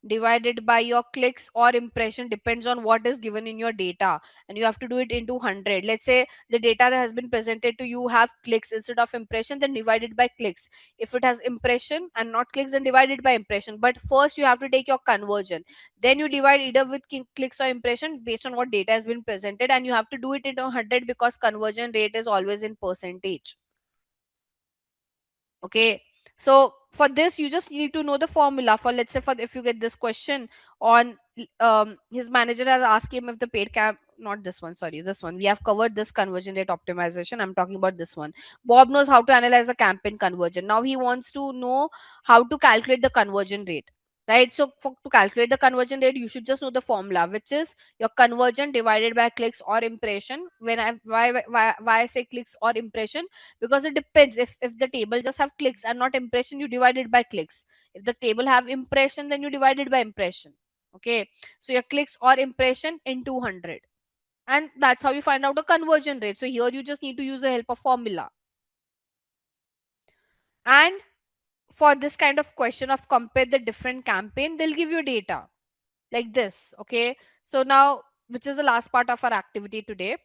divided by your clicks or impression, depends on what is given in your data, and you have to do it into 100. Let's say the data that has been presented to you have clicks instead of impression, then divided by clicks. If it has impression and not clicks, then divided by impression. But first you have to take your conversion, then you divide either with clicks or impression based on what data has been presented, and you have to do it into 100 because conversion rate is always in percentage. Okay, so for this you just need to know the formula. For, let's say, for if you get this question on his manager has asked him if the paid cap, not this one, sorry, this one, we have covered this conversion rate optimization, I'm talking about this one. Bob knows how to analyze the campaign conversion. Now he wants to know how to calculate the conversion rate, right? So to calculate the conversion rate, you should just know the formula, which is your conversion divided by clicks or impression. When I why I say clicks or impression, because it depends. If the table just have clicks and not impression, you divide it by clicks. If the table have impression, then you divide it by impression. Okay, so your clicks or impression in 200, and that's how you find out a conversion rate. So here you just need to use the help of formula. And for this kind of question of compare the different campaign, they'll give you data like this. Okay, so now, which is the last part of our activity today.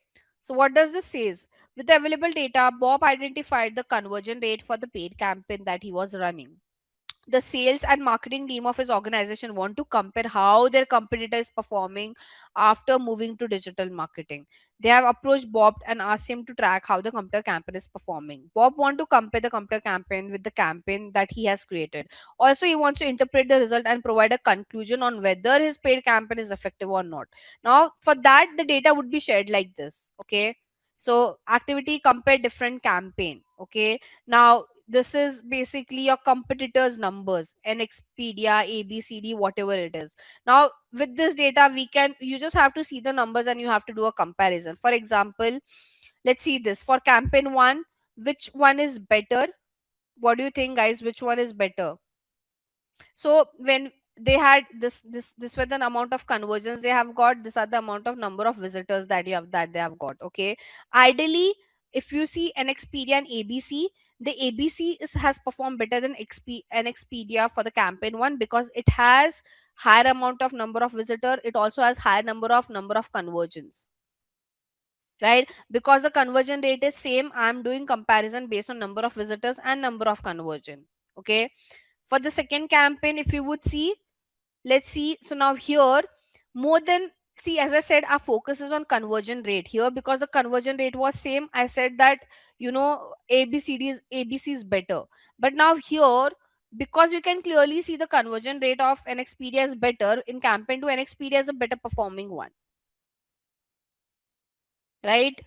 So what does this says? With the available data, Bob identified the conversion rate for the paid campaign that he was running. The sales and marketing team of his organization want to compare how their competitor is performing after moving to digital marketing. They have approached Bob and asked him to track how the competitor campaign is performing. Bob want to compare the competitor campaign with the campaign that he has created. Also, he wants to interpret the result and provide a conclusion on whether his paid campaign is effective or not. Now, for that, the data would be shared like this. Okay, so activity compare different campaign. Okay, now this is basically your competitors numbers, an Expedia, ABCD, whatever it is. Now with this data, you just have to see the numbers and you have to do a comparison. For example, let's see this for campaign 1, which one is better? What do you think, guys? Which one is better? So when they had this were the amount of conversions they have got, this are the amount of number of visitors that they have got. Okay, ideally, if you see an Expedia and ABC, the ABC has performed better than an Expedia for the campaign 1 because it has higher amount of number of visitor, it also has higher number of conversions, right? Because the conversion rate is same, I'm doing comparison based on number of visitors and number of conversion. Okay, for the second campaign, if you would see, let's see. So now here, more than, see, as I said, our focus is on conversion rate here because the conversion rate was same. I said that, ABC is better. But now here, because we can clearly see the conversion rate of an Expedia is better in campaign to an Expedia is a better performing one, right?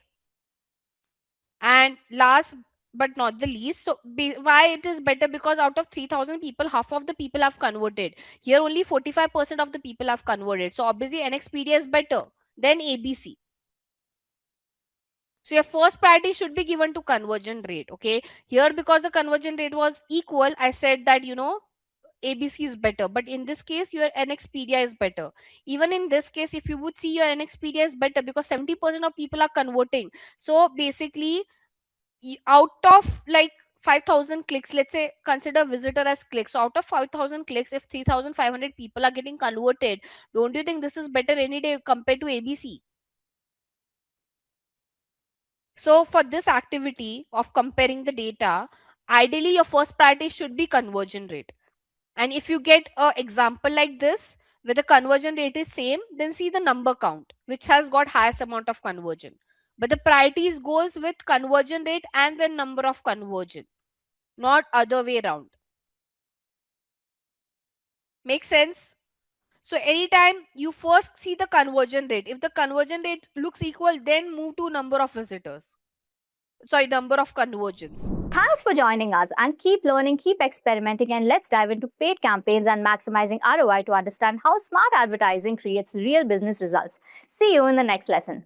And last but not the least, so why it is better? Because out of 3,000 people, half of the people have converted. Here only 45% of the people have converted. So obviously NXpedia is better than ABC. So your first priority should be given to conversion rate. Okay. Here, because the conversion rate was equal, I said that, ABC is better. But in this case, your NXpedia is better. Even in this case, if you would see, your NXpedia is better because 70% of people are converting. So basically, out of like 5,000 clicks, let's say consider visitor as clicks. So out of 5,000 clicks, if 3,500 people are getting converted, don't you think this is better any day compared to ABC? So for this activity of comparing the data, ideally your first priority should be conversion rate. And if you get a example like this where the conversion rate is same, then see the number count, which has got highest amount of conversion. But the priorities goes with conversion rate and the number of conversion, not other way around. Make sense? So anytime you first see the conversion rate, if the conversion rate looks equal, then move to number of visitors. Sorry, number of conversions. Thanks for joining us, and keep learning, keep experimenting, and let's dive into paid campaigns and maximizing ROI to understand how smart advertising creates real business results. See you in the next lesson.